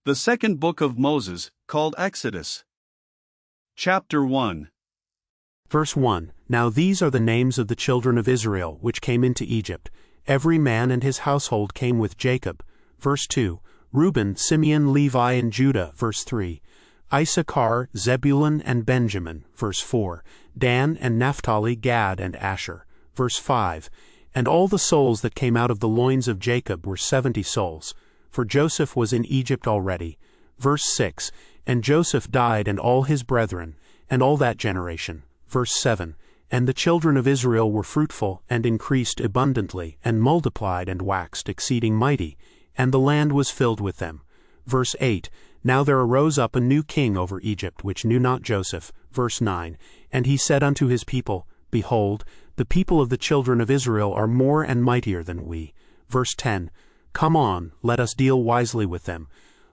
The second book of Moses, called Exodus. Chapter 1. Verse 1. Now these are the names of the children of Israel which came into Egypt. Every man and his household came with Jacob. Verse 2. Reuben, Simeon, Levi, and Judah. Verse 3. Issachar, Zebulun, and Benjamin. Verse 4. Dan and Naphtali, Gad, and Asher. Verse 5. And all the souls that came out of the loins of Jacob were 70 souls, for Joseph was in Egypt already. Verse 6. And Joseph died, and all his brethren, and all that generation. Verse 7. And the children of Israel were fruitful, and increased abundantly, and multiplied, and waxed exceeding mighty, and the land was filled with them. Verse 8. Now there arose up a new king over Egypt, which knew not Joseph. Verse 9. And he said unto his people, Behold, the people of the children of Israel are more and mightier than we. Verse 10. Come on, let us deal wisely with them,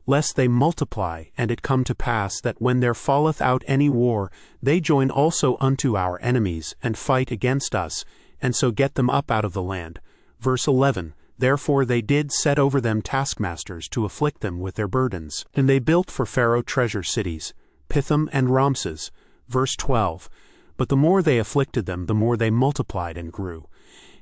lest they multiply, and it come to pass that when there falleth out any war, they join also unto our enemies, and fight against us, and so get them up out of the land. Verse 11. Therefore they did set over them taskmasters to afflict them with their burdens. And they built for Pharaoh treasure cities, Pithom and Ramses. Verse 12. But the more they afflicted them, the more they multiplied and grew.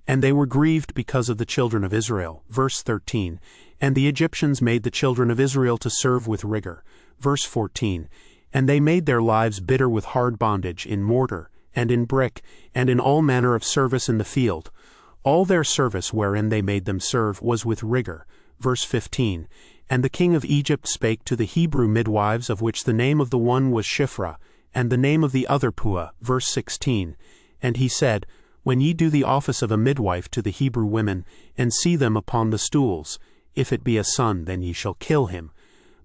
And they were grieved because of the children of Israel. Verse 13. And the Egyptians made the children of Israel to serve with rigor. Verse 14. And they made their lives bitter with hard bondage in mortar, and in brick, and in all manner of service in the field. All their service wherein they made them serve was with rigor. Verse 15. And the king of Egypt spake to the Hebrew midwives, of which the name of the one was Shiphrah, and the name of the other Puah. Verse 16. And he said, When ye do the office of a midwife to the Hebrew women, and see them upon the stools, if it be a son, then ye shall kill him.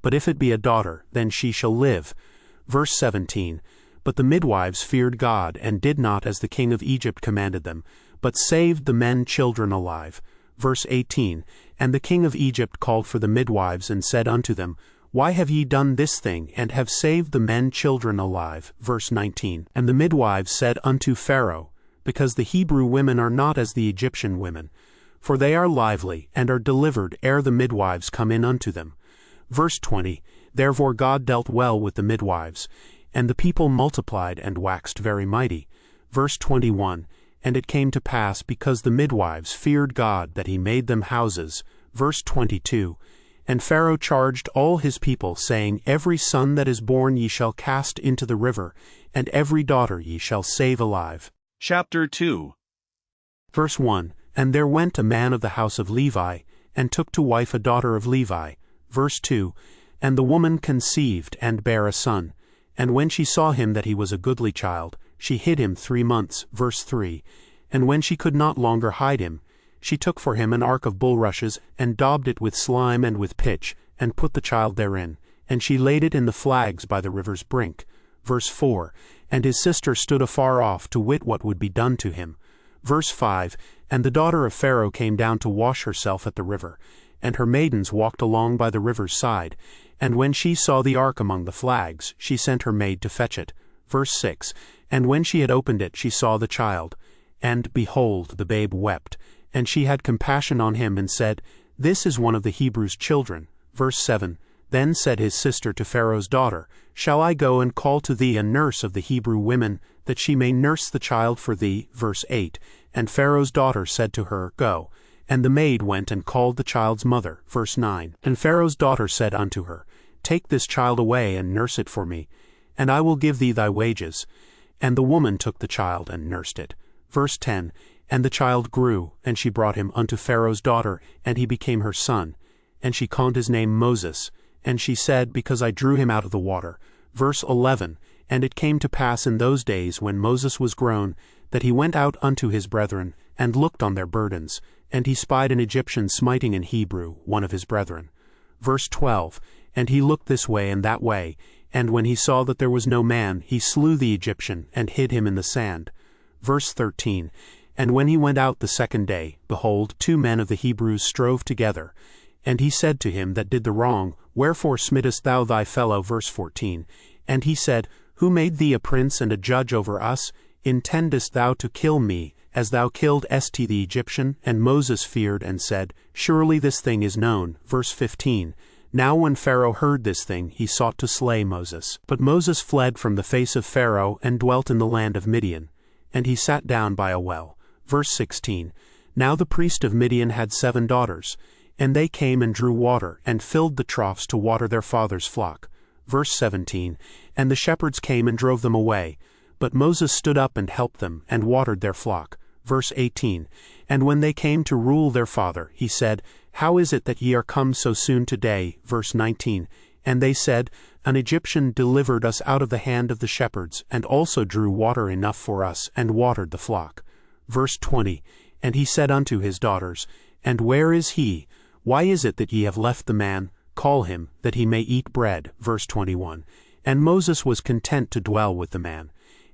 But if it be a daughter, then she shall live. Verse 17. But the midwives feared God, and did not as the king of Egypt commanded them, but saved the men children alive. Verse 18. And the king of Egypt called for the midwives, and said unto them, Why have ye done this thing, and have saved the men children alive? Verse 19. And the midwives said unto Pharaoh, Because the Hebrew women are not as the Egyptian women, for they are lively, and are delivered ere the midwives come in unto them. Verse 20. Therefore God dealt well with the midwives, and the people multiplied and waxed very mighty. Verse 21. And it came to pass, because the midwives feared God, that he made them houses. Verse 22. And Pharaoh charged all his people, saying, Every son that is born ye shall cast into the river, and every daughter ye shall save alive. Chapter 2. Verse 1. And there went a man of the house of Levi, and took to wife a daughter of Levi. Verse 2. And the woman conceived, and bare a son. And when she saw him that he was a goodly child, she hid him 3 months. Verse 3. And when she could not longer hide him, she took for him an ark of bulrushes, and daubed it with slime and with pitch, and put the child therein. And she laid it in the flags by the river's brink. Verse 4. And his sister stood afar off to wit what would be done to him. Verse 5. And the daughter of Pharaoh came down to wash herself at the river, and her maidens walked along by the river's side. And when she saw the ark among the flags, she sent her maid to fetch it. Verse 6. And when she had opened it, she saw the child. And, behold, the babe wept. And she had compassion on him, and said, This is one of the Hebrews' children. Verse 7. Then said his sister to Pharaoh's daughter, Shall I go and call to thee a nurse of the Hebrew women, that she may nurse the child for thee? Verse 8. And Pharaoh's daughter said to her, Go. And the maid went and called the child's mother. Verse 9. And Pharaoh's daughter said unto her, Take this child away, and nurse it for me, and I will give thee thy wages. And the woman took the child, and nursed it. Verse 10. And the child grew, and she brought him unto Pharaoh's daughter, and he became her son. And she called his name Moses. And she said, Because I drew him out of the water. Verse 11. And it came to pass in those days, when Moses was grown, that he went out unto his brethren, and looked on their burdens. And he spied an Egyptian smiting an Hebrew, one of his brethren. Verse 12. And he looked this way and that way, and when he saw that there was no man, he slew the Egyptian, and hid him in the sand. Verse 13. And when he went out the second day, behold, 2 men of the Hebrews strove together. And he said to him that did the wrong, Wherefore smittest thou thy fellow? Verse 14. And he said, Who made thee a prince and a judge over us? Intendest thou to kill me, as thou killedst the Egyptian? And Moses feared, and said, Surely this thing is known. Verse 15. Now when Pharaoh heard this thing, he sought to slay Moses. But Moses fled from the face of Pharaoh and dwelt in the land of Midian. And he sat down by a well. Verse 16. Now the priest of Midian had 7 daughters, and they came and drew water, and filled the troughs to water their father's flock. Verse 17. And the shepherds came and drove them away. But Moses stood up and helped them, and watered their flock. Verse 18. And when they came to rule their father, he said, How is it that ye are come so soon today? Verse 19. And they said, An Egyptian delivered us out of the hand of the shepherds, and also drew water enough for us, and watered the flock. Verse 20. And he said unto his daughters, And where is he? Why is it that ye have left the man? Call him, that he may eat bread. Verse 21. And Moses was content to dwell with the man.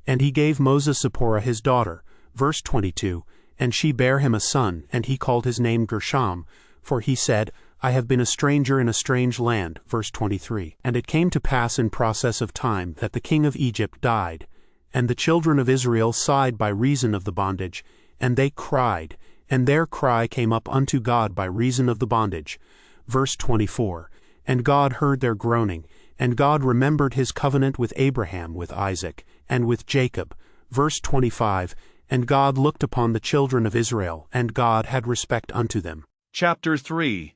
And he gave Moses Zipporah his daughter. Verse 22. And she bare him a son, and he called his name Gershom, for he said, I have been a stranger in a strange land. Verse 23. And it came to pass in process of time that the king of Egypt died, and the children of Israel sighed by reason of the bondage, and they cried, and their cry came up unto God by reason of the bondage. Verse 24. And God heard their groaning, and God remembered his covenant with Abraham, with Isaac, and with Jacob. Verse 25. And God looked upon the children of Israel, and God had respect unto them. Chapter 3.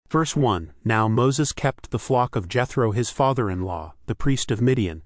Verse 1. Now Moses kept the flock of Jethro his father-in-law, the priest of Midian.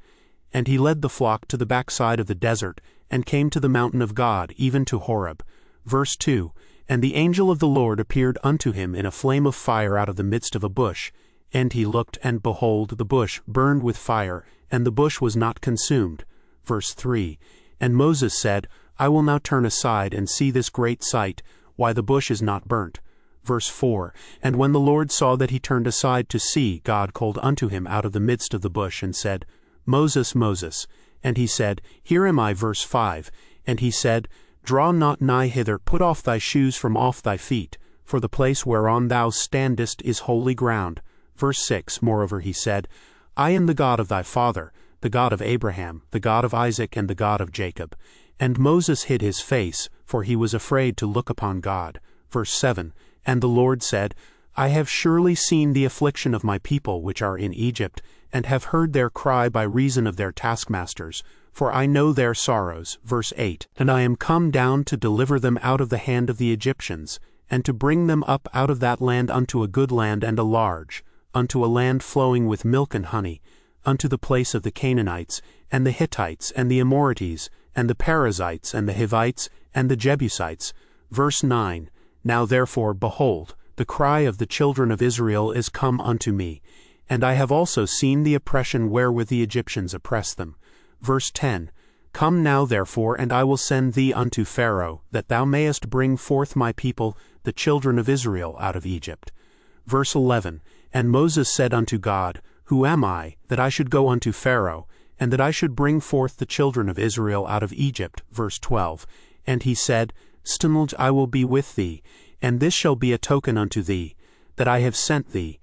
And he led the flock to the backside of the desert, and came to the mountain of God, even to Horeb. Verse 2. And the angel of the Lord appeared unto him in a flame of fire out of the midst of a bush. And he looked, and behold, the bush burned with fire, and the bush was not consumed. Verse 3. And Moses said, I will now turn aside and see this great sight, why the bush is not burnt. Verse 4. And when the Lord saw that he turned aside to see, God called unto him out of the midst of the bush, and said, Moses, Moses. And he said, Here am I. Verse 5. And he said, Draw not nigh hither, put off thy shoes from off thy feet, for the place whereon thou standest is holy ground. Verse 6. Moreover he said, I am the God of thy father, the God of Abraham, the God of Isaac, and the God of Jacob. And Moses hid his face, for he was afraid to look upon God. Verse 7. And the Lord said, I have surely seen the affliction of my people which are in Egypt, and have heard their cry by reason of their taskmasters, for I know their sorrows. Verse 8. And I am come down to deliver them out of the hand of the Egyptians, and to bring them up out of that land unto a good land and a large, unto a land flowing with milk and honey, unto the place of the Canaanites, and the Hittites, and the Amorites, and the Perizzites, and the Hivites, and the Jebusites. Verse 9. Now therefore, behold, the cry of the children of Israel is come unto me, and I have also seen the oppression wherewith the Egyptians oppress them. Verse 10. Come now therefore, and I will send thee unto Pharaoh, that thou mayest bring forth my people, the children of Israel, out of Egypt. Verse 11. And Moses said unto God, Who am I, that I should go unto Pharaoh, and that I should bring forth the children of Israel out of Egypt? Verse 12. And he said, Still I will be with thee, and this shall be a token unto thee, that I have sent thee.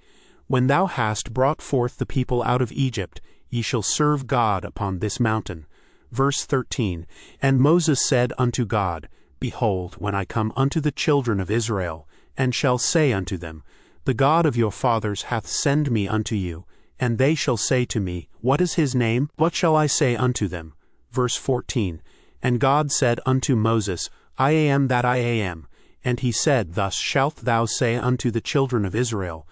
When thou hast brought forth the people out of Egypt, ye shall serve God upon this mountain. Verse 13. And Moses said unto God, Behold, when I come unto the children of Israel, and shall say unto them, The God of your fathers hath sent me unto you, and they shall say to me, What is his name? What shall I say unto them? Verse 14. And God said unto Moses, I am that I am. And he said, Thus shalt thou say unto the children of Israel,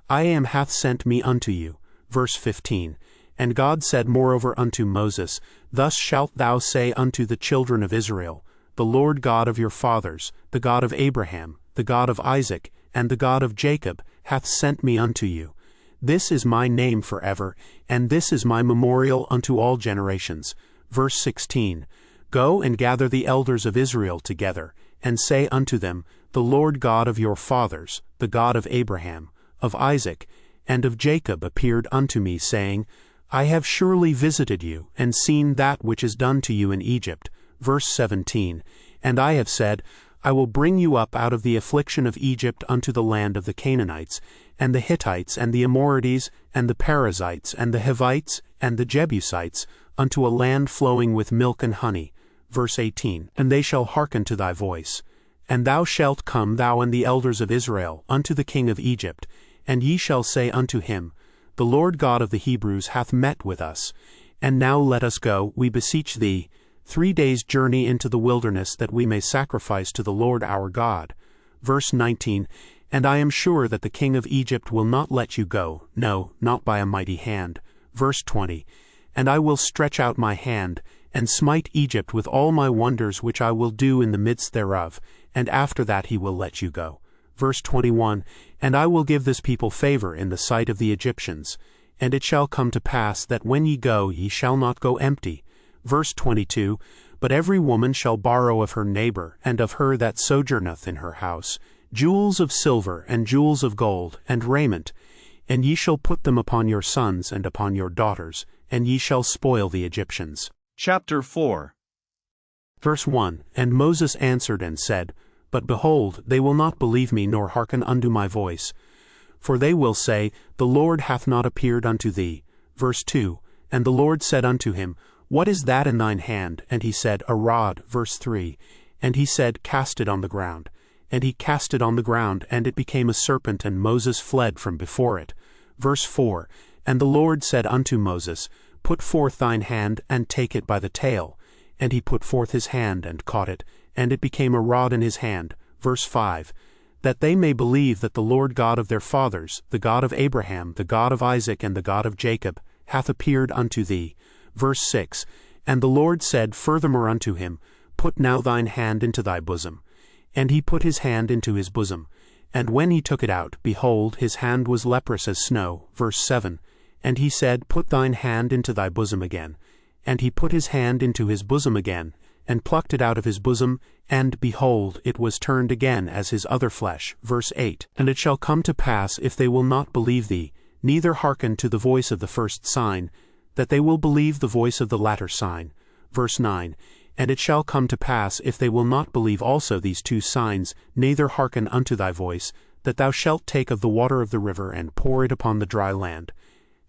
I am hath sent me unto you. Verse 15. And God said moreover unto Moses, Thus shalt thou say unto the children of Israel, The Lord God of your fathers, the God of Abraham, the God of Isaac, and the God of Jacob, hath sent me unto you. This is my name forever, and this is my memorial unto all generations. Verse 16. Go and gather the elders of Israel together, and say unto them, The Lord God of your fathers, the God of Abraham, of Isaac, and of Jacob appeared unto me, saying, I have surely visited you, and seen that which is done to you in Egypt. Verse 17. And I have said, I will bring you up out of the affliction of Egypt unto the land of the Canaanites, and the Hittites, and the Amorites, and the Perizzites, and the Hivites, and the Jebusites, unto a land flowing with milk and honey. Verse 18. And they shall hearken to thy voice. And thou shalt come, thou and the elders of Israel, unto the king of Egypt, And ye shall say unto him, The Lord God of the Hebrews hath met with us. And now let us go, we beseech thee, 3 days' journey into the wilderness, that we may sacrifice to the Lord our God. Verse 19, And I am sure that the king of Egypt will not let you go, no, not by a mighty hand. Verse 20, And I will stretch out my hand, and smite Egypt with all my wonders which I will do in the midst thereof, and after that he will let you go. Verse 21, And I will give this people favor in the sight of the Egyptians. And it shall come to pass that when ye go, ye shall not go empty. Verse 22, But every woman shall borrow of her neighbor, and of her that sojourneth in her house, jewels of silver, and jewels of gold, and raiment. And ye shall put them upon your sons and upon your daughters, and ye shall spoil the Egyptians. Chapter 4. Verse 1, And Moses answered and said, But behold, they will not believe me, nor hearken unto my voice. For they will say, The Lord hath not appeared unto thee. Verse 2, And the Lord said unto him, What is that in thine hand? And he said, A rod. Verse 3, And he said, Cast it on the ground. And he cast it on the ground, and it became a serpent, and Moses fled from before it. Verse 4, And the Lord said unto Moses, Put forth thine hand, and take it by the tail. And he put forth his hand, and caught it, and it became a rod in his hand. Verse 5, That they may believe that the Lord God of their fathers, the God of Abraham, the God of Isaac, and the God of Jacob, hath appeared unto thee. Verse 6, And the Lord said furthermore unto him, Put now thine hand into thy bosom. And he put his hand into his bosom. And when he took it out, behold, his hand was leprous as snow. Verse 7, And he said, Put thine hand into thy bosom again. And he put his hand into his bosom again, and plucked it out of his bosom, and behold, it was turned again as his other flesh. Verse 8, And it shall come to pass, if they will not believe thee, neither hearken to the voice of the first sign, that they will believe the voice of the latter sign. Verse 9, And it shall come to pass, if they will not believe also these 2 signs, neither hearken unto thy voice, that thou shalt take of the water of the river, and pour it upon the dry land.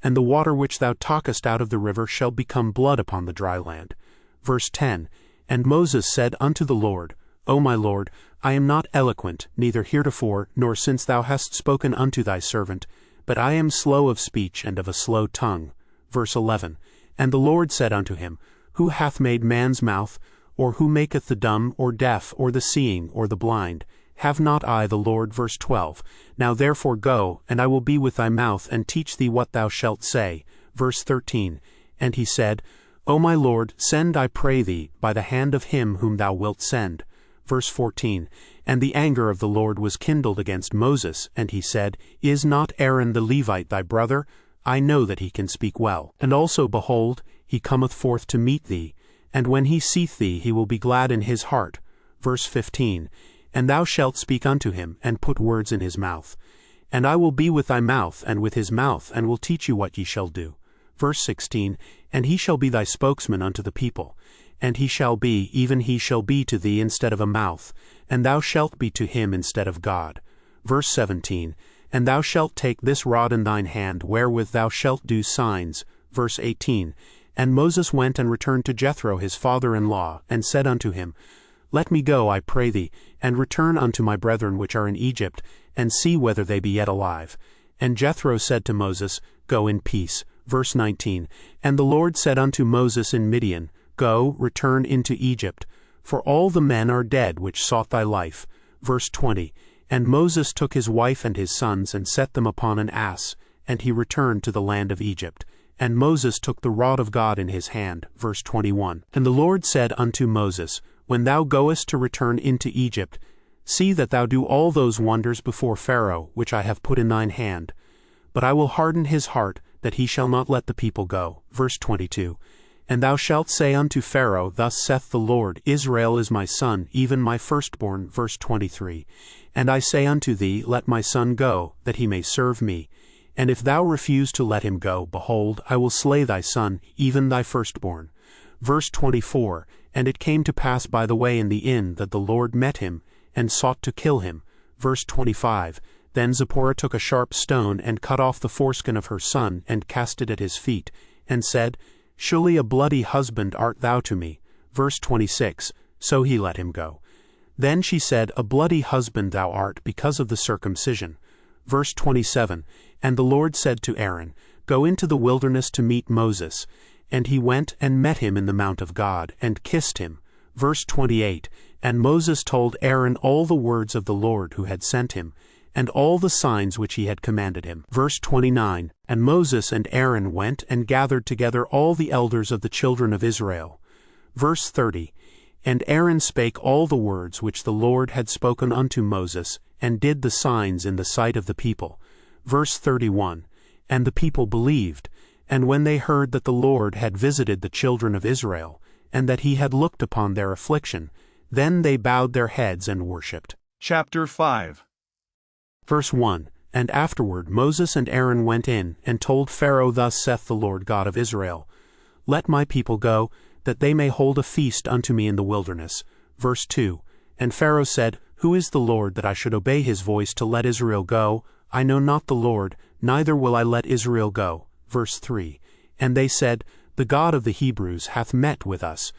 And the water which thou talkest out of the river shall become blood upon the dry land. Verse 10, And Moses said unto the Lord, O my Lord, I am not eloquent, neither heretofore, nor since thou hast spoken unto thy servant, but I am slow of speech and of a slow tongue. Verse 11, And the Lord said unto him, Who hath made man's mouth, or who maketh the dumb, or deaf, or the seeing, or the blind? Have not I the Lord? Verse 12, Now therefore go, and I will be with thy mouth, and teach thee what thou shalt say. Verse 13, And he said, O my Lord, send, I pray thee, by the hand of him whom thou wilt send. Verse 14, And the anger of the Lord was kindled against Moses, and he said, Is not Aaron the Levite thy brother? I know that he can speak well. And also, behold, he cometh forth to meet thee, and when he seeth thee, he will be glad in his heart. Verse 15, And thou shalt speak unto him, and put words in his mouth. And I will be with thy mouth, and with his mouth, and will teach you what ye shall do. Verse 16, And he shall be thy spokesman unto the people. And he shall be, even he shall be to thee instead of a mouth, and thou shalt be to him instead of God. Verse 17, And thou shalt take this rod in thine hand, wherewith thou shalt do signs. Verse 18, And Moses went and returned to Jethro his father-in-law, and said unto him, Let me go, I pray thee, and return unto my brethren which are in Egypt, and see whether they be yet alive. And Jethro said to Moses, Go in peace. Verse 19, And the Lord said unto Moses in Midian, Go, return into Egypt, for all the men are dead which sought thy life. Verse 20, And Moses took his wife and his sons, and set them upon an ass, and he returned to the land of Egypt. And Moses took the rod of God in his hand. Verse 21, And the Lord said unto Moses, When thou goest to return into Egypt, see that thou do all those wonders before Pharaoh, which I have put in thine hand. But I will harden his heart, that he shall not let the people go. Verse 22, And thou shalt say unto Pharaoh, Thus saith the Lord, Israel is my son, even my firstborn. Verse 23, And I say unto thee, Let my son go, that he may serve me. And if thou refuse to let him go, behold, I will slay thy son, even thy firstborn. Verse 24, And it came to pass by the way in the inn, that the Lord met him, and sought to kill him. Verse 25, Then Zipporah took a sharp stone, and cut off the foreskin of her son, and cast it at his feet, and said, Surely a bloody husband art thou to me. Verse 26, So he let him go. Then she said, A bloody husband thou art, because of the circumcision. Verse 27, And the Lord said to Aaron, Go into the wilderness to meet Moses. And he went and met him in the mount of God, and kissed him. Verse 28, And Moses told Aaron all the words of the Lord who had sent him, and all the signs which he had commanded him. Verse 29, And Moses and Aaron went and gathered together all the elders of the children of Israel. Verse 30, And Aaron spake all the words which the Lord had spoken unto Moses, and did the signs in the sight of the people. Verse 31, And the people believed, and when they heard that the Lord had visited the children of Israel, and that he had looked upon their affliction, then they bowed their heads and worshipped. Chapter 5. Verse 1, And afterward Moses and Aaron went in, and told Pharaoh, Thus saith the Lord God of Israel, Let my people go, that they may hold a feast unto me in the wilderness. Verse 2, And Pharaoh said, Who is the Lord, that I should obey his voice to let Israel go? I know not the Lord, neither will I let Israel go. Verse 3, And they said, The God of the Hebrews hath met with us.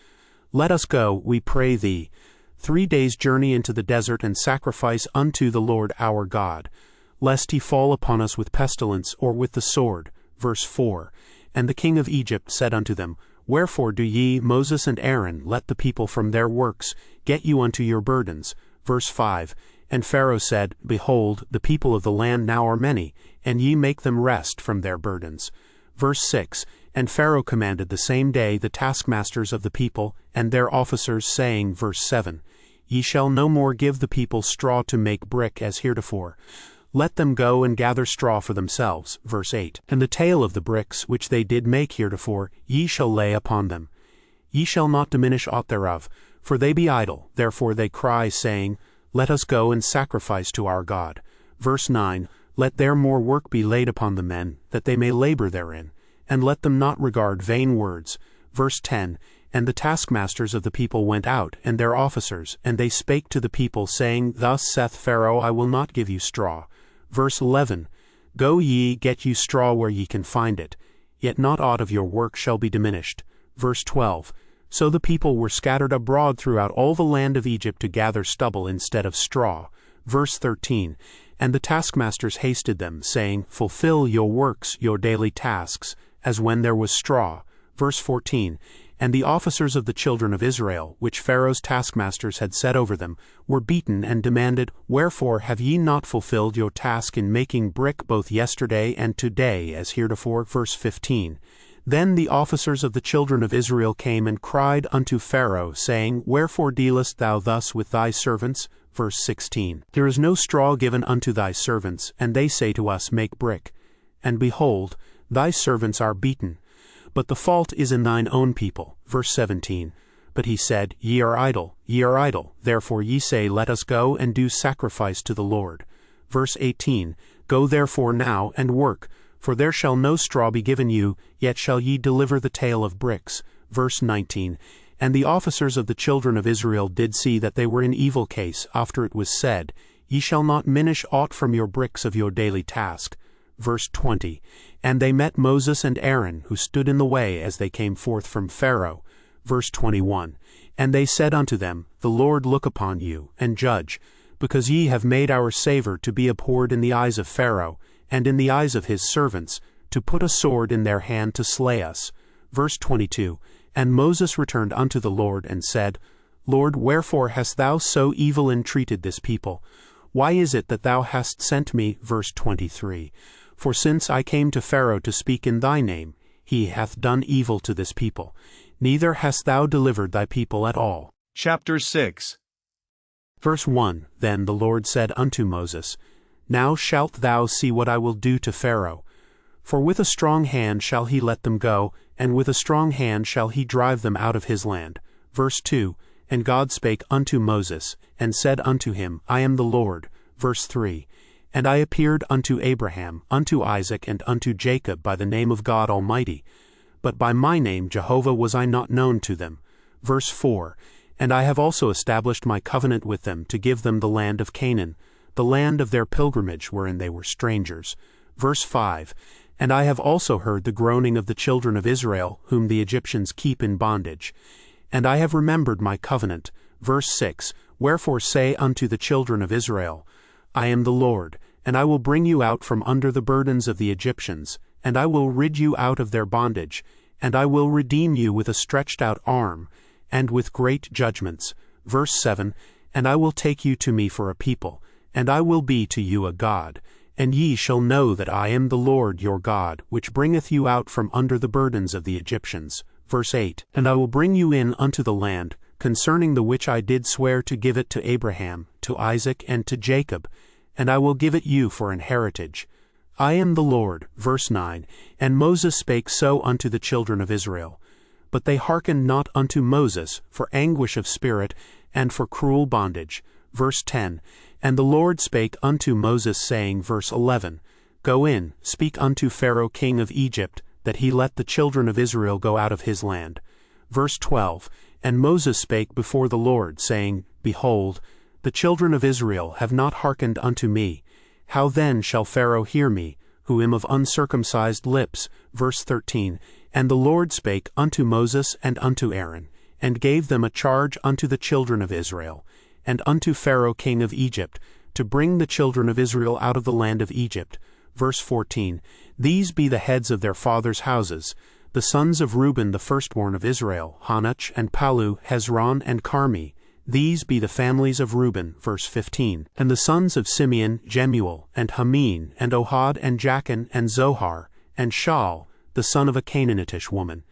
Let us go, we pray thee, 3 days' journey into the desert, and sacrifice unto the Lord our God, lest he fall upon us with pestilence or with the sword. Verse 4, And the king of Egypt said unto them, Wherefore do ye, Moses and Aaron, let the people from their works get you unto your burdens? Verse 5, And Pharaoh said, Behold, the people of the land now are many, and ye make them rest from their burdens. Verse 6, And Pharaoh commanded the same day the taskmasters of the people and their officers, saying, Verse 7, Ye shall no more give the people straw to make brick as heretofore. Let them go and gather straw for themselves. Verse 8, And the tale of the bricks which they did make heretofore ye shall lay upon them. Ye shall not diminish aught thereof, for they be idle, therefore they cry, saying, Let us go and sacrifice to our God. Verse 9, Let their more work be laid upon the men, that they may labor therein, and let them not regard vain words. Verse 10, And the taskmasters of the people went out, and their officers, and they spake to the people, saying, Thus saith Pharaoh, I will not give you straw. Verse 11, Go ye, get you straw where ye can find it, yet not aught of your work shall be diminished. Verse 12, So the people were scattered abroad throughout all the land of Egypt to gather stubble instead of straw. Verse 13, And the taskmasters hasted them, saying, Fulfill your works, your daily tasks, as when there was straw. Verse 14, And the officers of the children of Israel, which Pharaoh's taskmasters had set over them, were beaten and demanded, Wherefore have ye not fulfilled your task in making brick both yesterday and today as heretofore? Verse 15, Then the officers of the children of Israel came and cried unto Pharaoh, saying, Wherefore dealest thou thus with thy servants? Verse 16, There is no straw given unto thy servants, and they say to us, Make brick. And behold, thy servants are beaten. But the fault is in thine own people. Verse 17, But he said, Ye are idle, therefore ye say, Let us go and do sacrifice to the Lord. Verse 18, Go therefore now and work, for there shall no straw be given you, yet shall ye deliver the tale of bricks. Verse 19, And the officers of the children of Israel did see that they were in evil case, after it was said, Ye shall not minish aught from your bricks of your daily task. Verse 20, And they met Moses and Aaron, who stood in the way as they came forth from Pharaoh. Verse 21, And they said unto them, The Lord look upon you, and judge, because ye have made our savour to be abhorred in the eyes of Pharaoh, and in the eyes of his servants, to put a sword in their hand to slay us. Verse 22, And Moses returned unto the Lord, and said, Lord, wherefore hast thou so evil entreated this people? Why is it that thou hast sent me? Verse 23, For since I came to Pharaoh to speak in thy name, he hath done evil to this people, neither hast thou delivered thy people at all. Chapter 6. Verse 1, Then the Lord said unto Moses, Now shalt thou see what I will do to Pharaoh. For with a strong hand shall he let them go, and with a strong hand shall he drive them out of his land. Verse 2, And God spake unto Moses, and said unto him, I am the Lord. Verse 3, And I appeared unto Abraham, unto Isaac, and unto Jacob by the name of God Almighty, but by my name Jehovah was I not known to them. Verse 4, And I have also established my covenant with them to give them the land of Canaan, the land of their pilgrimage wherein they were strangers. Verse 5, And I have also heard the groaning of the children of Israel, whom the Egyptians keep in bondage. And I have remembered my covenant. Verse 6, Wherefore say unto the children of Israel, I am the Lord, and I will bring you out from under the burdens of the Egyptians, and I will rid you out of their bondage, and I will redeem you with a stretched out arm, and with great judgments. Verse 7, And I will take you to me for a people, and I will be to you a God, and ye shall know that I am the Lord your God, which bringeth you out from under the burdens of the Egyptians. Verse 8, And I will bring you in unto the land, concerning the which I did swear to give it to Abraham, to Isaac, and to Jacob, and I will give it you for an heritage. I am the Lord. Verse 9, And Moses spake so unto the children of Israel. But they hearkened not unto Moses, for anguish of spirit, and for cruel bondage. Verse 10, And the Lord spake unto Moses, saying, verse 11, Go in, speak unto Pharaoh king of Egypt, that he let the children of Israel go out of his land. Verse 12, And Moses spake before the Lord, saying, Behold, the children of Israel have not hearkened unto me. How then shall Pharaoh hear me, who am of uncircumcised lips? Verse 13, And the Lord spake unto Moses and unto Aaron, and gave them a charge unto the children of Israel, and unto Pharaoh king of Egypt, to bring the children of Israel out of the land of Egypt. Verse 14, These be the heads of their fathers' houses, the sons of Reuben the firstborn of Israel, Hanoch and Palu, Hezron and Carmi. These be the families of Reuben. Verse 15, And the sons of Simeon, Jemuel, and Hameen, and Ohad, and Jachin, and Zohar, and Shaul, the son of a Canaanitish woman.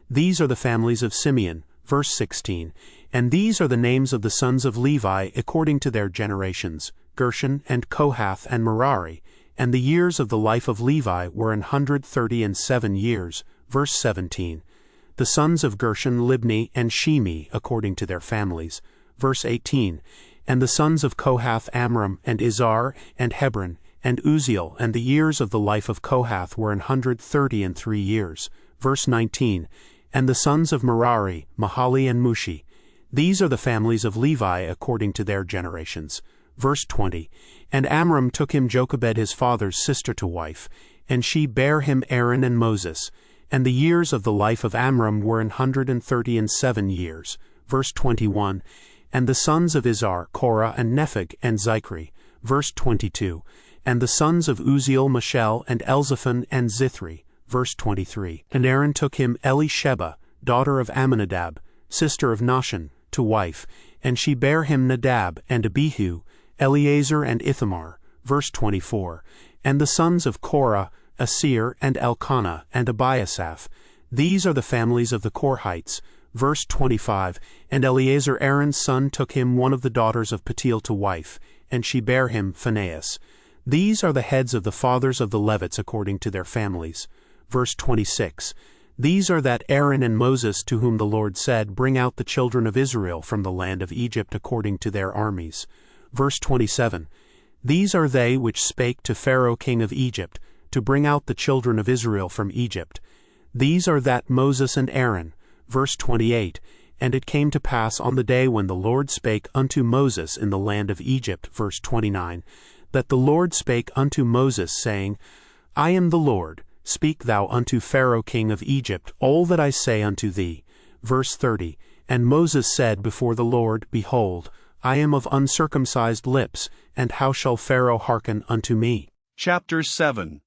These are the families of Simeon. Verse 16, And these are the names of the sons of Levi according to their generations, Gershon, and Kohath, and Merari. And the years of the life of Levi were 137 years. Verse 17, The sons of Gershon, Libni, and Shimi, according to their families. Verse 18, And the sons of Kohath, Amram, and Izhar, and Hebron, and Uzziel, and the years of the life of Kohath were 133 years. Verse 19, And the sons of Merari, Mahali, and Mushi. These are the families of Levi according to their generations. Verse 20, And Amram took him Jochebed his father's sister to wife, and she bare him Aaron and Moses. And the years of the life of Amram were 137 years. Verse 21, And the sons of Izhar, Korah, and Nepheg, and Zichri. Verse 22, And the sons of Uzziel, Mishel, and Elzaphan, and Zithri. Verse 23, And Aaron took him Elisheba, daughter of Amminadab, sister of Nahshon, to wife, and she bare him Nadab, and Abihu, Eleazar, and Ithamar. Verse 24, And the sons of Korah, Asir, and Elkanah, and Abiasaph. These are the families of the Korhites. Verse 25, And Eleazar Aaron's son took him one of the daughters of Patiel to wife, and she bare him Phinehas. These are the heads of the fathers of the Levites according to their families. Verse 26, These are that Aaron and Moses to whom the Lord said, Bring out the children of Israel from the land of Egypt according to their armies. Verse 27, These are they which spake to Pharaoh king of Egypt, to bring out the children of Israel from Egypt. These are that Moses and Aaron. Verse 28, And it came to pass on the day when the Lord spake unto Moses in the land of Egypt. Verse 29, That the Lord spake unto Moses, saying, I am the Lord, speak thou unto Pharaoh king of Egypt all that I say unto thee. Verse 30, And Moses said before the Lord, Behold, I am of uncircumcised lips, and how shall Pharaoh hearken unto me? Chapter 7.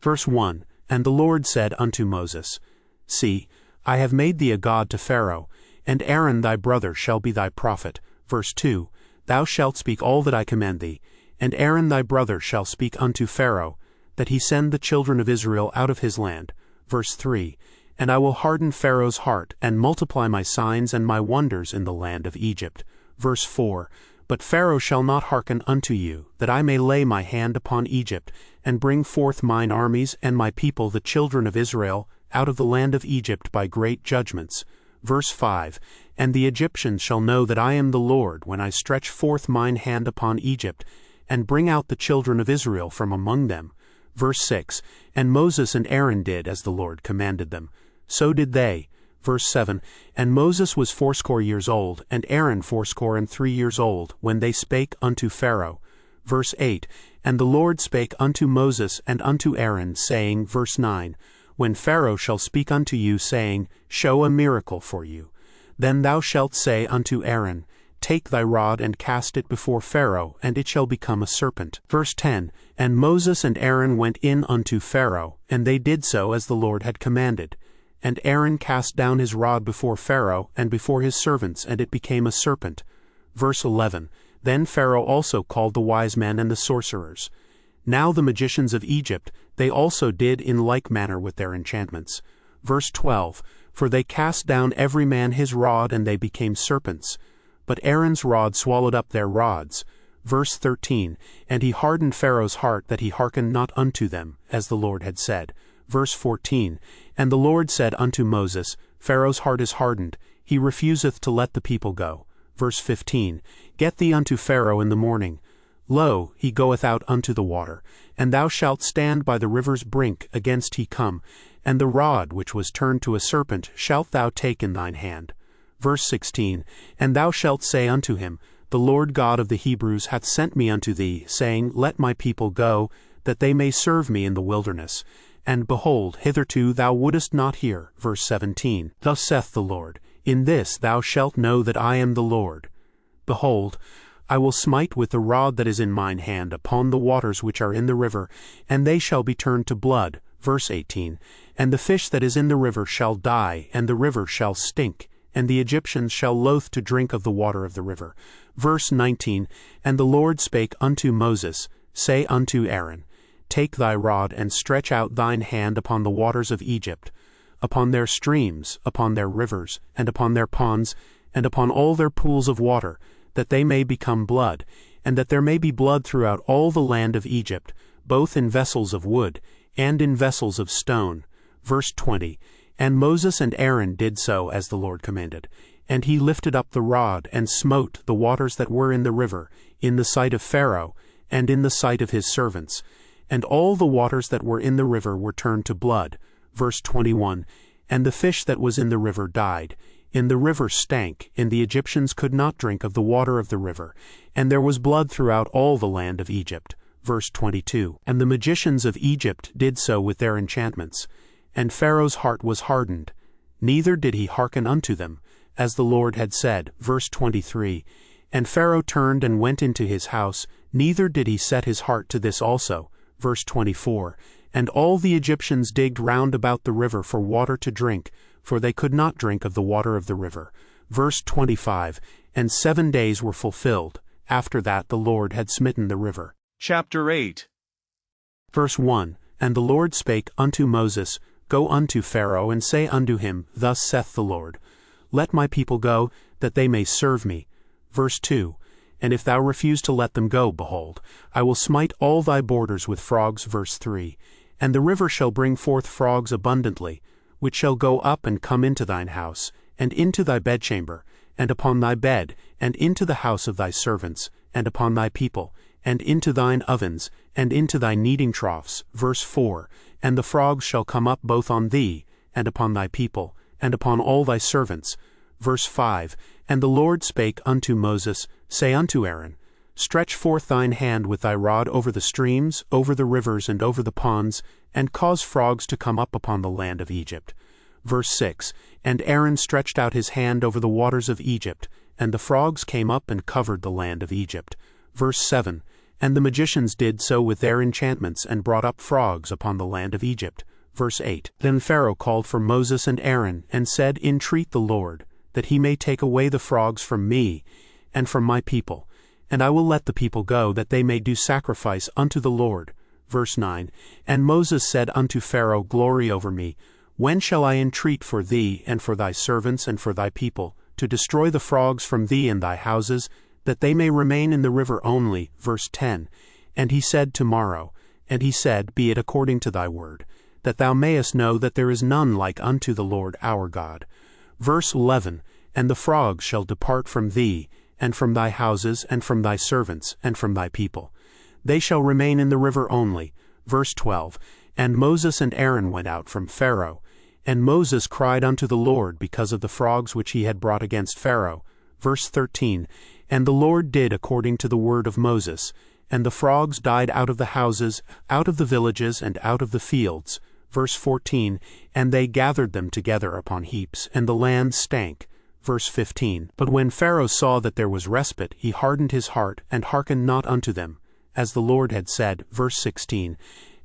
Verse 1, And the Lord said unto Moses, See, I have made thee a god to Pharaoh, and Aaron thy brother shall be thy prophet. Verse 2, Thou shalt speak all that I command thee, and Aaron thy brother shall speak unto Pharaoh, that he send the children of Israel out of his land. Verse 3, And I will harden Pharaoh's heart, and multiply my signs and my wonders in the land of Egypt. Verse 4, But Pharaoh shall not hearken unto you, that I may lay my hand upon Egypt, and bring forth mine armies and my people the children of Israel out of the land of Egypt by great judgments. Verse 5, And the Egyptians shall know that I am the Lord, when I stretch forth mine hand upon Egypt, and bring out the children of Israel from among them. Verse 6, And Moses and Aaron did as the Lord commanded them. So did they. Verse 7, And Moses was 80 years old, and Aaron 83 years old, when they spake unto Pharaoh. Verse 8, And the Lord spake unto Moses and unto Aaron, saying, Verse 9, When Pharaoh shall speak unto you, saying, Show a miracle for you, then thou shalt say unto Aaron, Take thy rod and cast it before Pharaoh, and it shall become a serpent. Verse 10, And Moses and Aaron went in unto Pharaoh, and they did so as the Lord had commanded. And Aaron cast down his rod before Pharaoh, and before his servants, and it became a serpent. Verse 11, Then Pharaoh also called the wise men and the sorcerers. Now the magicians of Egypt, they also did in like manner with their enchantments. Verse 12, For they cast down every man his rod, and they became serpents. But Aaron's rod swallowed up their rods. Verse 13, And he hardened Pharaoh's heart, that he hearkened not unto them, as the Lord had said. Verse 14, And the Lord said unto Moses, Pharaoh's heart is hardened, he refuseth to let the people go. Verse 15, Get thee unto Pharaoh in the morning. Lo, he goeth out unto the water, and thou shalt stand by the river's brink against he come, and the rod which was turned to a serpent shalt thou take in thine hand. Verse 16, And thou shalt say unto him, The Lord God of the Hebrews hath sent me unto thee, saying, Let my people go, that they may serve me in the wilderness. And behold, hitherto thou wouldest not hear. Verse 17, Thus saith the Lord, In this thou shalt know that I am the Lord. Behold, I will smite with the rod that is in mine hand upon the waters which are in the river, and they shall be turned to blood. Verse 18, And the fish that is in the river shall die, and the river shall stink, and the Egyptians shall loathe to drink of the water of the river. Verse 19, And the Lord spake unto Moses, Say unto Aaron, Take thy rod, and stretch out thine hand upon the waters of Egypt, upon their streams, upon their rivers, and upon their ponds, and upon all their pools of water, that they may become blood, and that there may be blood throughout all the land of Egypt, both in vessels of wood, and in vessels of stone. Verse 20, And Moses and Aaron did so as the Lord commanded. And he lifted up the rod, and smote the waters that were in the river, in the sight of Pharaoh, and in the sight of his servants. And all the waters that were in the river were turned to blood. Verse 21, And the fish that was in the river died. In the river stank, and the Egyptians could not drink of the water of the river. And there was blood throughout all the land of Egypt. Verse 22, And the magicians of Egypt did so with their enchantments. And Pharaoh's heart was hardened, neither did he hearken unto them, as the Lord had said. Verse 23, And Pharaoh turned and went into his house, neither did he set his heart to this also. Verse 24, And all the Egyptians digged round about the river for water to drink, for they could not drink of the water of the river. Verse 25, And 7 days were fulfilled. After that the Lord had smitten the river. Chapter 8. Verse 1, And the Lord spake unto Moses, Go unto Pharaoh, and say unto him, Thus saith the Lord, Let my people go, that they may serve me. Verse 2, And if thou refuse to let them go, behold, I will smite all thy borders with frogs. Verse 3, And the river shall bring forth frogs abundantly, which shall go up and come into thine house, and into thy bedchamber, and upon thy bed, and into the house of thy servants, and upon thy people, and into thine ovens, and into thy kneading troughs. Verse 4, And the frogs shall come up both on thee, and upon thy people, and upon all thy servants. Verse 5, And the Lord spake unto Moses, Say unto Aaron, Stretch forth thine hand with thy rod over the streams, over the rivers, and over the ponds, and cause frogs to come up upon the land of Egypt. Verse 6, And Aaron stretched out his hand over the waters of Egypt, and the frogs came up and covered the land of Egypt. Verse 7, And the magicians did so with their enchantments, and brought up frogs upon the land of Egypt. Verse 8, Then Pharaoh called for Moses and Aaron, and said, Entreat the Lord, that he may take away the frogs from me, and from my people, and I will let the people go, that they may do sacrifice unto the Lord. Verse 9, And Moses said unto Pharaoh, Glory over me, when shall I entreat for thee, and for thy servants, and for thy people, to destroy the frogs from thee and thy houses, that they may remain in the river only? Verse 10, And he said, Tomorrow. And he said, Be it according to thy word, that thou mayest know that there is none like unto the Lord our God. Verse 11, And the frogs shall depart from thee, and from thy houses, and from thy servants, and from thy people. They shall remain in the river only. Verse 12, And Moses and Aaron went out from Pharaoh. And Moses cried unto the Lord because of the frogs which he had brought against Pharaoh. Verse 13, And the Lord did according to the word of Moses. And the frogs died out of the houses, out of the villages, and out of the fields. Verse 14, And they gathered them together upon heaps, and the land stank. Verse 15. But when Pharaoh saw that there was respite, he hardened his heart, and hearkened not unto them, as the Lord had said. Verse 16.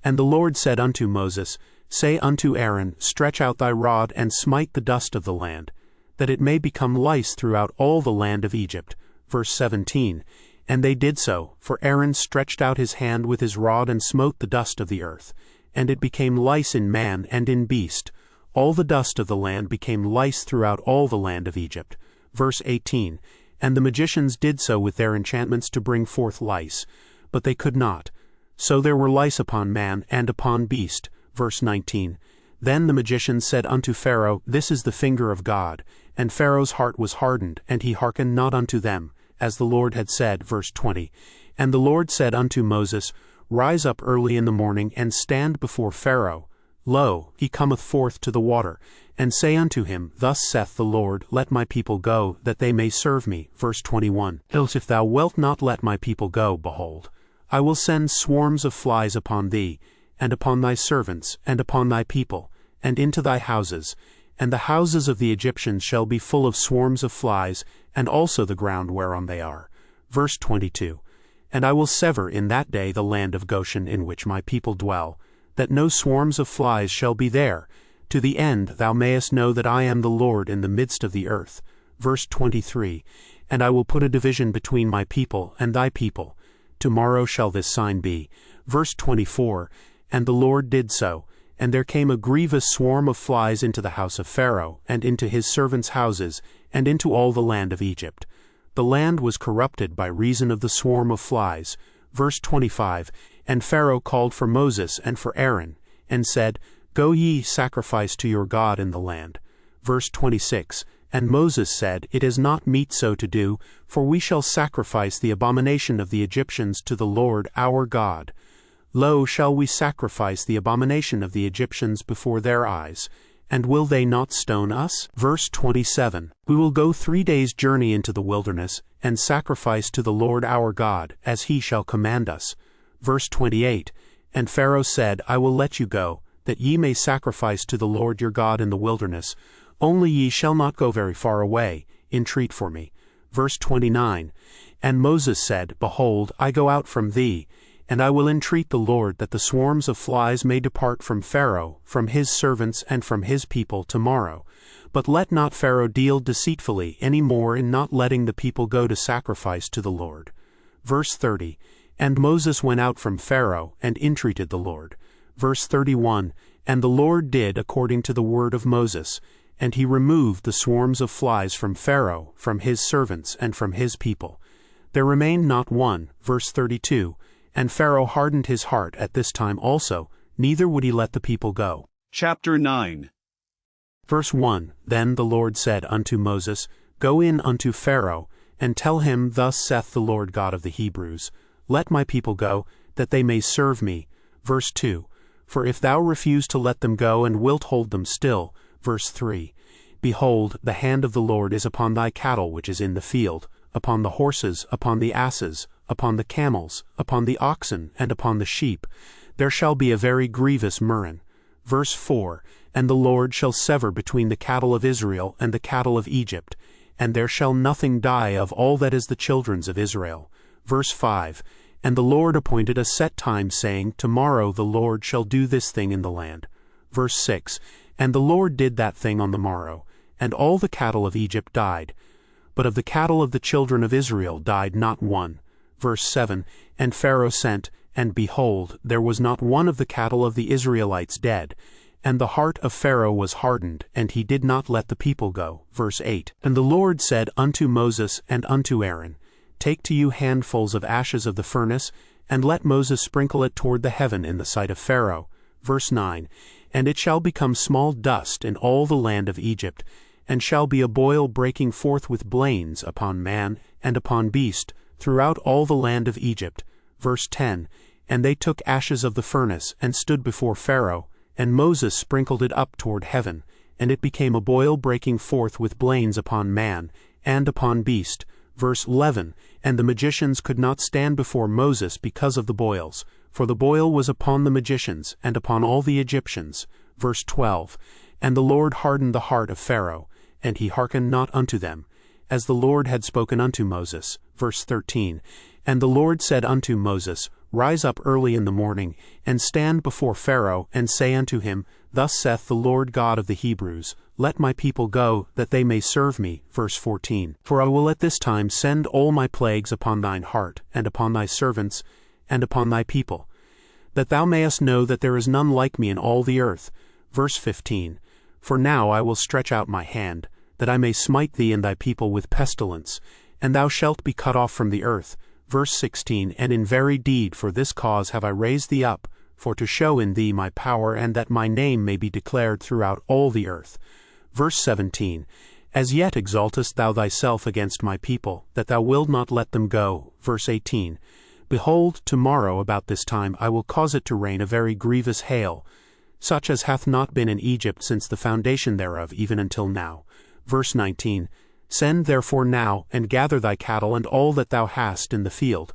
And the Lord said unto Moses, Say unto Aaron, Stretch out thy rod, and smite the dust of the land, that it may become lice throughout all the land of Egypt. Verse 17. And they did so, for Aaron stretched out his hand with his rod, and smote the dust of the earth, and it became lice in man and in beast. All the dust of the land became lice throughout all the land of Egypt. Verse 18. And the magicians did so with their enchantments to bring forth lice, but they could not. So there were lice upon man and upon beast. Verse 19. Then the magicians said unto Pharaoh, This is the finger of God. And Pharaoh's heart was hardened, and he hearkened not unto them, as the Lord had said. Verse 20. And the Lord said unto Moses, Rise up early in the morning, and stand before Pharaoh. Lo, he cometh forth to the water, and say unto him, Thus saith the Lord, Let my people go, that they may serve me. Verse 21. Else if thou wilt not let my people go, behold, I will send swarms of flies upon thee, and upon thy servants, and upon thy people, and into thy houses, and the houses of the Egyptians shall be full of swarms of flies, and also the ground whereon they are. Verse 22. And I will sever in that day the land of Goshen in which my people dwell, that no swarms of flies shall be there, to the end thou mayest know that I am the Lord in the midst of the earth. Verse 23. And I will put a division between my people and thy people. Tomorrow shall this sign be. Verse 24. And the Lord did so, and there came a grievous swarm of flies into the house of Pharaoh, and into his servants' houses, and into all the land of Egypt. The land was corrupted by reason of the swarm of flies. Verse 25. And Pharaoh called for Moses and for Aaron, and said, Go ye sacrifice to your God in the land. Verse 26. And Moses said, It is not meet so to do, for we shall sacrifice the abomination of the Egyptians to the Lord our God. Lo, shall we sacrifice the abomination of the Egyptians before their eyes? And will they not stone us? Verse 27. We will go 3 days' journey into the wilderness, and sacrifice to the Lord our God, as he shall command us. Verse 28. And Pharaoh said, I will let you go, that ye may sacrifice to the Lord your God in the wilderness. Only ye shall not go very far away. Entreat for me. Verse 29. And Moses said, Behold, I go out from thee, and I will entreat the Lord that the swarms of flies may depart from Pharaoh, from his servants, and from his people tomorrow. But let not Pharaoh deal deceitfully any more in not letting the people go to sacrifice to the Lord. Verse 30. And Moses went out from Pharaoh, and entreated the Lord. Verse 31. And the Lord did according to the word of Moses, and he removed the swarms of flies from Pharaoh, from his servants, and from his people. There remained not one. Verse 32. And Pharaoh hardened his heart at this time also, neither would he let the people go. Chapter 9. Verse 1. Then the Lord said unto Moses, Go in unto Pharaoh, and tell him, Thus saith the Lord God of the Hebrews, Let my people go, that they may serve me. Verse 2. For if thou refuse to let them go, and wilt hold them still. Verse 3. Behold, the hand of the Lord is upon thy cattle which is in the field, upon the horses, upon the asses, upon the camels, upon the oxen, and upon the sheep. There shall be a very grievous murrain. Verse 4. And the Lord shall sever between the cattle of Israel and the cattle of Egypt, and there shall nothing die of all that is the children's of Israel. Verse 5. And the Lord appointed a set time, saying, Tomorrow the Lord shall do this thing in the land. Verse 6. And the Lord did that thing on the morrow, and all the cattle of Egypt died. But of the cattle of the children of Israel died not one. Verse 7. And Pharaoh sent, and behold, there was not one of the cattle of the Israelites dead. And the heart of Pharaoh was hardened, and he did not let the people go. Verse 8. And the Lord said unto Moses and unto Aaron, Take to you handfuls of ashes of the furnace, and let Moses sprinkle it toward the heaven in the sight of Pharaoh. Verse 9. And it shall become small dust in all the land of Egypt, and shall be a boil breaking forth with blains upon man and upon beast, throughout all the land of Egypt. Verse 10. And they took ashes of the furnace, and stood before Pharaoh, and Moses sprinkled it up toward heaven, and it became a boil breaking forth with blains upon man and upon beast. Verse 11. And the magicians could not stand before Moses because of the boils, for the boil was upon the magicians, and upon all the Egyptians. Verse 12. And the Lord hardened the heart of Pharaoh, and he hearkened not unto them, as the Lord had spoken unto Moses. Verse 13. And the Lord said unto Moses, Rise up early in the morning, and stand before Pharaoh, and say unto him, Thus saith the Lord God of the Hebrews, Let my people go, that they may serve me. Verse 14. For I will at this time send all my plagues upon thine heart, and upon thy servants, and upon thy people, that thou mayest know that there is none like me in all the earth. Verse 15. For now I will stretch out my hand, that I may smite thee and thy people with pestilence, and thou shalt be cut off from the earth. Verse 16. And in very deed for this cause have I raised thee up, for to show in thee my power, and that my name may be declared throughout all the earth. Verse 17. As yet exaltest thou thyself against my people, that thou wilt not let them go. Verse 18. Behold, tomorrow about this time I will cause it to rain a very grievous hail, such as hath not been in Egypt since the foundation thereof even until now. Verse 19. Send therefore now, and gather thy cattle and all that thou hast in the field.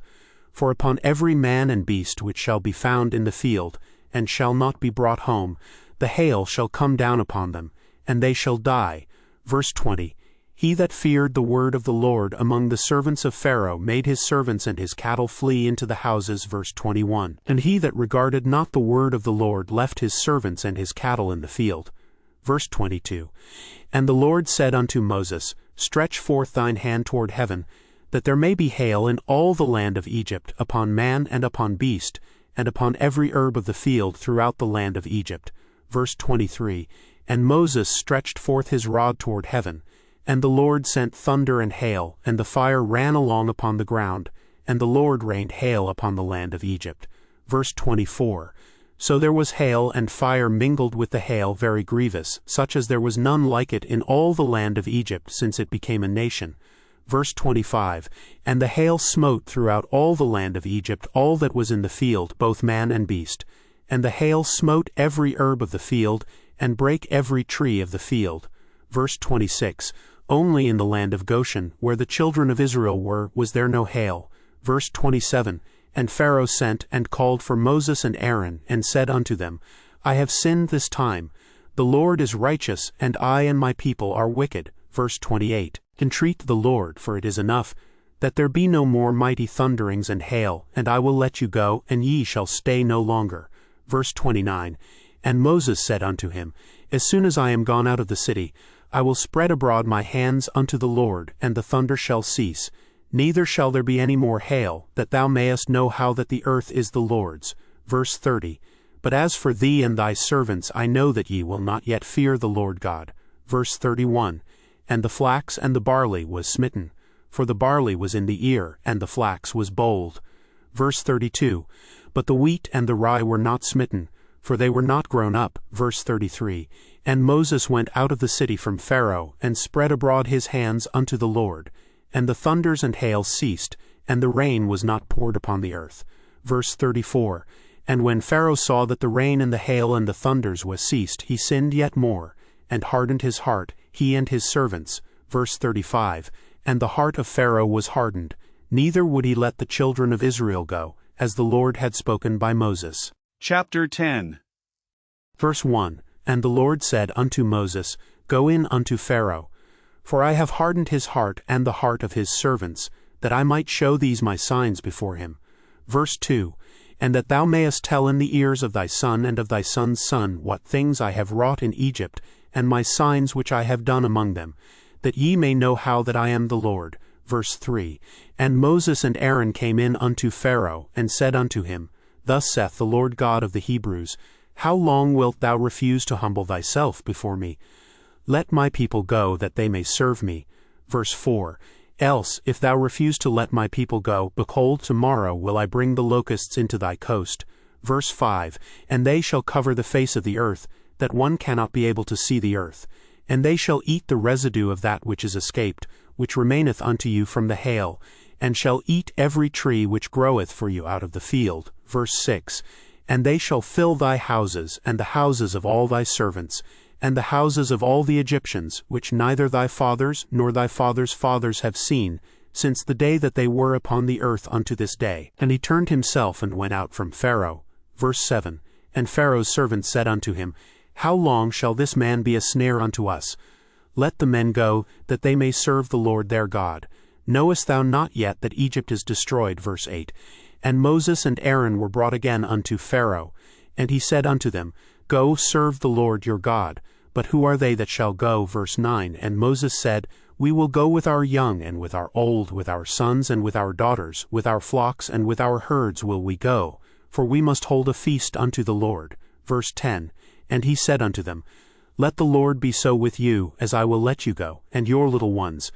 For upon every man and beast which shall be found in the field, and shall not be brought home, the hail shall come down upon them, and they shall die. Verse 20. He that feared the word of the Lord among the servants of Pharaoh made his servants and his cattle flee into the houses. Verse 21. And he that regarded not the word of the Lord left his servants and his cattle in the field. Verse 22. And the Lord said unto Moses, Stretch forth thine hand toward heaven, that there may be hail in all the land of Egypt, upon man and upon beast, and upon every herb of the field throughout the land of Egypt. Verse 23. And Moses stretched forth his rod toward heaven, and the Lord sent thunder and hail, and the fire ran along upon the ground, and the Lord rained hail upon the land of Egypt. Verse 24. So there was hail and fire mingled with the hail very grievous, such as there was none like it in all the land of Egypt since it became a nation. Verse 25. And the hail smote throughout all the land of Egypt all that was in the field, both man and beast. And the hail smote every herb of the field, and brake every tree of the field. Verse 26. Only in the land of Goshen, where the children of Israel were, was there no hail. Verse 27. And Pharaoh sent and called for Moses and Aaron, and said unto them, I have sinned this time. The Lord is righteous, and I and my people are wicked. Verse 28. Entreat the Lord, for it is enough, that there be no more mighty thunderings and hail, and I will let you go, and ye shall stay no longer. Verse 29. And Moses said unto him, As soon as I am gone out of the city, I will spread abroad my hands unto the Lord, and the thunder shall cease, neither shall there be any more hail, that thou mayest know how that the earth is the Lord's. Verse 30. But as for thee and thy servants, I know that ye will not yet fear the Lord God. Verse 31. And the flax and the barley was smitten, for the barley was in the ear, and the flax was bold. Verse 32. But the wheat and the rye were not smitten, for they were not grown up. Verse 33. And Moses went out of the city from Pharaoh, and spread abroad his hands unto the Lord. And the thunders and hail ceased, and the rain was not poured upon the earth. Verse 34. And when Pharaoh saw that the rain and the hail and the thunders was ceased, he sinned yet more, and hardened his heart, he and his servants. Verse 35. And the heart of Pharaoh was hardened, neither would he let the children of Israel go, as the Lord had spoken by Moses. Chapter 10. Verse 1. And the Lord said unto Moses, Go in unto Pharaoh, for I have hardened his heart and the heart of his servants, that I might show these my signs before him. Verse 2. And that thou mayest tell in the ears of thy son and of thy son's son what things I have wrought in Egypt, and my signs which I have done among them, that ye may know how that I am the Lord. Verse 3. And Moses and Aaron came in unto Pharaoh, and said unto him, Thus saith the Lord God of the Hebrews, How long wilt thou refuse to humble thyself before me? Let my people go, that they may serve me. Verse 4. Else, if thou refuse to let my people go, behold, tomorrow will I bring the locusts into thy coast. Verse 5. And they shall cover the face of the earth, that one cannot be able to see the earth. And they shall eat the residue of that which is escaped, which remaineth unto you from the hail, and shall eat every tree which groweth for you out of the field. Verse 6. And they shall fill thy houses, and the houses of all thy servants, and the houses of all the Egyptians, which neither thy fathers nor thy fathers' fathers have seen, since the day that they were upon the earth unto this day. And he turned himself and went out from Pharaoh. Verse 7. And Pharaoh's servants said unto him, How long shall this man be a snare unto us? Let the men go, that they may serve the Lord their God. Knowest thou not yet that Egypt is destroyed? Verse 8. And Moses and Aaron were brought again unto Pharaoh. And he said unto them, Go, serve the Lord your God. But who are they that shall go? Verse 9. And Moses said, We will go with our young and with our old, with our sons and with our daughters, with our flocks and with our herds will we go, for we must hold a feast unto the Lord. Verse 10. And he said unto them, Let the Lord be so with you, as I will let you go, and your little ones.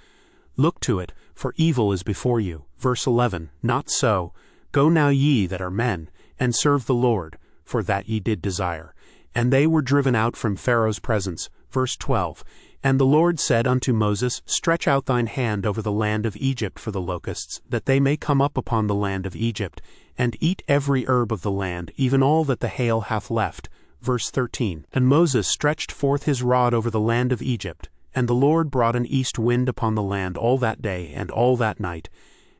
Look to it, for evil is before you. Verse 11. Not so. Go now ye that are men, and serve the Lord, for that ye did desire. And they were driven out from Pharaoh's presence. Verse 12. And the Lord said unto Moses, Stretch out thine hand over the land of Egypt for the locusts, that they may come up upon the land of Egypt, and eat every herb of the land, even all that the hail hath left. Verse 13. And Moses stretched forth his rod over the land of Egypt, and the Lord brought an east wind upon the land all that day and all that night.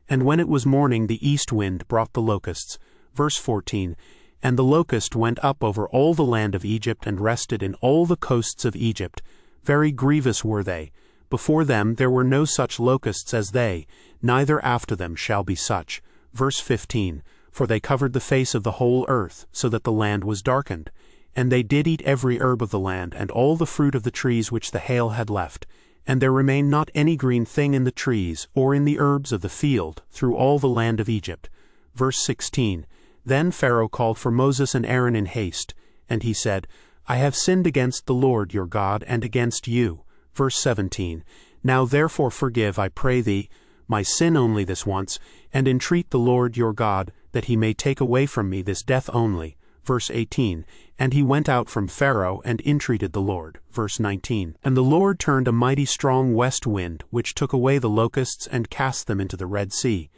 And when it was morning, the east wind brought the locusts. Verse 14. And the locust went up over all the land of Egypt, and rested in all the coasts of Egypt. Very grievous were they. Before them there were no such locusts as they, neither after them shall be such. Verse 15. For they covered the face of the whole earth, so that the land was darkened. And they did eat every herb of the land, and all the fruit of the trees which the hail had left. And there remained not any green thing in the trees, or in the herbs of the field, through all the land of Egypt. Verse 16. Then Pharaoh called for Moses and Aaron in haste, and he said, I have sinned against the Lord your God, and against you. Verse 17. Now therefore forgive, I pray thee, my sin only this once, and entreat the Lord your God, that he may take away from me this death only. Verse 18. And he went out from Pharaoh, and entreated the Lord. Verse 19. And the Lord turned a mighty strong west wind, which took away the locusts, and cast them into the Red Sea.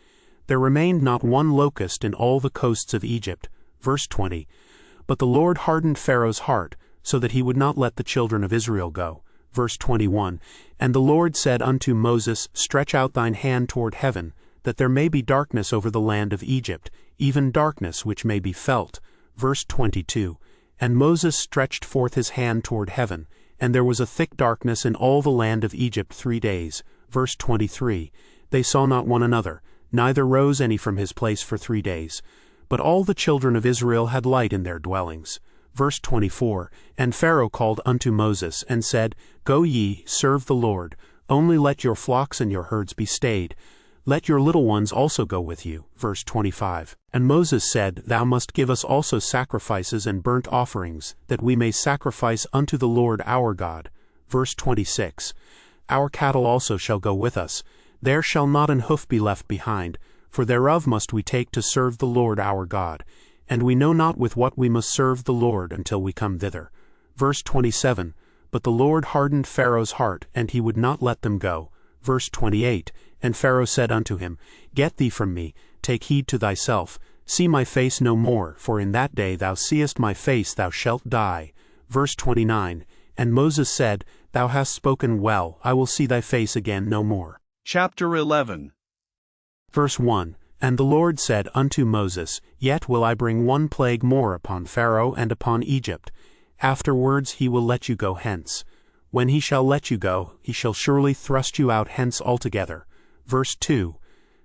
There remained not one locust in all the coasts of Egypt. Verse 20. But the Lord hardened Pharaoh's heart, so that he would not let the children of Israel go. Verse 21. And the Lord said unto Moses, Stretch out thine hand toward heaven, that there may be darkness over the land of Egypt, even darkness which may be felt. Verse 22. And Moses stretched forth his hand toward heaven, and there was a thick darkness in all the land of Egypt 3 days. Verse 23. They saw not one another, neither rose any from his place for 3 days. But all the children of Israel had light in their dwellings. Verse 24. And Pharaoh called unto Moses, and said, Go ye, serve the Lord, only let your flocks and your herds be stayed. Let your little ones also go with you. Verse 25. And Moses said, Thou must give us also sacrifices and burnt offerings, that we may sacrifice unto the Lord our God. Verse 26. Our cattle also shall go with us. There shall not an hoof be left behind, for thereof must we take to serve the Lord our God. And we know not with what we must serve the Lord until we come thither. Verse 27. But the Lord hardened Pharaoh's heart, and he would not let them go. Verse 28. And Pharaoh said unto him, Get thee from me, take heed to thyself, see my face no more, for in that day thou seest my face thou shalt die. Verse 29. And Moses said, Thou hast spoken well, I will see thy face again no more. Chapter 11. Verse 1. And the Lord said unto Moses, Yet will I bring one plague more upon Pharaoh and upon Egypt. Afterwards he will let you go hence. When he shall let you go, he shall surely thrust you out hence altogether. Verse 2.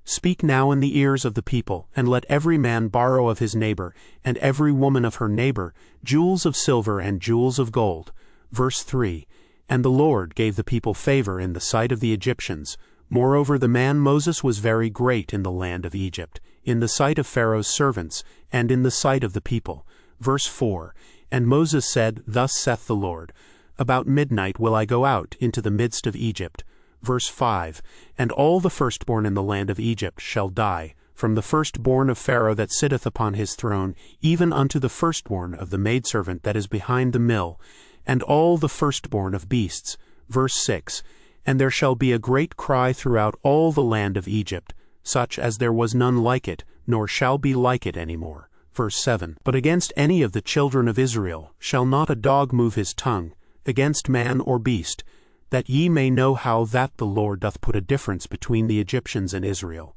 Speak now in the ears of the people, and let every man borrow of his neighbor, and every woman of her neighbor, jewels of silver and jewels of gold. Verse 3. And the Lord gave the people favor in the sight of the Egyptians. Moreover, the man Moses was very great in the land of Egypt, in the sight of Pharaoh's servants, and in the sight of the people. Verse 4. And Moses said, Thus saith the Lord, About midnight will I go out into the midst of Egypt. Verse 5. And all the firstborn in the land of Egypt shall die, from the firstborn of Pharaoh that sitteth upon his throne, even unto the firstborn of the maidservant that is behind the mill, and all the firstborn of beasts. Verse 6. And there shall be a great cry throughout all the land of Egypt, such as there was none like it, nor shall be like it any more. Verse 7. But against any of the children of Israel shall not a dog move his tongue, against man or beast, that ye may know how that the Lord doth put a difference between the Egyptians and Israel.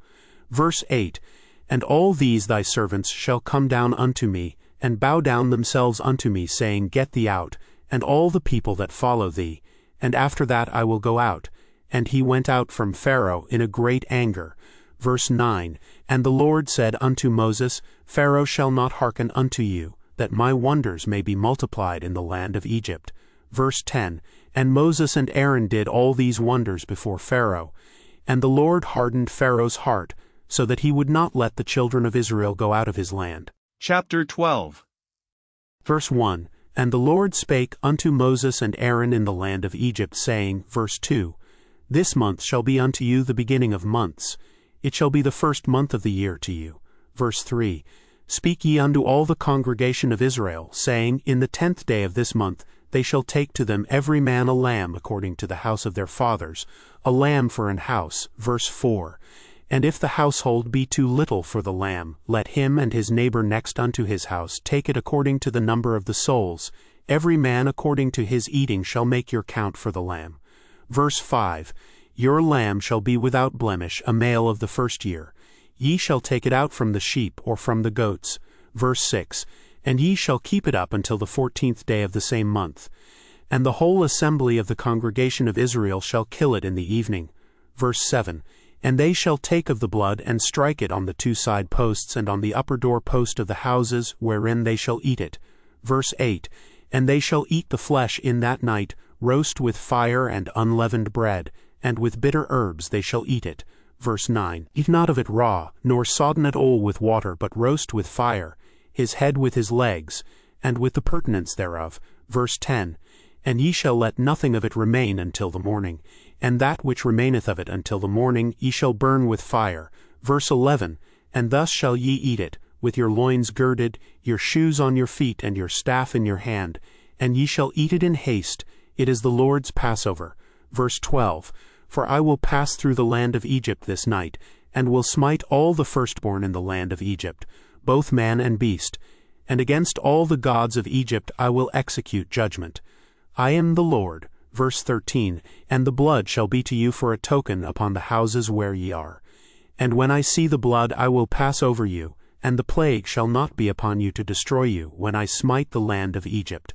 Verse 8. And all these thy servants shall come down unto me, and bow down themselves unto me, saying, Get thee out, and all the people that follow thee. and after that I will go out. And he went out from Pharaoh in a great anger. Verse 9, And the Lord said unto Moses, Pharaoh shall not hearken unto you, that my wonders may be multiplied in the land of Egypt. Verse 10, And Moses and Aaron did all these wonders before Pharaoh. And the Lord hardened Pharaoh's heart, so that he would not let the children of Israel go out of his land. Chapter 12. Verse 1, And the Lord spake unto Moses and Aaron in the land of Egypt, saying, Verse 2, This month shall be unto you the beginning of months. It shall be the first month of the year to you. Verse 3, Speak ye unto all the congregation of Israel, saying, In the 10th day of this month they shall take to them every man a lamb according to the house of their fathers, a lamb for an house. Verse 4, And if the household be too little for the lamb, let him and his neighbor next unto his house take it according to the number of the souls. Every man according to his eating shall make your count for the lamb. Verse 5, Your lamb shall be without blemish, a male of the first year. Ye shall take it out from the sheep or from the goats. Verse 6, And ye shall keep it up until the 14th day of the same month. And the whole assembly of the congregation of Israel shall kill it in the evening. Verse 7, And they shall take of the blood and strike it on the two side posts and on the upper door post of the houses wherein they shall eat it. Verse 8, And they shall eat the flesh in that night, roast with fire and unleavened bread, and with bitter herbs they shall eat it. Verse 9, Eat not of it raw, nor sodden it all with water, but roast with fire, his head with his legs, and with the purtenance thereof. Verse 10, And ye shall let nothing of it remain until the morning, and that which remaineth of it until the morning ye shall burn with fire. Verse 11, And thus shall ye eat it, with your loins girded, your shoes on your feet, and your staff in your hand, and ye shall eat it in haste. It is the Lord's Passover. Verse 12, For I will pass through the land of Egypt this night, and will smite all the firstborn in the land of Egypt, both man and beast, and against all the gods of Egypt I will execute judgment. I am the Lord. Verse 13, And the blood shall be to you for a token upon the houses where ye are. And when I see the blood I will pass over you, and the plague shall not be upon you to destroy you, when I smite the land of Egypt.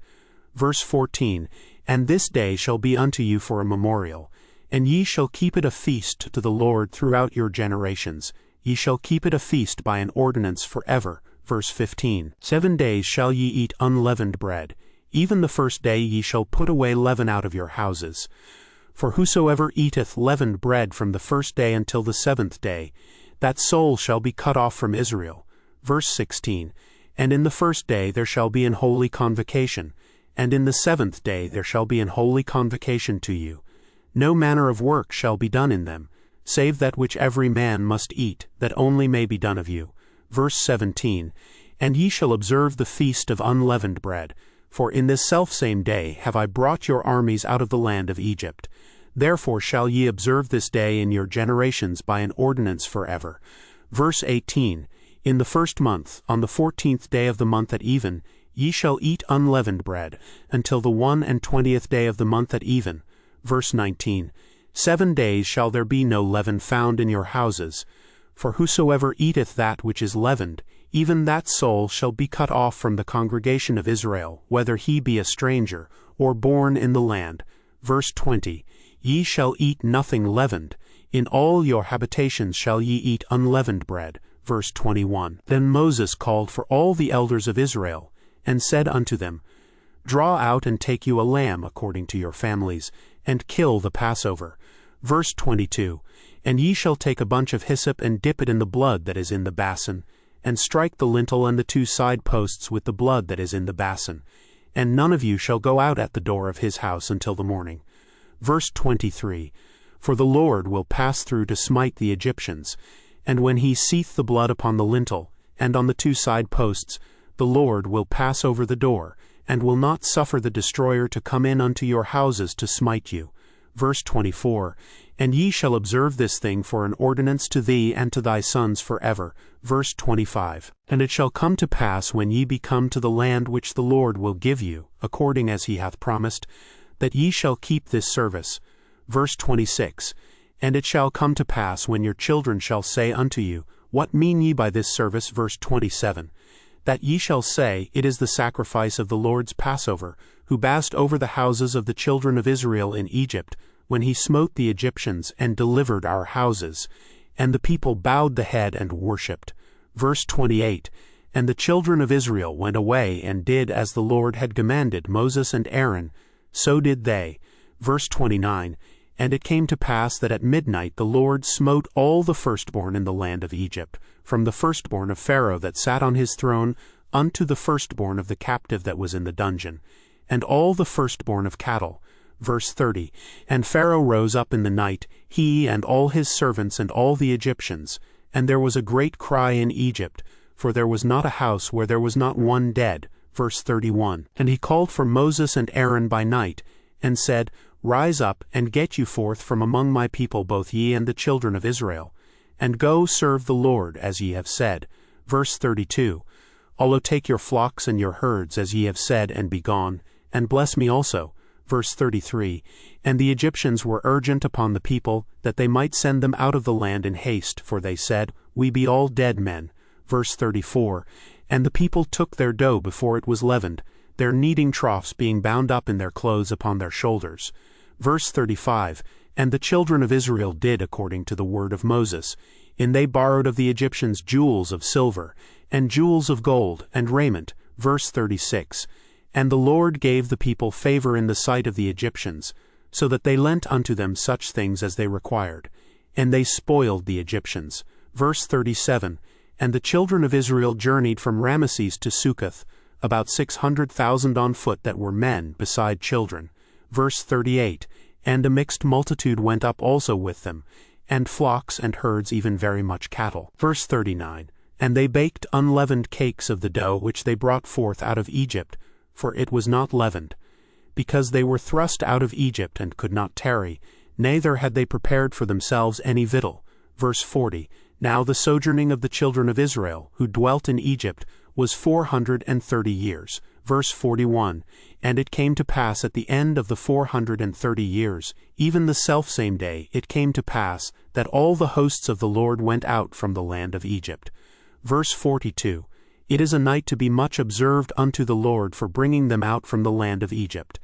Verse 14, And this day shall be unto you for a memorial, and ye shall keep it a feast to the Lord throughout your generations. Ye shall keep it a feast by an ordinance forever. Verse 15, 7 days shall ye eat unleavened bread. Even the first day ye shall put away leaven out of your houses. For whosoever eateth leavened bread from the first day until the 7th day, that soul shall be cut off from Israel. Verse 16, And in the first day there shall be an holy convocation, and in the 7th day there shall be an holy convocation to you. No manner of work shall be done in them, save that which every man must eat, that only may be done of you. Verse 17, And ye shall observe the feast of unleavened bread, for in this selfsame day have I brought your armies out of the land of Egypt. Therefore shall ye observe this day in your generations by an ordinance forever. Verse 18, In the first month, on the 14th day of the month at even, ye shall eat unleavened bread, until the 21st day of the month at even. Verse 19, 7 days shall there be no leaven found in your houses. For whosoever eateth that which is leavened, even that soul shall be cut off from the congregation of Israel, whether he be a stranger, or born in the land. Verse 20, Ye shall eat nothing leavened. In all your habitations shall ye eat unleavened bread. Verse 21, Then Moses called for all the elders of Israel, and said unto them, Draw out and take you a lamb according to your families, and kill the Passover. Verse 22, And ye shall take a bunch of hyssop and dip it in the blood that is in the basin, and strike the lintel and the two side posts with the blood that is in the basin. And none of you shall go out at the door of his house until the morning. Verse 23, For the Lord will pass through to smite the Egyptians, and when he seeth the blood upon the lintel, and on the two side posts, the Lord will pass over the door, and will not suffer the destroyer to come in unto your houses to smite you. Verse 24, And ye shall observe this thing for an ordinance to thee and to thy sons forever. Verse 25, And it shall come to pass when ye be come to the land which the Lord will give you, according as he hath promised, that ye shall keep this service. Verse 26, And it shall come to pass when your children shall say unto you, What mean ye by this service? Verse 27, That ye shall say, It is the sacrifice of the Lord's Passover, who passed over the houses of the children of Israel in Egypt, when he smote the Egyptians and delivered our houses. And the people bowed the head and worshipped. Verse 28. And the children of Israel went away and did as the Lord had commanded Moses and Aaron, so did they. Verse 29. And it came to pass that at midnight the Lord smote all the firstborn in the land of Egypt, from the firstborn of Pharaoh that sat on his throne unto the firstborn of the captive that was in the dungeon, and all the firstborn of cattle. Verse 30. And Pharaoh rose up in the night, he and all his servants and all the Egyptians, and there was a great cry in Egypt, for there was not a house where there was not one dead. Verse 31. And he called for Moses and Aaron by night, and said, Rise up, and get you forth from among my people, both ye and the children of Israel, and go serve the Lord, as ye have said. Verse 32. Although take your flocks and your herds, as ye have said, and be gone, and bless me also. Verse 33. And the Egyptians were urgent upon the people, that they might send them out of the land in haste, for they said, We be all dead men. Verse 34. And the people took their dough before it was leavened, their kneading troughs being bound up in their clothes upon their shoulders. Verse 35. And the children of Israel did according to the word of Moses. And they borrowed of the Egyptians jewels of silver, and jewels of gold, and raiment. Verse 36. And the Lord gave the people favor in the sight of the Egyptians, so that they lent unto them such things as they required. And they spoiled the Egyptians. Verse 37. And the children of Israel journeyed from Ramesses to Succoth, about 600,000 on foot that were men, beside children. Verse 38. And a mixed multitude went up also with them, and flocks and herds, even very much cattle. Verse 39. And they baked unleavened cakes of the dough which they brought forth out of Egypt, for it was not leavened, because they were thrust out of Egypt and could not tarry, neither had they prepared for themselves any victual. Verse 40. Now the sojourning of the children of Israel, who dwelt in Egypt, was 430 years. Verse 41. And it came to pass at the end of the 430 years, even the selfsame day, it came to pass, that all the hosts of the Lord went out from the land of Egypt. Verse 42. It is a night to be much observed unto the Lord for bringing them out from the land of Egypt.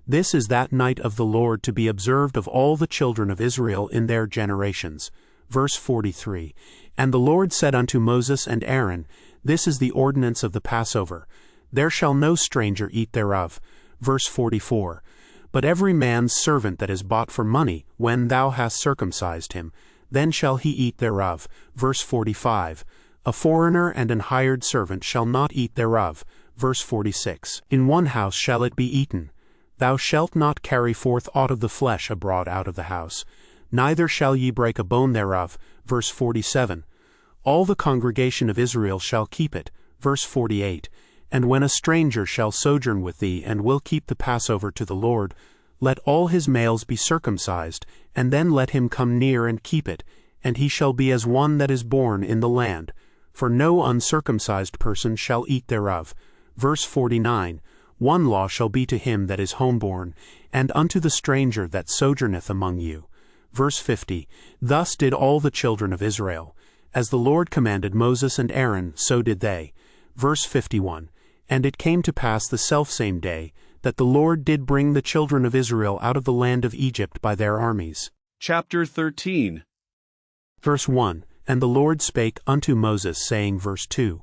This is that night of the Lord to be observed of all the children of Israel in their generations. Verse 43. And the Lord said unto Moses and Aaron, This is the ordinance of the Passover. There shall no stranger eat thereof. Verse 44. But every man's servant that is bought for money, when thou hast circumcised him, then shall he eat thereof. Verse 45. A foreigner and an hired servant shall not eat thereof. Verse 46. In one house shall it be eaten. Thou shalt not carry forth aught of the flesh abroad out of the house, neither shall ye break a bone thereof. Verse 47. All the congregation of Israel shall keep it. Verse 48. And when a stranger shall sojourn with thee, and will keep the Passover to the Lord, let all his males be circumcised, and then let him come near and keep it, and he shall be as one that is born in the land. For no uncircumcised person shall eat thereof. Verse 49. One law shall be to him that is homeborn, and unto the stranger that sojourneth among you. Verse 50. Thus did all the children of Israel. As the Lord commanded Moses and Aaron, so did they. Verse 51. And it came to pass the selfsame day, that the Lord did bring the children of Israel out of the land of Egypt by their armies. Chapter 13. Verse 1. And the Lord spake unto Moses, saying, verse 2,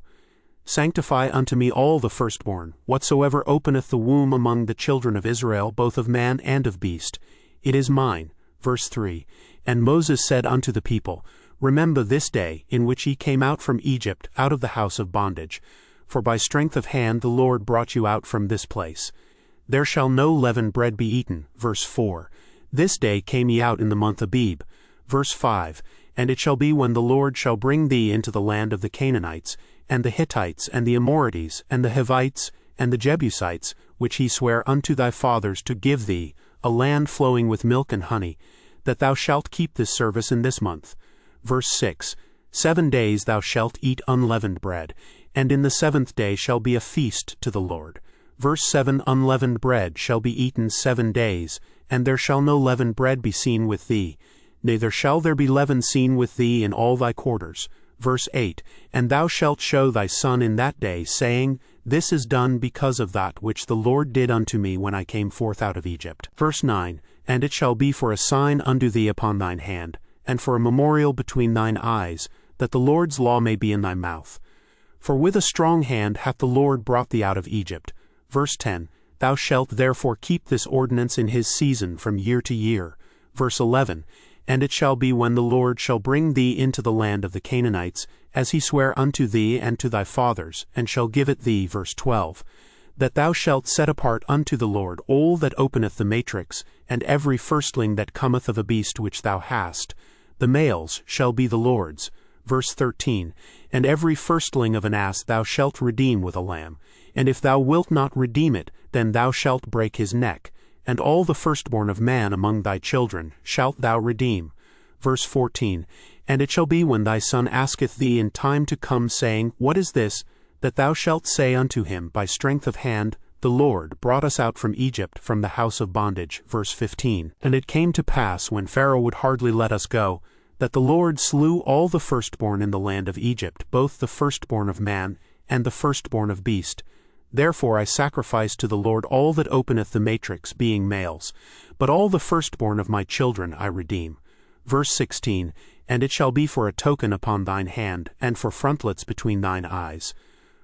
Sanctify unto me all the firstborn, whatsoever openeth the womb among the children of Israel, both of man and of beast. It is mine. Verse 3. And Moses said unto the people, Remember this day, in which ye came out from Egypt, out of the house of bondage. For by strength of hand the Lord brought you out from this place. There shall no leavened bread be eaten. Verse 4. This day came ye out in the month Abib. Verse 5. And it shall be when the Lord shall bring thee into the land of the Canaanites, and the Hittites, and the Amorites, and the Hivites, and the Jebusites, which he sware unto thy fathers to give thee, a land flowing with milk and honey, that thou shalt keep this service in this month. Verse 6. 7 days thou shalt eat unleavened bread, and in the 7th day shall be a feast to the Lord. Verse 7. Unleavened bread shall be eaten 7 days, and there shall no leavened bread be seen with thee, neither shall there be leaven seen with thee in all thy quarters. Verse 8, And thou shalt show thy son in that day, saying, This is done because of that which the Lord did unto me when I came forth out of Egypt. Verse 9, And it shall be for a sign unto thee upon thine hand, and for a memorial between thine eyes, that the Lord's law may be in thy mouth. For with a strong hand hath the Lord brought thee out of Egypt. Verse 10, Thou shalt therefore keep this ordinance in his season from year to year. Verse 11, And it shall be when the Lord shall bring thee into the land of the Canaanites, as he sware unto thee and to thy fathers, and shall give it thee. Verse 12, That thou shalt set apart unto the Lord all that openeth the matrix, and every firstling that cometh of a beast which thou hast. The males shall be the Lord's. Verse 13, And every firstling of an ass thou shalt redeem with a lamb. And if thou wilt not redeem it, then thou shalt break his neck. And all the firstborn of man among thy children shalt thou redeem. Verse 14, And it shall be when thy son asketh thee in time to come, saying, What is this? That thou shalt say unto him, By strength of hand, the Lord brought us out from Egypt, from the house of bondage. Verse 15, And it came to pass, when Pharaoh would hardly let us go, that the Lord slew all the firstborn in the land of Egypt, both the firstborn of man and the firstborn of beast. Therefore I sacrifice to the Lord all that openeth the matrix, being males. But all the firstborn of my children I redeem. Verse 16, And it shall be for a token upon thine hand, and for frontlets between thine eyes.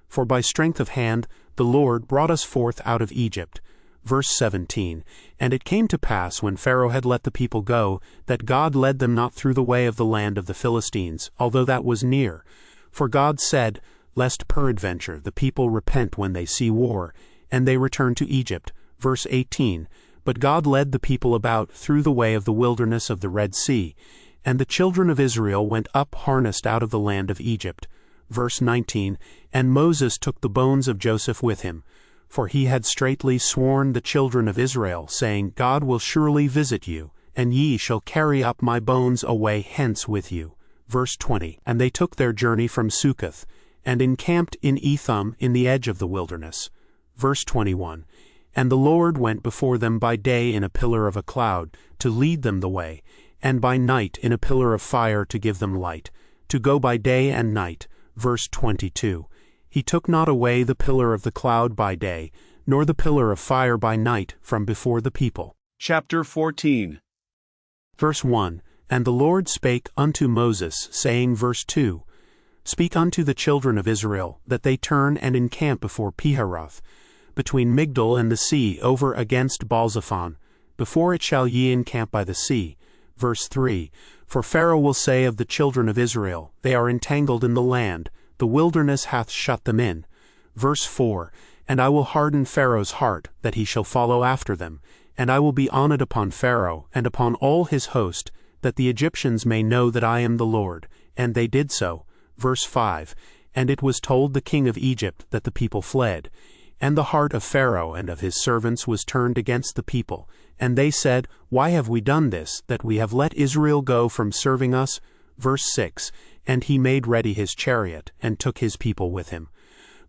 For by strength of hand the Lord brought us forth out of Egypt. Verse 17, And it came to pass, when Pharaoh had let the people go, that God led them not through the way of the land of the Philistines, although that was near. For God said, Lest peradventure the people repent when they see war, and they return to Egypt. Verse 18, But God led the people about through the way of the wilderness of the Red Sea, and the children of Israel went up harnessed out of the land of Egypt. Verse 19, And Moses took the bones of Joseph with him, for he had straitly sworn the children of Israel, saying, God will surely visit you, and ye shall carry up my bones away hence with you. Verse 20, And they took their journey from Succoth, and encamped in Etham in the edge of the wilderness. Verse 21, And the Lord went before them by day in a pillar of a cloud, to lead them the way, and by night in a pillar of fire to give them light, to go by day and night. Verse 22, He took not away the pillar of the cloud by day, nor the pillar of fire by night from before the people. Chapter 14. Verse 1, And the Lord spake unto Moses, saying, Verse 2, Speak unto the children of Israel, that they turn and encamp before Piharoth, between Migdol and the sea, over against Baalzephon, before it shall ye encamp by the sea. Verse 3, For Pharaoh will say of the children of Israel, They are entangled in the land, the wilderness hath shut them in. Verse 4, And I will harden Pharaoh's heart, that he shall follow after them, and I will be on it upon Pharaoh, and upon all his host, that the Egyptians may know that I am the Lord. And they did so. Verse 5, And it was told the king of Egypt that the people fled. And the heart of Pharaoh and of his servants was turned against the people. And they said, Why have we done this, that we have let Israel go from serving us? Verse 6, And he made ready his chariot, and took his people with him.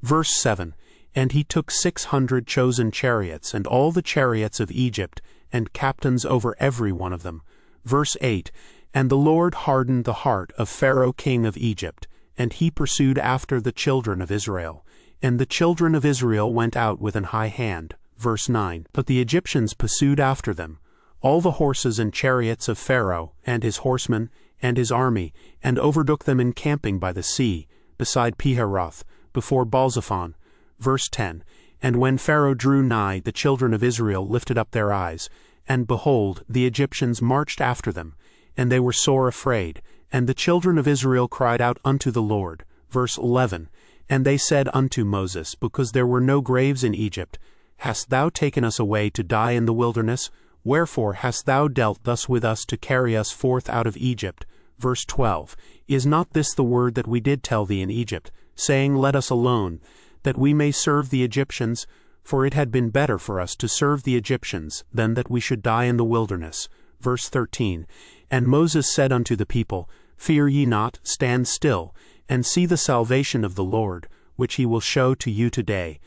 Verse 7, And he took 600 chosen chariots, and all the chariots of Egypt, and captains over every one of them. Verse 8, And the Lord hardened the heart of Pharaoh king of Egypt, and he pursued after the children of Israel. And the children of Israel went out with an high hand. Verse 9, But the Egyptians pursued after them, all the horses and chariots of Pharaoh, and his horsemen, and his army, and overtook them encamping by the sea, beside Piharoth, before Baalzephon. Verse 10, And when Pharaoh drew nigh, the children of Israel lifted up their eyes, and behold, the Egyptians marched after them, and they were sore afraid. And the children of Israel cried out unto the Lord. Verse 11, And they said unto Moses, Because there were no graves in Egypt, Hast thou taken us away to die in the wilderness? Wherefore hast thou dealt thus with us to carry us forth out of Egypt? Verse 12, Is not this the word that we did tell thee in Egypt, saying, Let us alone, that we may serve the Egyptians? For it had been better for us to serve the Egyptians, than that we should die in the wilderness. Verse 13, And Moses said unto the people, Fear ye not, stand still, and see the salvation of the Lord, which he will show to you today.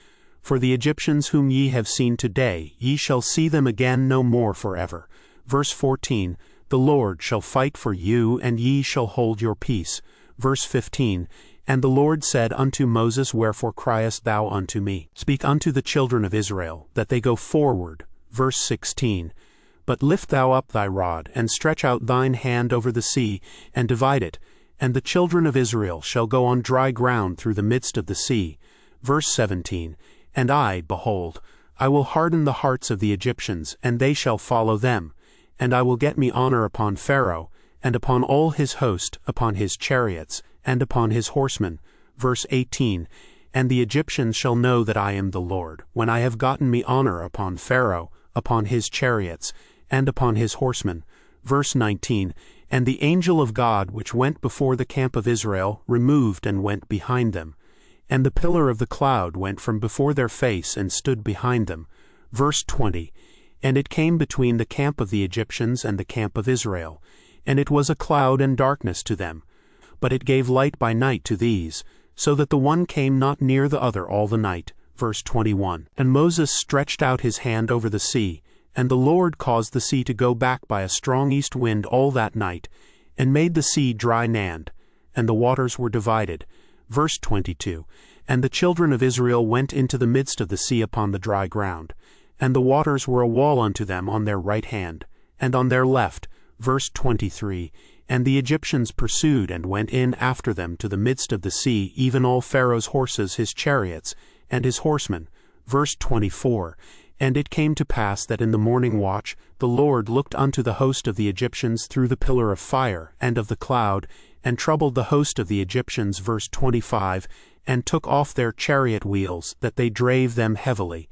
For the Egyptians whom ye have seen today, ye shall see them again no more forever. Verse 14, The Lord shall fight for you, and ye shall hold your peace. Verse 15, And the Lord said unto Moses, Wherefore criest thou unto me? Speak unto the children of Israel, that they go forward. Verse 16, But lift thou up thy rod, and stretch out thine hand over the sea, and divide it, and the children of Israel shall go on dry ground through the midst of the sea. Verse 17, And I, behold, I will harden the hearts of the Egyptians, and they shall follow them. And I will get me honor upon Pharaoh, and upon all his host, upon his chariots, and upon his horsemen. Verse 18, And the Egyptians shall know that I am the Lord, when I have gotten me honor upon Pharaoh, upon his chariots, and upon his horsemen. Verse 19, And the angel of God which went before the camp of Israel removed and went behind them. And the pillar of the cloud went from before their face and stood behind them. Verse 20, And it came between the camp of the Egyptians and the camp of Israel, and it was a cloud and darkness to them. But it gave light by night to these, so that the one came not near the other all the night. Verse 21, And Moses stretched out his hand over the sea, and the Lord caused the sea to go back by a strong east wind all that night, and made the sea dry land, and the waters were divided. Verse 22, And the children of Israel went into the midst of the sea upon the dry ground, and the waters were a wall unto them on their right hand, and on their left. Verse 23, And the Egyptians pursued and went in after them to the midst of the sea, even all Pharaoh's horses, his chariots, and his horsemen. Verse 24, And it came to pass that in the morning watch the Lord looked unto the host of the Egyptians through the pillar of fire and of the cloud, and troubled the host of the Egyptians. Verse 25, And took off their chariot wheels, that they drave them heavily.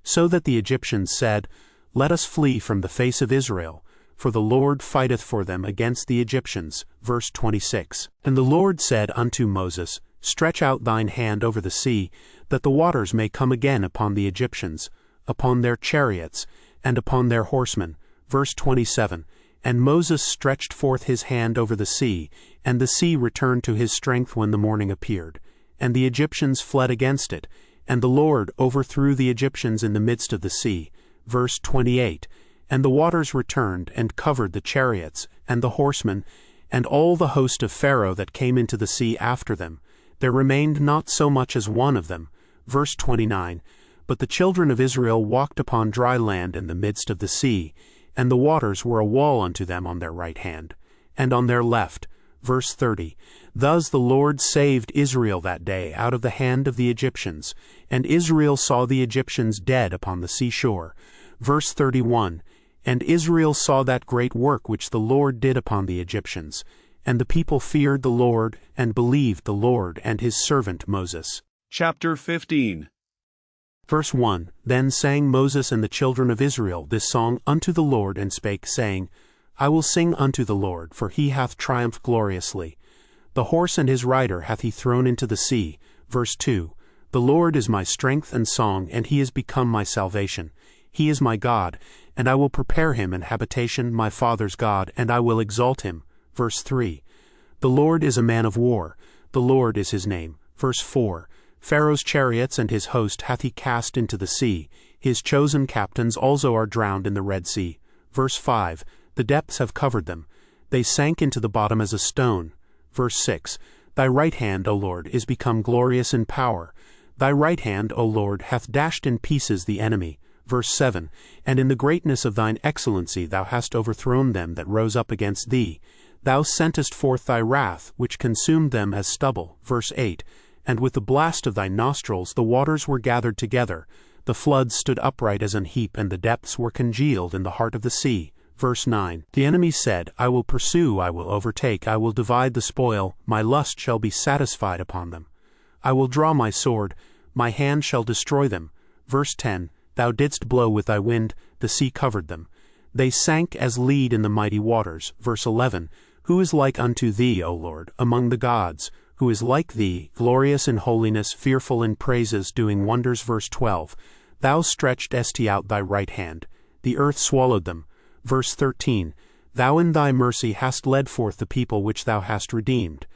So that the Egyptians said, Let us flee from the face of Israel, for the Lord fighteth for them against the Egyptians. Verse 26, And the Lord said unto Moses, Stretch out thine hand over the sea, that the waters may come again upon the Egyptians, upon their chariots, and upon their horsemen. Verse 27, And Moses stretched forth his hand over the sea, and the sea returned to his strength when the morning appeared. And the Egyptians fled against it, and the Lord overthrew the Egyptians in the midst of the sea. Verse 28, And the waters returned, and covered the chariots, and the horsemen, and all the host of Pharaoh that came into the sea after them. There remained not so much as one of them. Verse 29, But the children of Israel walked upon dry land in the midst of the sea, and the waters were a wall unto them on their right hand, and on their left. Verse 30, Thus the Lord saved Israel that day out of the hand of the Egyptians, and Israel saw the Egyptians dead upon the seashore. Verse 31, And Israel saw that great work which the Lord did upon the Egyptians, and the people feared the Lord, and believed the Lord and his servant Moses. Chapter 15. Verse 1, Then sang Moses and the children of Israel this song unto the Lord, and spake, saying, I will sing unto the Lord, for he hath triumphed gloriously. The horse and his rider hath he thrown into the sea. Verse 2, The Lord is my strength and song, and he is become my salvation. He is my God, and I will prepare him an habitation, my father's God, and I will exalt him. Verse 3, The Lord is a man of war, the Lord is his name. Verse 4, Pharaoh's chariots and his host hath he cast into the sea. His chosen captains also are drowned in the Red Sea. Verse 5, The depths have covered them. They sank into the bottom as a stone. Verse 6, Thy right hand, O Lord, is become glorious in power. Thy right hand, O Lord, hath dashed in pieces the enemy. Verse 7, And in the greatness of thine excellency thou hast overthrown them that rose up against thee. Thou sentest forth thy wrath, which consumed them as stubble. Verse 8, And with the blast of thy nostrils the waters were gathered together. The floods stood upright as an heap, and the depths were congealed in the heart of the sea. Verse 9, The enemy said, I will pursue, I will overtake, I will divide the spoil, my lust shall be satisfied upon them. I will draw my sword, my hand shall destroy them. Verse 10, Thou didst blow with thy wind, the sea covered them. They sank as lead in the mighty waters. Verse 11, Who is like unto thee, O Lord, among the gods? Who is like thee, glorious in holiness, fearful in praises, doing wonders? Verse 12, Thou stretchedst out thy right hand, the earth swallowed them. Verse 13, Thou in thy mercy hast led forth the people which thou hast redeemed.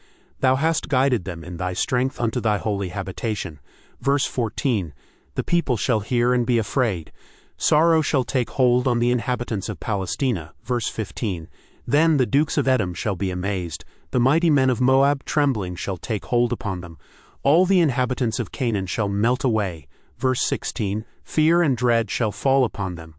Thou hast guided them in thy strength unto thy holy habitation. Verse 14, The people shall hear and be afraid. Sorrow shall take hold on the inhabitants of Palestina. Verse 15, Then the dukes of Edom shall be amazed. The mighty men of Moab trembling shall take hold upon them. All the inhabitants of Canaan shall melt away. Verse 16, fear and dread shall fall upon them.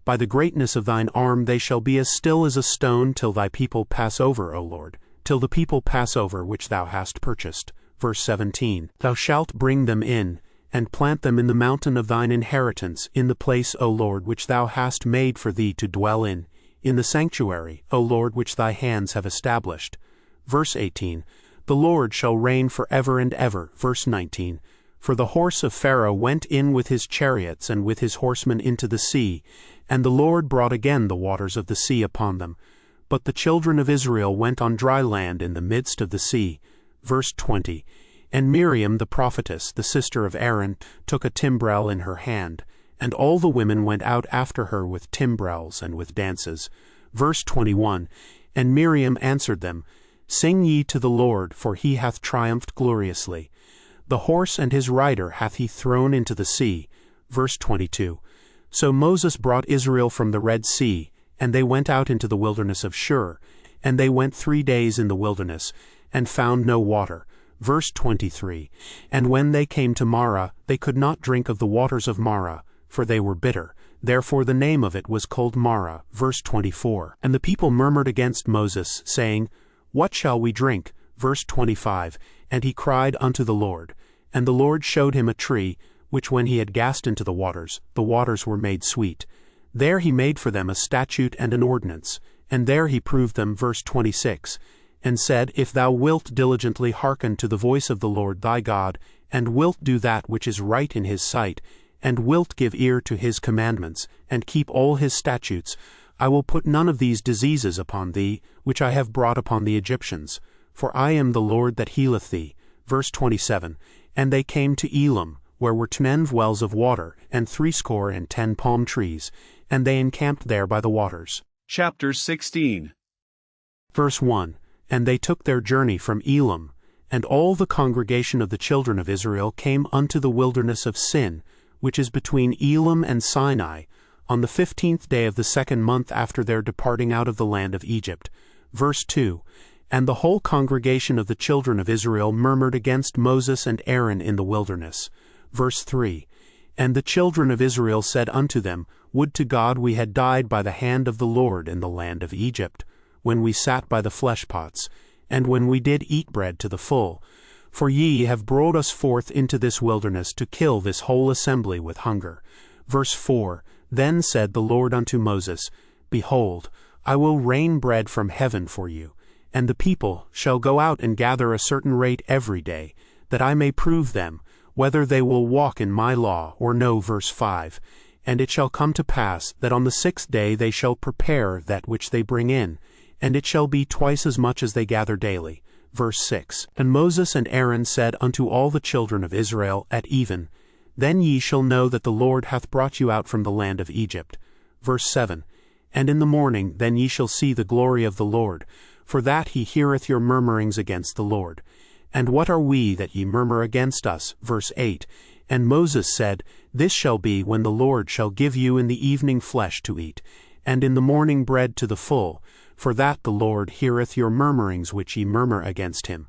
By the greatness of thine arm they shall be as still as a stone till thy people pass over, O Lord, till the people pass over which thou hast purchased. Verse 17, thou shalt bring them in, and plant them in the mountain of thine inheritance, in the place, O Lord, which thou hast made for thee to dwell in the sanctuary, O Lord, which thy hands have established. Verse 18, the Lord shall reign forever and ever. Verse 19, for the horse of Pharaoh went in with his chariots and with his horsemen into the sea, and the Lord brought again the waters of the sea upon them. But the children of Israel went on dry land in the midst of the sea. Verse 20, and Miriam the prophetess, the sister of Aaron, took a timbrel in her hand, and all the women went out after her with timbrels and with dances. Verse 21, and Miriam answered them, sing ye to the Lord, for he hath triumphed gloriously. The horse and his rider hath he thrown into the sea. Verse 22, so Moses brought Israel from the Red Sea, and they went out into the wilderness of Shur, and they went 3 days in the wilderness, and found no water. Verse 23, and when they came to Marah, they could not drink of the waters of Marah, for they were bitter. Therefore the name of it was called Marah. Verse 24, and the people murmured against Moses, saying, what shall we drink? Verse 25, and he cried unto the Lord. And the Lord showed him a tree, which when he had cast into the waters were made sweet. There he made for them a statute and an ordinance, and there he proved them. Verse 26, and said, if thou wilt diligently hearken to the voice of the Lord thy God, and wilt do that which is right in his sight, and wilt give ear to his commandments, and keep all his statutes, I will put none of these diseases upon thee, which I have brought upon the Egyptians. For I am the Lord that healeth thee. Verse 27, and they came to Elim, where were 10 wells of water, and 60 palm trees, and they encamped there by the waters. Chapter 16. Verse 1, and they took their journey from Elim, and all the congregation of the children of Israel came unto the wilderness of Sin, which is between Elim and Sinai, on the 15th day of the 2nd month after their departing out of the land of Egypt. Verse 2, and the whole congregation of the children of Israel murmured against Moses and Aaron in the wilderness. Verse 3, and the children of Israel said unto them, would to God we had died by the hand of the Lord in the land of Egypt, when we sat by the fleshpots, and when we did eat bread to the full. For ye have brought us forth into this wilderness to kill this whole assembly with hunger. Verse 4, then said the Lord unto Moses, behold, I will rain bread from heaven for you, and the people shall go out and gather a certain rate every day, that I may prove them, whether they will walk in my law or no. Verse 5, and it shall come to pass that on the 6th day they shall prepare that which they bring in, and it shall be twice as much as they gather daily. Verse 6, and Moses and Aaron said unto all the children of Israel at even, then ye shall know that the Lord hath brought you out from the land of Egypt. Verse 7, and in the morning then ye shall see the glory of the Lord, for that he heareth your murmurings against the Lord. And what are we that ye murmur against us? Verse 8, and Moses said, this shall be when the Lord shall give you in the evening flesh to eat, and in the morning bread to the full, for that the Lord heareth your murmurings which ye murmur against him.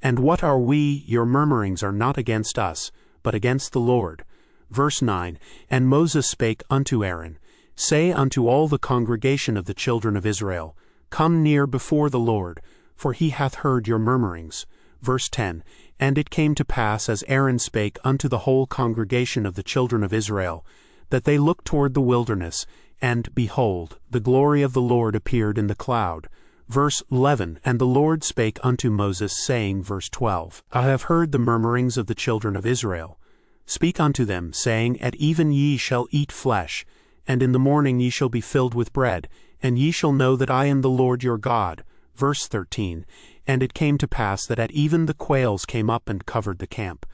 And what are we? Your murmurings are not against us, but against the Lord. Verse 9, and Moses spake unto Aaron, say unto all the congregation of the children of Israel, come near before the Lord, for he hath heard your murmurings. Verse 10, and it came to pass as Aaron spake unto the whole congregation of the children of Israel, that they looked toward the wilderness, and, behold, the glory of the Lord appeared in the cloud. Verse 11, and the Lord spake unto Moses, saying, verse 12, I have heard the murmurings of the children of Israel. Speak unto them, saying, at even ye shall eat flesh, and in the morning ye shall be filled with bread, and ye shall know that I am the Lord your God. Verse 13, and it came to pass that at even the quails came up and covered the camp.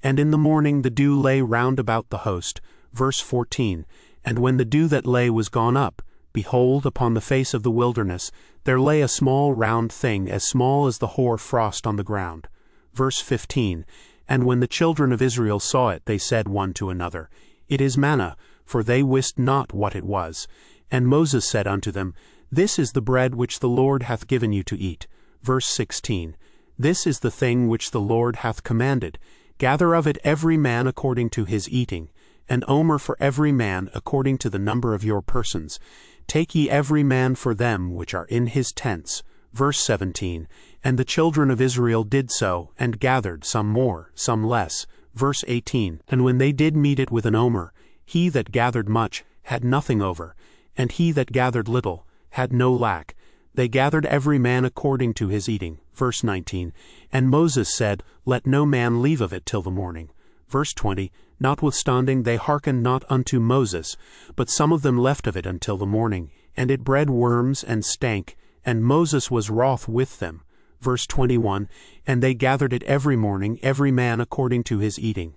And in the morning the dew lay round about the host. Verse 14, and when the dew that lay was gone up, behold, upon the face of the wilderness there lay a small round thing, as small as the hoar frost on the ground. Verse 15, and when the children of Israel saw it, they said one to another, it is manna, for they wist not what it was. And Moses said unto them, this is the bread which the Lord hath given you to eat. Verse 16. This is the thing which the Lord hath commanded. Gather of it every man according to his eating, an omer for every man according to the number of your persons. Take ye every man for them which are in his tents. Verse 17. And the children of Israel did so, and gathered, some more, some less. Verse 18. And when they did meet it with an omer, he that gathered much had nothing over, and he that gathered little had no lack. They gathered every man according to his eating. Verse 19. And Moses said, Let no man leave of it till the morning. Verse 20. Notwithstanding they hearkened not unto Moses, but some of them left of it until the morning, and it bred worms and stank, and Moses was wroth with them. Verse 21. And they gathered it every morning, every man according to his eating.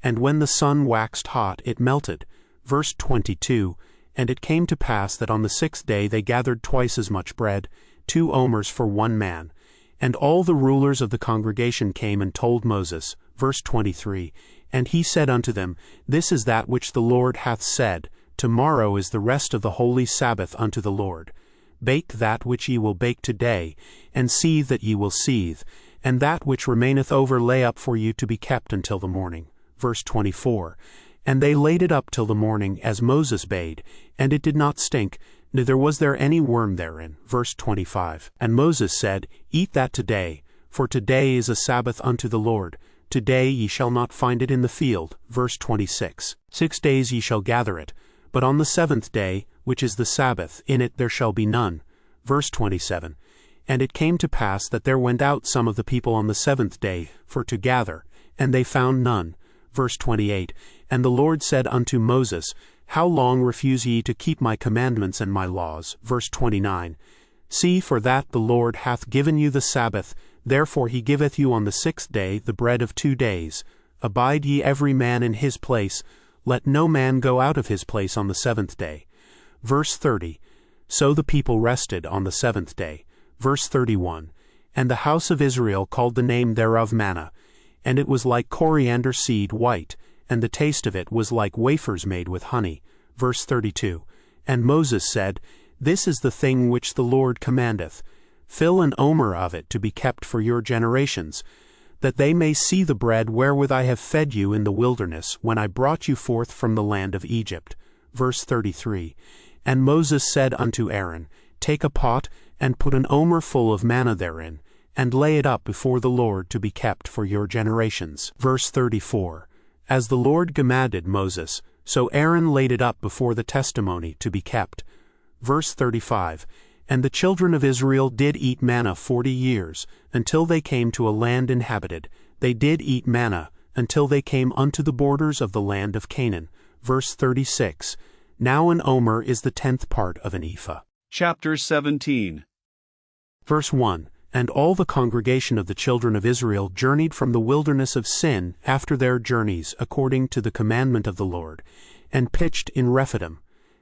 And when the sun waxed hot, it melted. Verse 22. And it came to pass that on the 6th day they gathered twice as much bread, 2 omers for one man. And all the rulers of the congregation came and told Moses. Verse 23. And he said unto them, This is that which the Lord hath said, Tomorrow is the rest of the holy Sabbath unto the Lord. Bake that which ye will bake today, and seethe that ye will seethe, and that which remaineth over lay up for you to be kept until the morning. Verse 24. And they laid it up till the morning, as Moses bade, and it did not stink, neither was there any worm therein. Verse 25. And Moses said, Eat that today, for today is a Sabbath unto the Lord. Today ye shall not find it in the field. Verse 26. 6 days ye shall gather it, but on the 7th day, which is the Sabbath, in it there shall be none. Verse 27. And it came to pass that there went out some of the people on the 7th day for to gather, and they found none. Verse 28. And the Lord said unto Moses, How long refuse ye to keep my commandments and my laws? Verse 29. See, for that the Lord hath given you the Sabbath, therefore he giveth you on the 6th day the bread of 2 days. Abide ye every man in his place, let no man go out of his place on the 7th day. Verse 30. So the people rested on the 7th day. Verse 31. And the house of Israel called the name thereof manna, and it was like coriander seed white, and the taste of it was like wafers made with honey. Verse 32. And Moses said, This is the thing which the Lord commandeth. Fill an omer of it to be kept for your generations, that they may see the bread wherewith I have fed you in the wilderness, when I brought you forth from the land of Egypt. Verse 33. And Moses said unto Aaron, Take a pot, and put an omer full of manna therein, and lay it up before the Lord to be kept for your generations. Verse 34. As the Lord commanded Moses, so Aaron laid it up before the testimony to be kept. Verse 35. And the children of Israel did eat manna 40 years, until they came to a land inhabited. They did eat manna, until they came unto the borders of the land of Canaan. Verse 36. Now an omer is the 10th part of an ephah. Chapter 17. Verse 1. And all the congregation of the children of Israel journeyed from the wilderness of Sin after their journeys, according to the commandment of the Lord, and pitched in Rephidim.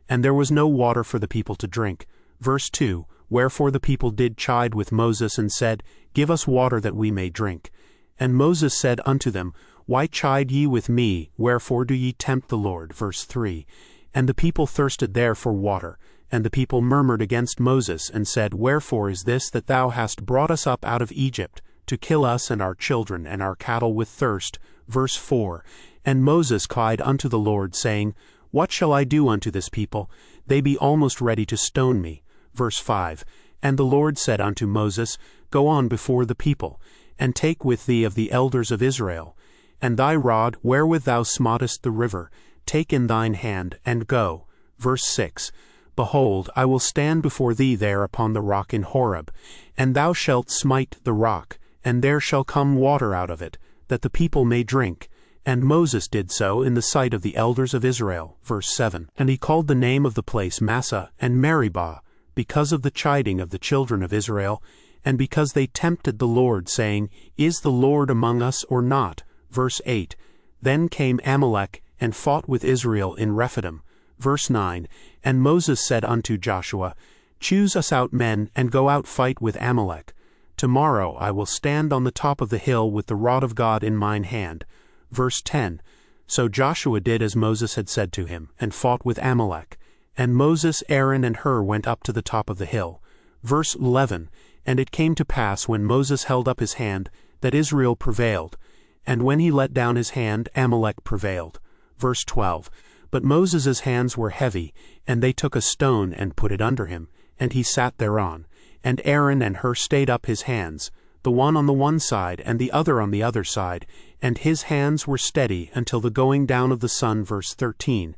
And there was no water for the people to drink. Verse 2. Wherefore the people did chide with Moses, and said, Give us water that we may drink. And Moses said unto them, Why chide ye with me? Wherefore do ye tempt the Lord? Verse 3. And the people thirsted there for water. And the people murmured against Moses, and said, Wherefore is this that thou hast brought us up out of Egypt, to kill us and our children and our cattle with thirst? Verse 4. And Moses cried unto the Lord, saying, What shall I do unto this people? They be almost ready to stone me. Verse 5. And the Lord said unto Moses, Go on before the people, and take with thee of the elders of Israel, and thy rod wherewith thou smottest the river, take in thine hand, and go. Verse 6. Behold, I will stand before thee there upon the rock in Horeb, and thou shalt smite the rock, and there shall come water out of it, that the people may drink. And Moses did so in the sight of the elders of Israel. Verse 7. And he called the name of the place Massah and Meribah, because of the chiding of the children of Israel, and because they tempted the Lord, saying, Is the Lord among us or not? Verse 8. Then came Amalek, and fought with Israel in Rephidim. Verse 9. And Moses said unto Joshua, Choose us out men, and go out fight with Amalek. Tomorrow I will stand on the top of the hill with the rod of God in mine hand. Verse 10. So Joshua did as Moses had said to him, and fought with Amalek. And Moses, Aaron, and Hur went up to the top of the hill. Verse 11. And it came to pass when Moses held up his hand, that Israel prevailed. And when he let down his hand, Amalek prevailed. Verse 12. But Moses' hands were heavy, and they took a stone and put it under him, and he sat thereon. And Aaron and Hur stayed up his hands, the one on the one side and the other on the other side, and his hands were steady until the going down of the sun. Verse 13.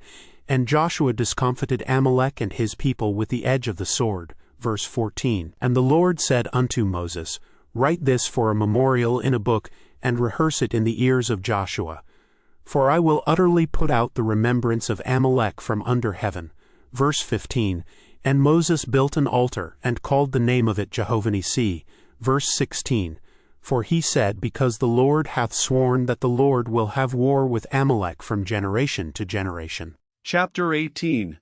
And Joshua discomfited Amalek and his people with the edge of the sword. Verse 14. And the Lord said unto Moses, Write this for a memorial in a book, and rehearse it in the ears of Joshua. For I will utterly put out the remembrance of Amalek from under heaven. Verse 15. And Moses built an altar, and called the name of it Jehovah Nissi. Verse 16. For he said, Because the Lord hath sworn that the Lord will have war with Amalek from generation to generation. Chapter 18.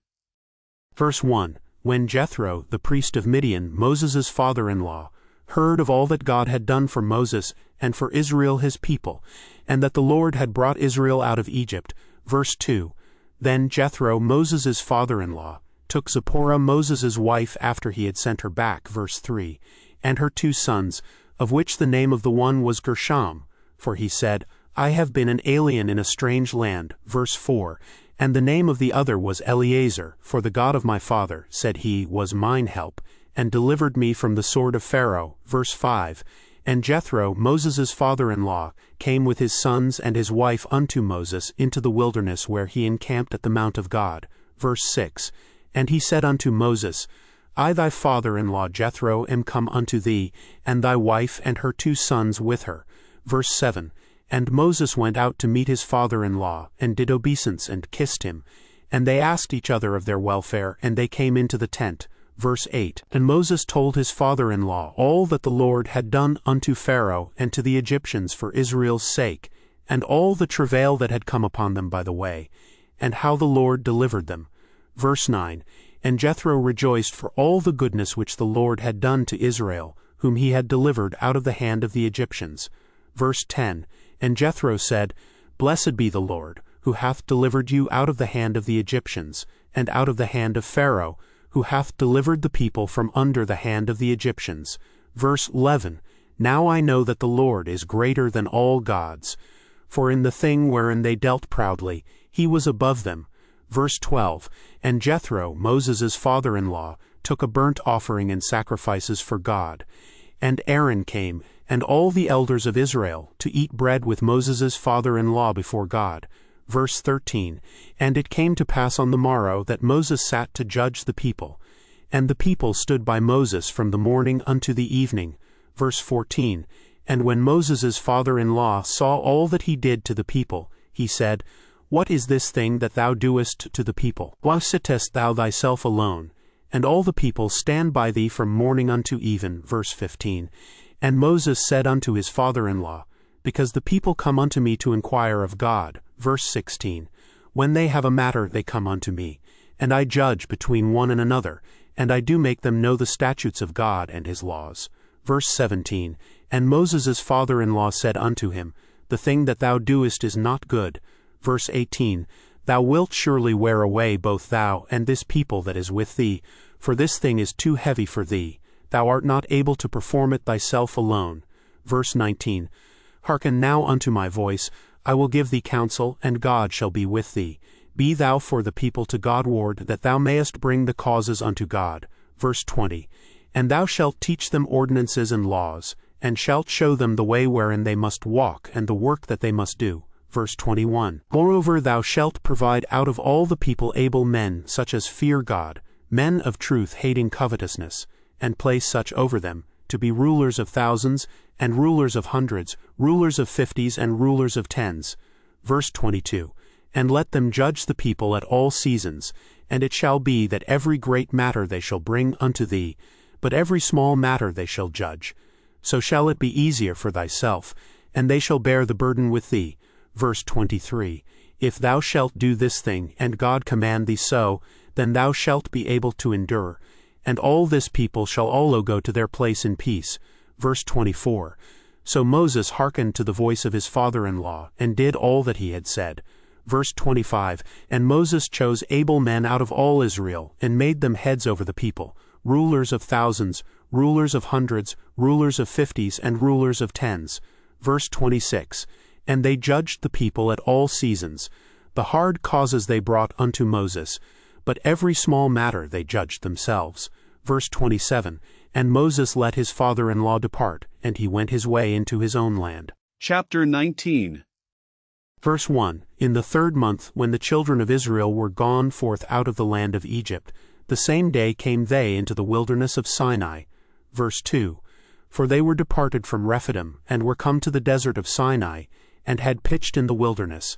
Verse 1. When Jethro, the priest of Midian, Moses' father-in-law, heard of all that God had done for Moses and for Israel his people, and that the Lord had brought Israel out of Egypt. Verse 2. Then Jethro, Moses' father-in-law, took Zipporah, Moses' wife, after he had sent her back. Verse 3. And her 2 sons, of which the name of the one was Gershom, for he said, I have been an alien in a strange land. Verse 4. And the name of the other was Eleazar, for the God of my father, said he, was mine help, and delivered me from the sword of Pharaoh. Verse 5. And Jethro, Moses' father-in-law, came with his sons and his wife unto Moses into the wilderness, where he encamped at the mount of God. Verse 6. And he said unto Moses, I thy father-in-law Jethro am come unto thee, and thy wife and her 2 sons with her. Verse 7. And Moses went out to meet his father-in-law, and did obeisance, and kissed him. And they asked each other of their welfare, and they came into the tent. Verse 8. And Moses told his father-in-law all that the Lord had done unto Pharaoh and to the Egyptians for Israel's sake, and all the travail that had come upon them by the way, and how the Lord delivered them. Verse 9. And Jethro rejoiced for all the goodness which the Lord had done to Israel, whom he had delivered out of the hand of the Egyptians. Verse 10. And Jethro said, Blessed be the Lord, who hath delivered you out of the hand of the Egyptians, and out of the hand of Pharaoh, who hath delivered the people from under the hand of the Egyptians. Verse 11. Now I know that the Lord is greater than all gods. For in the thing wherein they dealt proudly, he was above them. Verse 12. And Jethro, Moses' father-in-law, took a burnt offering and sacrifices for God. And Aaron came, and all the elders of Israel, to eat bread with Moses' father-in-law before God. Verse 13. And it came to pass on the morrow that Moses sat to judge the people. And the people stood by Moses from the morning unto the evening. Verse 14. And when Moses' father-in-law saw all that he did to the people, he said, What is this thing that thou doest to the people? Why sittest thou thyself alone? And all the people stand by thee from morning unto even. Verse 15. And Moses said unto his father-in-law, Because the people come unto me to inquire of God. Verse 16. When they have a matter they come unto me, and I judge between one and another, and I do make them know the statutes of God and his laws. Verse 17. And Moses' father-in-law said unto him, The thing that thou doest is not good. Verse 18. Thou wilt surely wear away both thou and this people that is with thee, for this thing is too heavy for thee. Thou art not able to perform it thyself alone. Verse 19. Hearken now unto my voice, I will give thee counsel, and God shall be with thee. Be thou for the people to Godward, that thou mayest bring the causes unto God. Verse 20. And thou shalt teach them ordinances and laws, and shalt show them the way wherein they must walk, and the work that they must do. Verse 21. Moreover thou shalt provide out of all the people able men, such as fear God, men of truth hating covetousness, and place such over them, to be rulers of thousands, and rulers of hundreds, rulers of 50s, and rulers of 10s. Verse 22. And let them judge the people at all seasons, and it shall be that every great matter they shall bring unto thee, but every small matter they shall judge. So shall it be easier for thyself, and they shall bear the burden with thee. Verse 23. If thou shalt do this thing, and God command thee so, then thou shalt be able to endure. And all this people shall also go to their place in peace. Verse 24. So Moses hearkened to the voice of his father-in-law, and did all that he had said. Verse 25. And Moses chose able men out of all Israel, and made them heads over the people, rulers of thousands, rulers of hundreds, rulers of 50s, and rulers of 10s. Verse 26. And they judged the people at all seasons. The hard causes they brought unto Moses, but every small matter they judged themselves. Verse 27. And Moses let his father-in-law depart, and he went his way into his own land. Chapter 19. Verse 1. In the 3rd month, when the children of Israel were gone forth out of the land of Egypt, the same day came they into the wilderness of Sinai. Verse 2. For they were departed from Rephidim, and were come to the desert of Sinai, and had pitched in the wilderness.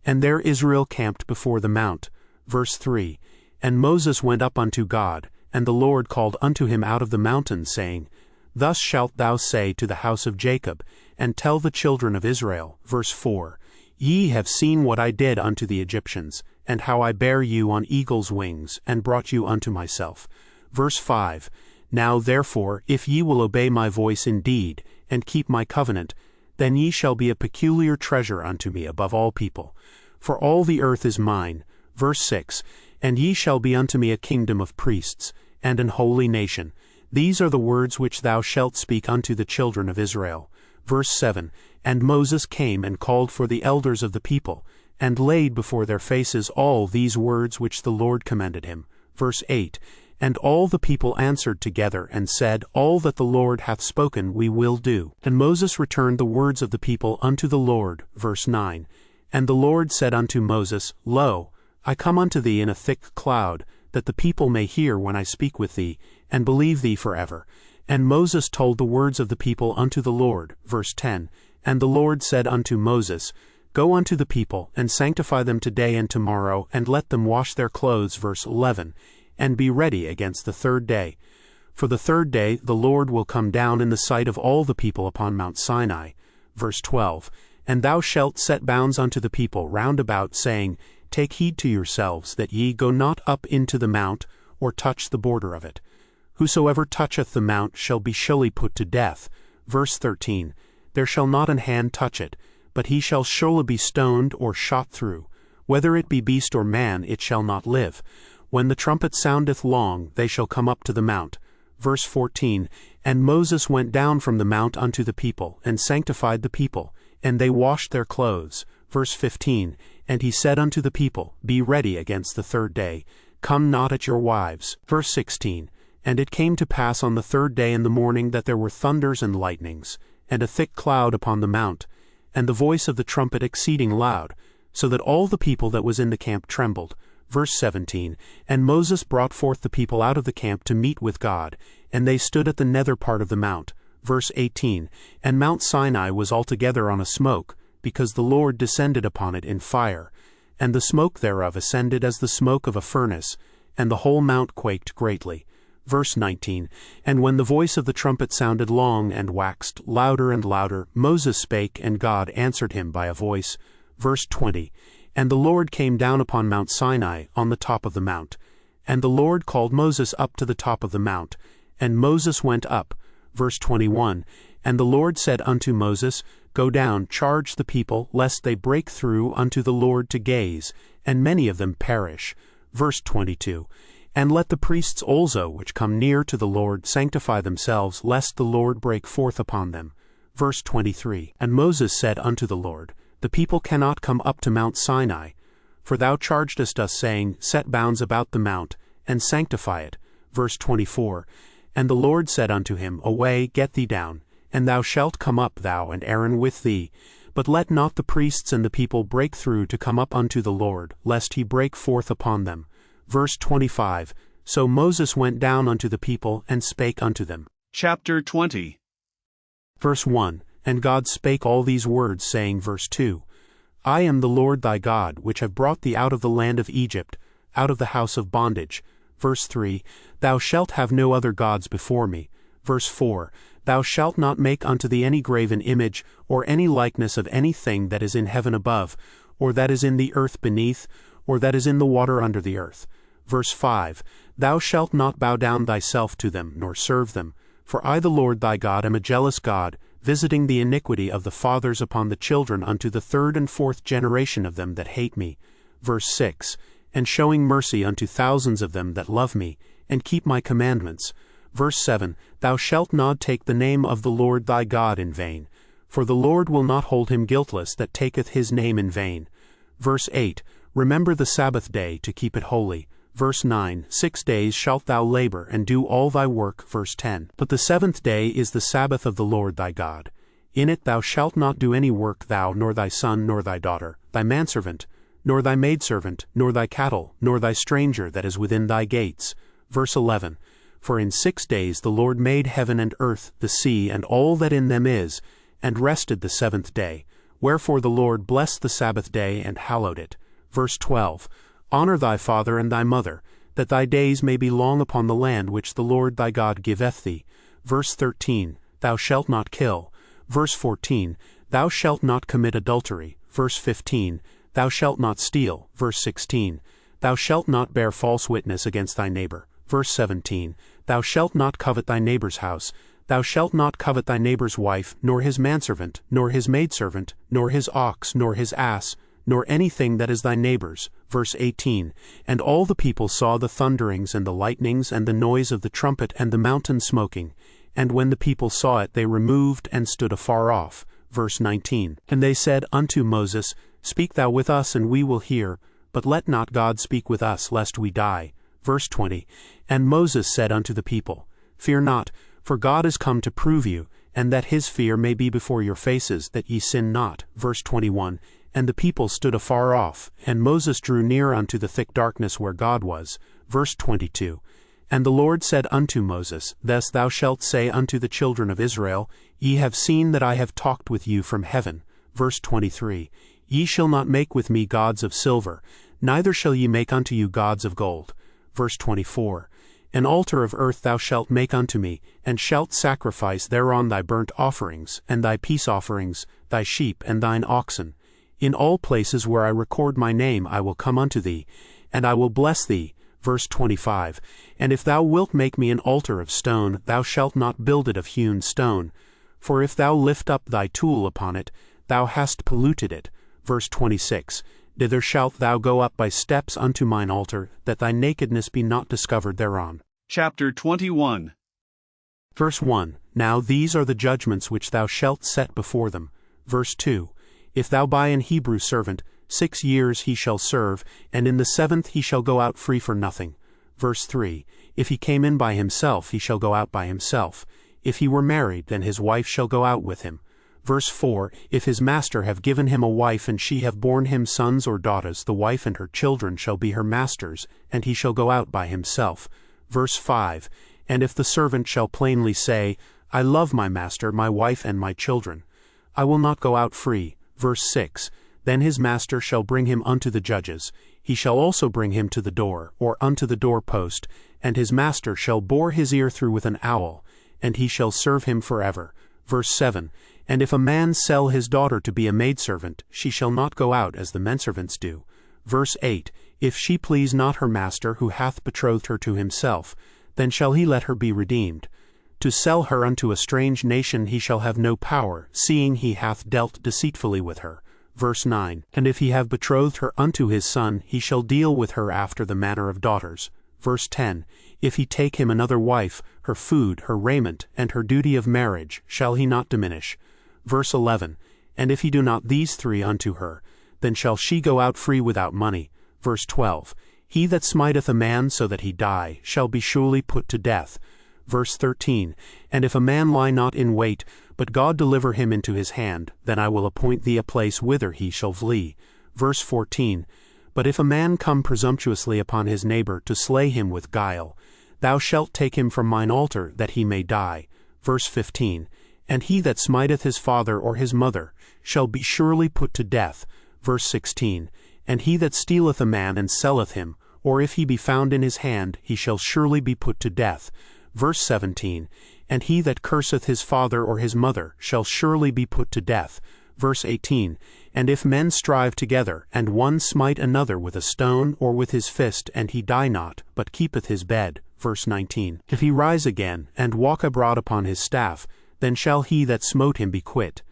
And there Israel camped before the mount. Verse 3. And Moses went up unto God, and the Lord called unto him out of the mountain, saying, Thus shalt thou say to the house of Jacob, and tell the children of Israel. Verse 4. Ye have seen what I did unto the Egyptians, and how I bare you on eagle's wings, and brought you unto myself. Verse 5. Now therefore, if ye will obey my voice indeed, and keep my covenant, then ye shall be a peculiar treasure unto me above all people. For all the earth is mine. Verse 6. And ye shall be unto me a kingdom of priests, and an holy nation. These are the words which thou shalt speak unto the children of Israel. Verse 7. And Moses came and called for the elders of the people, and laid before their faces all these words which the Lord commanded him. Verse 8. And all the people answered together, and said, All that the Lord hath spoken we will do. And Moses returned the words of the people unto the Lord. Verse 9. And the Lord said unto Moses, Lo, I come unto thee in a thick cloud, that the people may hear when I speak with thee, and believe thee forever. And Moses told the words of the people unto the Lord. Verse 10. And the Lord said unto Moses, Go unto the people, and sanctify them today and tomorrow, and let them wash their clothes. Verse 11. And be ready against the 3rd day. For the 3rd day the Lord will come down in the sight of all the people upon Mount Sinai. Verse 12. And thou shalt set bounds unto the people round about, saying, Take heed to yourselves, that ye go not up into the mount, or touch the border of it. Whosoever toucheth the mount shall be surely put to death. Verse 13. There shall not an hand touch it, but he shall surely be stoned or shot through. Whether it be beast or man, it shall not live. When the trumpet soundeth long, they shall come up to the mount. Verse 14. And Moses went down from the mount unto the people, and sanctified the people, and they washed their clothes. Verse 15. And he said unto the people, Be ready against the 3rd day, come not at your wives. Verse 16. And it came to pass on the 3rd day in the morning that there were thunders and lightnings, and a thick cloud upon the mount, and the voice of the trumpet exceeding loud, so that all the people that was in the camp trembled. Verse 17. And Moses brought forth the people out of the camp to meet with God, and they stood at the nether part of the mount. Verse 18. And Mount Sinai was altogether on a smoke, because the Lord descended upon it in fire, and the smoke thereof ascended as the smoke of a furnace, and the whole mount quaked greatly. Verse 19. And when the voice of the trumpet sounded long and waxed louder and louder, Moses spake, and God answered him by a voice. Verse 20. And the Lord came down upon Mount Sinai on the top of the mount. And the Lord called Moses up to the top of the mount, and Moses went up. Verse 21. And the Lord said unto Moses, Go down, charge the people, lest they break through unto the Lord to gaze, and many of them perish. Verse 22. And let the priests also which come near to the Lord sanctify themselves, lest the Lord break forth upon them. Verse 23. And Moses said unto the Lord, The people cannot come up to Mount Sinai, for thou chargedest us, saying, Set bounds about the mount, and sanctify it. Verse 24. And the Lord said unto him, Away, get thee down, and thou shalt come up, thou and Aaron with thee. But let not the priests and the people break through to come up unto the Lord, lest he break forth upon them. Verse 25. So Moses went down unto the people, and spake unto them. Chapter 20. Verse 1. And God spake all these words, saying, Verse 2. I am the Lord thy God, which have brought thee out of the land of Egypt, out of the house of bondage. Verse 3. Thou shalt have no other gods before me. Verse 4. Thou shalt not make unto thee any graven image, or any likeness of anything that is in heaven above, or that is in the earth beneath, or that is in the water under the earth. Verse 5. Thou shalt not bow down thyself to them, nor serve them. For I the Lord thy God am a jealous God, visiting the iniquity of the fathers upon the children unto the 3rd and 4th generation of them that hate me. Verse 6. And showing mercy unto thousands of them that love me, and keep my commandments. Verse 7, Thou shalt not take the name of the Lord thy God in vain, for the Lord will not hold him guiltless that taketh his name in vain. Verse 8, Remember the Sabbath day to keep it holy. Verse 9, 6 days shalt thou labor and do all thy work. Verse 10, But the seventh day is the Sabbath of the Lord thy God. In it thou shalt not do any work, thou, nor thy son, nor thy daughter, thy manservant, nor thy maidservant, nor thy cattle, nor thy stranger that is within thy gates. Verse 11, For in 6 days the Lord made heaven and earth, the sea, and all that in them is, and rested the seventh day. Wherefore the Lord blessed the Sabbath day and hallowed it. Verse 12, Honor thy father and thy mother, that thy days may be long upon the land which the Lord thy God giveth thee. Verse 13, Thou shalt not kill. Verse 14, Thou shalt not commit adultery. Verse 15, Thou shalt not steal. Verse 16, Thou shalt not bear false witness against thy neighbor. Verse 17, Thou shalt not covet thy neighbor's house. Thou shalt not covet thy neighbor's wife, nor his manservant, nor his maidservant, nor his ox, nor his ass, nor anything that is thy neighbor's. Verse 18, And all the people saw the thunderings and the lightnings and the noise of the trumpet and the mountain smoking. And when the people saw it, they removed and stood afar off. Verse 19, And they said unto Moses, Speak thou with us, and we will hear, but let not God speak with us, lest we die. Verse 20, And Moses said unto the people, Fear not, for God is come to prove you, and that his fear may be before your faces, that ye sin not. Verse 21, And the people stood afar off, and Moses drew near unto the thick darkness where God was. Verse 22, And the Lord said unto Moses, Thus thou shalt say unto the children of Israel, Ye have seen that I have talked with you from heaven. Verse 23, Ye shall not make with me gods of silver, neither shall ye make unto you gods of gold. Verse 24, An altar of earth thou shalt make unto me, and shalt sacrifice thereon thy burnt offerings, and thy peace offerings, thy sheep and thine oxen. In all places where I record my name I will come unto thee, and I will bless thee. Verse 25, And if thou wilt make me an altar of stone, thou shalt not build it of hewn stone. For if thou lift up thy tool upon it, thou hast polluted it. Verse 26, Thither shalt thou go up by steps unto mine altar, that thy nakedness be not discovered thereon. Chapter 21. Verse 1, Now these are the judgments which thou shalt set before them. Verse 2, If thou buy an Hebrew servant, 6 years he shall serve, and in the 7th he shall go out free for nothing. Verse 3, If he came in by himself, he shall go out by himself. If he were married, then his wife shall go out with him. Verse 4, If his master have given him a wife, and she have borne him sons or daughters, the wife and her children shall be her master's, and he shall go out by himself. Verse 5, And if the servant shall plainly say, I love my master, my wife, and my children, I will not go out free. Verse 6, Then his master shall bring him unto the judges. He shall also bring him to the door, or unto the doorpost, and his master shall bore his ear through with an awl, and he shall serve him forever. Verse 7, And if a man sell his daughter to be a maidservant, she shall not go out as the menservants do. Verse 8, If she please not her master who hath betrothed her to himself, then shall he let her be redeemed. To sell her unto a strange nation he shall have no power, seeing he hath dealt deceitfully with her. Verse 9, And if he have betrothed her unto his son, he shall deal with her after the manner of daughters. Verse 10, If he take him another wife, her food, her raiment, and her duty of marriage shall he not diminish. Verse 11, And if he do not these 3 unto her, then shall she go out free without money. Verse 12, He that smiteth a man so that he die shall be surely put to death. Verse 13, And if a man lie not in wait, but God deliver him into his hand, then I will appoint thee a place whither he shall flee. Verse 14, But if a man come presumptuously upon his neighbor to slay him with guile, thou shalt take him from mine altar, that he may die. Verse 15, And he that smiteth his father or his mother shall be surely put to death. Verse 16, And he that stealeth a man and selleth him, or if he be found in his hand, he shall surely be put to death. Verse 17, And he that curseth his father or his mother shall surely be put to death. Verse 18, And if men strive together, and one smite another with a stone or with his fist, and he die not, but keepeth his bed. Verse 19, If he rise again, and walk abroad upon his staff, then shall he that smote him be quit.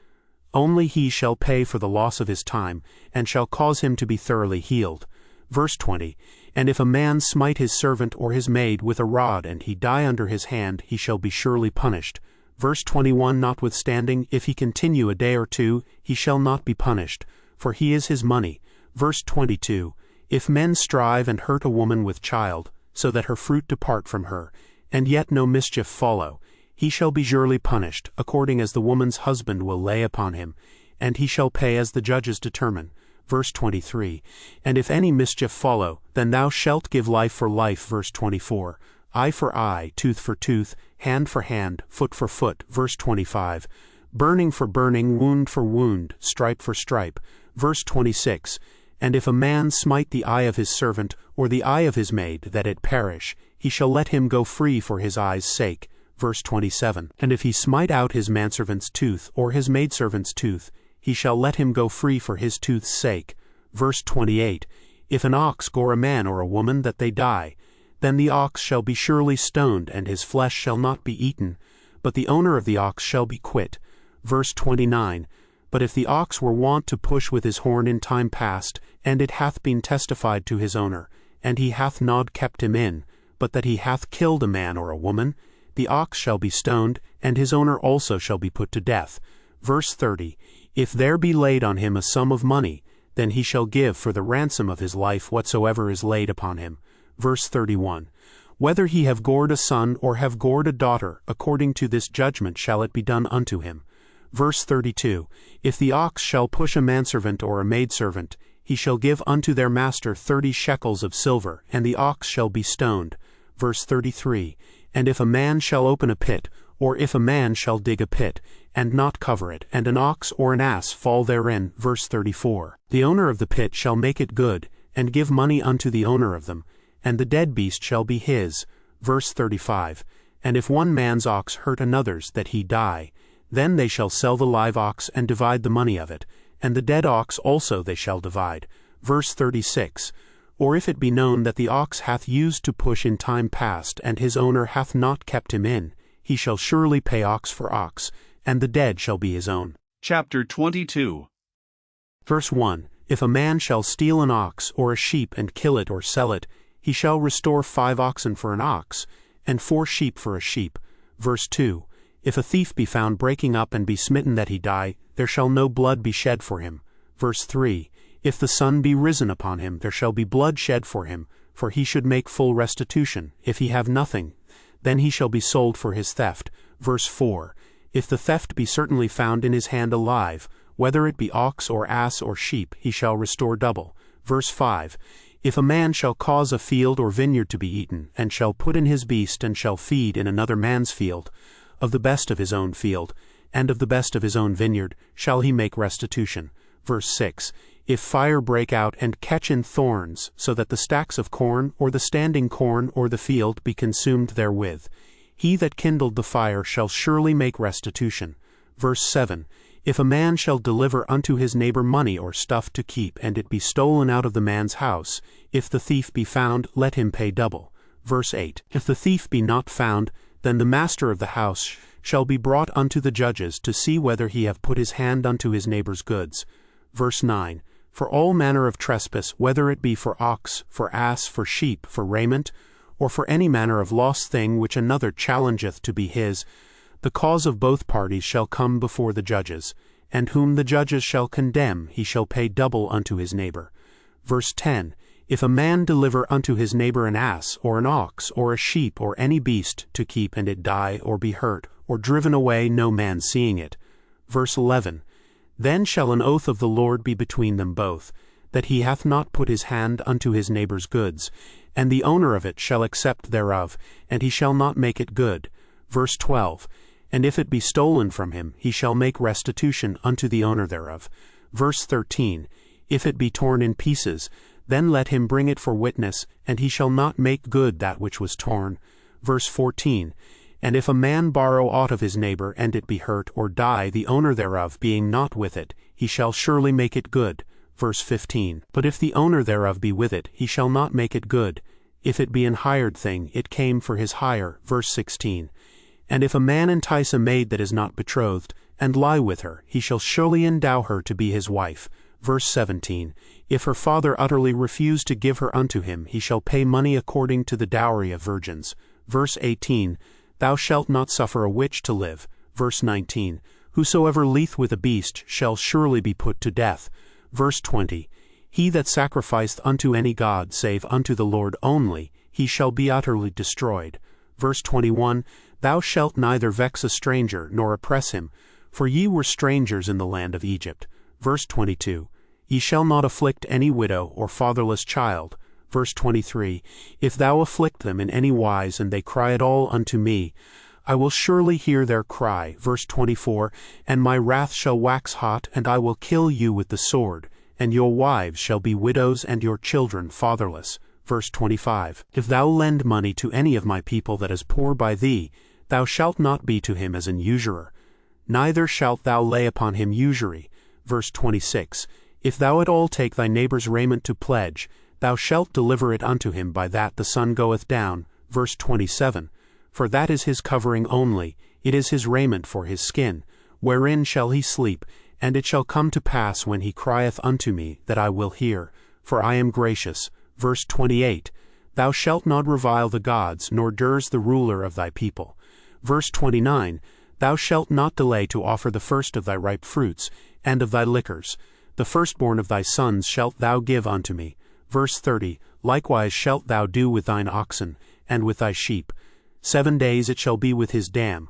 Only he shall pay for the loss of his time, and shall cause him to be thoroughly healed. Verse 20, And if a man smite his servant or his maid with a rod and he die under his hand, he shall be surely punished. Verse 21 Notwithstanding, if he continue a day or two, he shall not be punished, for he is his money. Verse 22 If men strive and hurt a woman with child, so that her fruit depart from her, and yet no mischief follow, he shall be surely punished, according as the woman's husband will lay upon him, and he shall pay as the judges determine. Verse 23 And if any mischief follow, then thou shalt give life for life. Verse 24 Eye for eye, tooth for tooth, hand for hand, foot for foot. Verse 25 Burning for burning, wound for wound, stripe for stripe. Verse 26 And if a man smite the eye of his servant, or the eye of his maid, that it perish, he shall let him go free for his eye's sake. Verse 27 And if he smite out his manservant's tooth, or his maidservant's tooth, he shall let him go free for his tooth's sake. Verse 28 If an ox gore a man or a woman that they die, then the ox shall be surely stoned, and his flesh shall not be eaten, but the owner of the ox shall be quit. Verse 29 But if the ox were wont to push with his horn in time past, and it hath been testified to his owner, and he hath not kept him in, but that he hath killed a man or a woman, the ox shall be stoned, and his owner also shall be put to death. Verse 30 If there be laid on him a sum of money, then he shall give for the ransom of his life whatsoever is laid upon him. Verse 31 Whether he have gored a son or have gored a daughter, according to this judgment shall it be done unto him. Verse 32 If the ox shall push a manservant or a maidservant, he shall give unto their master 30 shekels of silver, and the ox shall be stoned. Verse 33 And if a man shall open a pit, or if a man shall dig a pit, and not cover it, and an ox or an ass fall therein. Verse 34 The owner of the pit shall make it good, and give money unto the owner of them, and the dead beast shall be his. Verse 35 And if one man's ox hurt another's, that he die, then they shall sell the live ox and divide the money of it, and the dead ox also they shall divide. Verse 36 Or if it be known that the ox hath used to push in time past, and his owner hath not kept him in, he shall surely pay ox for ox, and the dead shall be his own. Chapter 22 Verse 1 If a man shall steal an ox or a sheep and kill it or sell it, he shall restore 5 oxen for an ox, and 4 sheep for a sheep. Verse 2 If a thief be found breaking up and be smitten that he die, there shall no blood be shed for him. Verse 3 If the sun be risen upon him, there shall be blood shed for him, for he should make full restitution. If he have nothing, then he shall be sold for his theft. Verse 4 If the theft be certainly found in his hand alive, whether it be ox or ass or sheep, he shall restore double. Verse 5 If a man shall cause a field or vineyard to be eaten, and shall put in his beast, and shall feed in another man's field, of the best of his own field, and of the best of his own vineyard, shall he make restitution. Verse 6 If fire break out and catch in thorns, so that the stacks of corn, or the standing corn, or the field be consumed therewith, he that kindled the fire shall surely make restitution. Verse 7 If a man shall deliver unto his neighbor money or stuff to keep, and it be stolen out of the man's house, if the thief be found, let him pay double. Verse 8 If the thief be not found, then the master of the house shall be brought unto the judges, to see whether he have put his hand unto his neighbor's goods. Verse 9 For all manner of trespass, whether it be for ox, for ass, for sheep, for raiment, or for any manner of lost thing which another challengeth to be his, the cause of both parties shall come before the judges, and whom the judges shall condemn, he shall pay double unto his neighbor. Verse 10 If a man deliver unto his neighbor an ass, or an ox, or a sheep, or any beast, to keep, and it die, or be hurt, or driven away, no man seeing it. Verse 11 Then shall an oath of the Lord be between them both, that he hath not put his hand unto his neighbor's goods, and the owner of it shall accept thereof, and he shall not make it good. Verse 12 And if it be stolen from him, he shall make restitution unto the owner thereof. Verse 13 If it be torn in pieces, then let him bring it for witness, and he shall not make good that which was torn. Verse 14 And if a man borrow aught of his neighbor, and it be hurt, or die, the owner thereof being not with it, he shall surely make it good. Verse 15 But if the owner thereof be with it, he shall not make it good. If it be an hired thing, it came for his hire. Verse 16 And if a man entice a maid that is not betrothed, and lie with her, he shall surely endow her to be his wife. Verse 17, If her father utterly refuse to give her unto him, he shall pay money according to the dowry of virgins. Verse 18, Thou shalt not suffer a witch to live. Verse 19, Whosoever lieth with a beast shall surely be put to death. Verse 20, He that sacrificeth unto any god save unto the Lord only, he shall be utterly destroyed. Verse 21, Thou shalt neither vex a stranger nor oppress him, for ye were strangers in the land of Egypt. Verse 22, Ye shall not afflict any widow or fatherless child. Verse 23, If thou afflict them in any wise, and they cry at all unto me, I will surely hear their cry. Verse 24, And my wrath shall wax hot, and I will kill you with the sword, and your wives shall be widows, and your children fatherless. Verse 25, If thou lend money to any of my people that is poor by thee, thou shalt not be to him as an usurer, neither shalt thou lay upon him usury. Verse 26, If thou at all take thy neighbor's raiment to pledge, thou shalt deliver it unto him by that the sun goeth down. Verse 27, For that is his covering only, it is his raiment for his skin, wherein shall he sleep, and it shall come to pass when he crieth unto me, that I will hear, for I am gracious. Verse 28, Thou shalt not revile the gods, nor durs the ruler of thy people. Verse 29, Thou shalt not delay to offer the first of thy ripe fruits, and of thy liquors. The firstborn of thy sons shalt thou give unto me. Verse 30, Likewise shalt thou do with thine oxen, and with thy sheep. 7 days it shall be with his dam.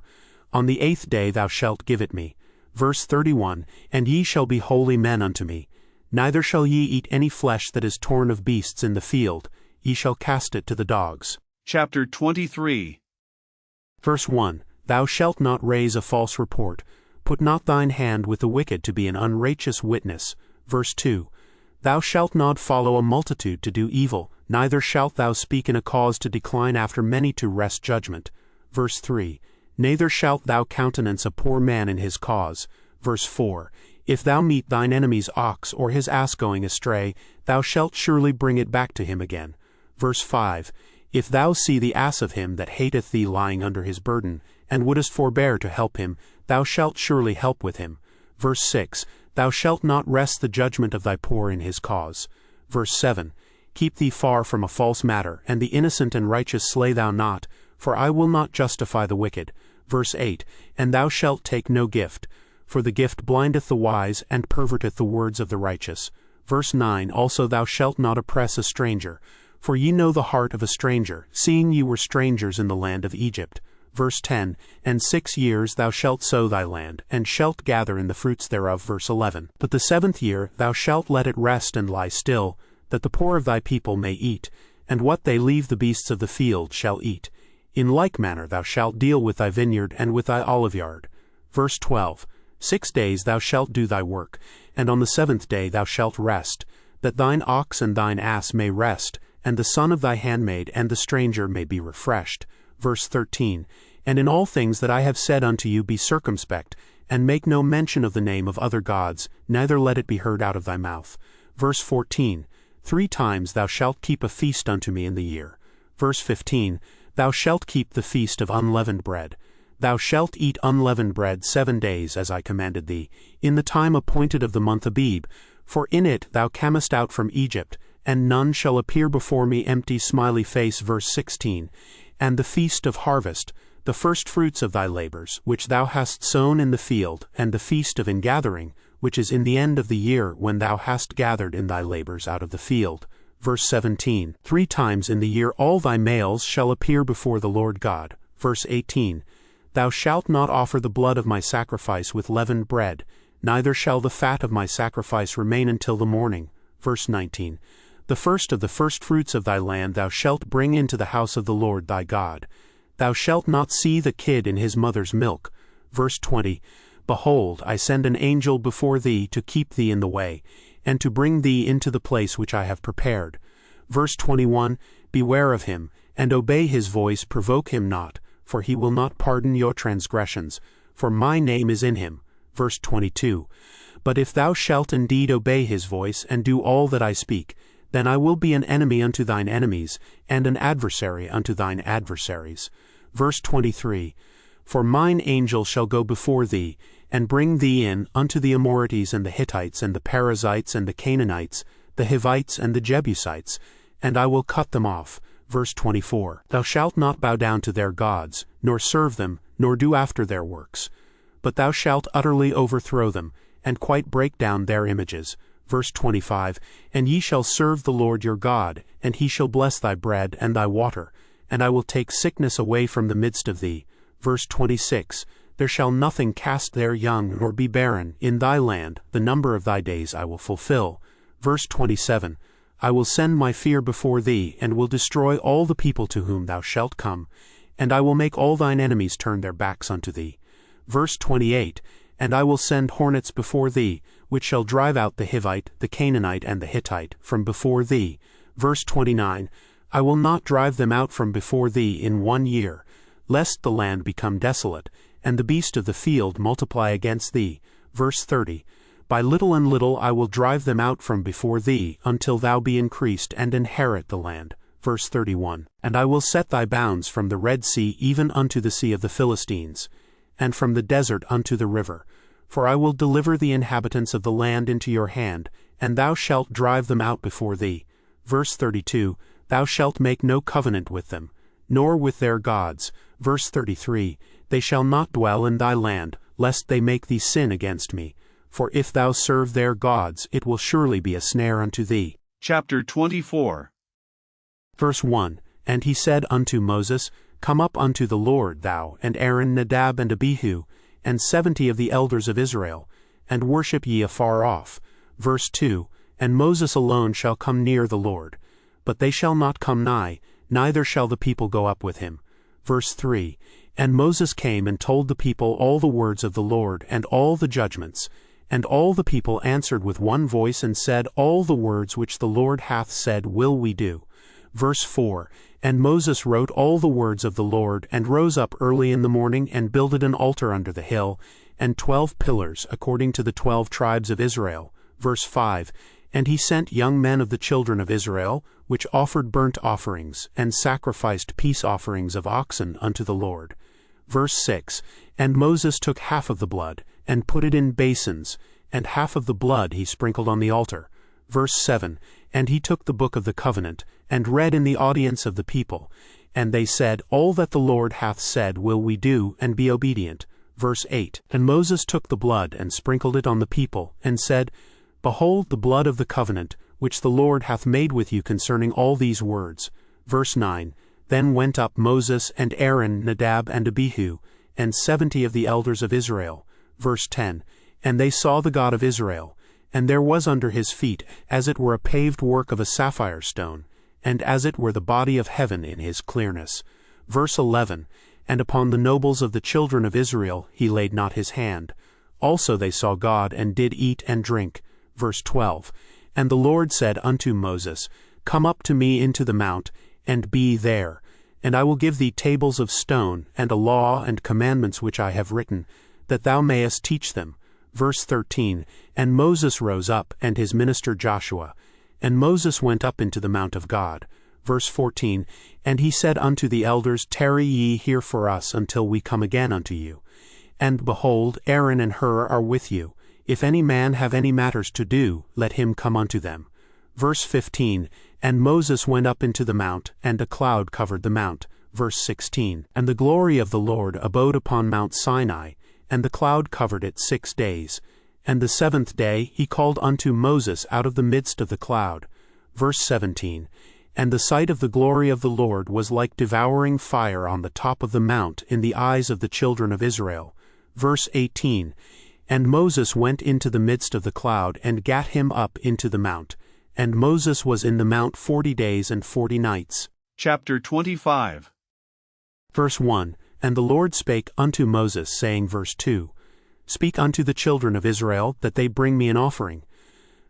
On the 8th day thou shalt give it me. Verse 31, And ye shall be holy men unto me. Neither shall ye eat any flesh that is torn of beasts in the field. Ye shall cast it to the dogs. Chapter 23. Verse 1, Thou shalt not raise a false report. Put not thine hand with the wicked to be an unrighteous witness. Verse 2, Thou shalt not follow a multitude to do evil, neither shalt thou speak in a cause to decline after many to wrest judgment. Verse 3, Neither shalt thou countenance a poor man in his cause. Verse 4, If thou meet thine enemy's ox or his ass going astray, thou shalt surely bring it back to him again. Verse 5, If thou see the ass of him that hateth thee lying under his burden, and wouldest forbear to help him, thou shalt surely help with him. Verse 6, Thou shalt not wrest the judgment of thy poor in his cause. Verse 7, Keep thee far from a false matter, and the innocent and righteous slay thou not, for I will not justify the wicked. Verse 8, And thou shalt take no gift, for the gift blindeth the wise, and perverteth the words of the righteous. Verse 9, Also thou shalt not oppress a stranger, for ye know the heart of a stranger, seeing ye were strangers in the land of Egypt. Verse 10, And 6 years thou shalt sow thy land, and shalt gather in the fruits thereof. Verse 11, But the 7th year thou shalt let it rest and lie still, that the poor of thy people may eat, and what they leave the beasts of the field shall eat. In like manner thou shalt deal with thy vineyard and with thy oliveyard. Verse 12, 6 days thou shalt do thy work, and on the 7th day thou shalt rest, that thine ox and thine ass may rest, and the son of thy handmaid and the stranger may be refreshed. Verse 13, And in all things that I have said unto you be circumspect, and make no mention of the name of other gods, neither let it be heard out of thy mouth. Verse 14, 3 times thou shalt keep a feast unto me in the year. Verse 15, Thou shalt keep the feast of unleavened bread. Thou shalt eat unleavened bread 7 days, as I commanded thee, in the time appointed of the month Abib, for in it thou camest out from Egypt, and none shall appear before me empty smiley face. Verse 16, And the feast of harvest, the firstfruits of thy labors, which thou hast sown in the field, and the feast of ingathering, which is in the end of the year, when thou hast gathered in thy labors out of the field. Verse 17, 3 times in the year all thy males shall appear before the Lord God. Verse 18, Thou shalt not offer the blood of my sacrifice with leavened bread, neither shall the fat of my sacrifice remain until the morning. Verse 19, The first of the firstfruits of thy land thou shalt bring into the house of the Lord thy God. Thou shalt not see the kid in his mother's milk. Verse 20, Behold, I send an angel before thee to keep thee in the way, and to bring thee into the place which I have prepared. Verse 21, Beware of him, and obey his voice, provoke him not, for he will not pardon your transgressions, for my name is in him. Verse 22, But if thou shalt indeed obey his voice, and do all that I speak, then I will be an enemy unto thine enemies, and an adversary unto thine adversaries. Verse 23, For mine angel shall go before thee, and bring thee in unto the Amorites and the Hittites and the Perizzites and the Canaanites, the Hivites and the Jebusites, and I will cut them off. Verse 24. Thou shalt not bow down to their gods, nor serve them, nor do after their works. But thou shalt utterly overthrow them, and quite break down their images. Verse 25. And ye shall serve the Lord your God, and he shall bless thy bread and thy water, and I will take sickness away from the midst of thee. Verse 26. There shall nothing cast their young nor be barren in thy land, the number of thy days I will fulfill. Verse 27. I will send my fear before thee, and will destroy all the people to whom thou shalt come, and I will make all thine enemies turn their backs unto thee. Verse 28. And I will send hornets before thee, which shall drive out the Hivite, the Canaanite, and the Hittite from before thee. Verse 29. I will not drive them out from before thee in 1 year, lest the land become desolate, and the beast of the field multiply against thee. Verse 30. By little and little I will drive them out from before thee, until thou be increased and inherit the land. Verse 31. And I will set thy bounds from the Red Sea even unto the sea of the Philistines, and from the desert unto the river. For I will deliver the inhabitants of the land into your hand, and thou shalt drive them out before thee. Verse 32. Thou shalt make no covenant with them, nor with their gods. Verse 33. They shall not dwell in thy land, lest they make thee sin against me. For if thou serve their gods, it will surely be a snare unto thee. Chapter 24. Verse 1. And he said unto Moses, Come up unto the Lord, thou, and Aaron, Nadab, and Abihu, and 70 of the elders of Israel, and worship ye afar off. Verse 2. And Moses alone shall come near the Lord, but they shall not come nigh, neither shall the people go up with him. Verse 3. And Moses came and told the people all the words of the Lord, and all the judgments. And all the people answered with one voice and said, All the words which the Lord hath said will we do. Verse 4. And Moses wrote all the words of the Lord, and rose up early in the morning, and builded an altar under the hill, and 12 pillars, according to the 12 tribes of Israel. Verse 5. And he sent young men of the children of Israel, which offered burnt offerings, and sacrificed peace offerings of oxen unto the Lord. Verse 6. And Moses took half of the blood, and put it in basins, and half of the blood he sprinkled on the altar. Verse 7. And he took the book of the covenant, and read in the audience of the people. And they said, All that the Lord hath said will we do, and be obedient. Verse 8. And Moses took the blood, and sprinkled it on the people, and said, Behold the blood of the covenant, which the Lord hath made with you concerning all these words. Verse 9. Then went up Moses and Aaron, Nadab and Abihu, and 70 of the elders of Israel. Verse 10. And they saw the God of Israel, and there was under his feet as it were a paved work of a sapphire stone, and as it were the body of heaven in his clearness. Verse 11. And upon the nobles of the children of Israel he laid not his hand. Also they saw God, and did eat and drink. Verse 12. And the Lord said unto Moses, Come up to me into the mount, and be there, and I will give thee tables of stone, and a law and commandments which I have written, that thou mayest teach them. Verse 13. And Moses rose up, and his minister Joshua. And Moses went up into the mount of God. Verse 14. And he said unto the elders, Tarry ye here for us until we come again unto you. And behold, Aaron and Hur are with you. If any man have any matters to do, let him come unto them. Verse 15. And Moses went up into the mount, and a cloud covered the mount. Verse 16. And the glory of the Lord abode upon Mount Sinai, and the cloud covered it 6 days. And the 7th day he called unto Moses out of the midst of the cloud. Verse 17. And the sight of the glory of the Lord was like devouring fire on the top of the mount in the eyes of the children of Israel. Verse 18. And Moses went into the midst of the cloud, and gat him up into the mount. And Moses was in the mount 40 days and 40 nights. Chapter 25. Verse 1. And the Lord spake unto Moses, saying, verse 2, Speak unto the children of Israel, that they bring me an offering.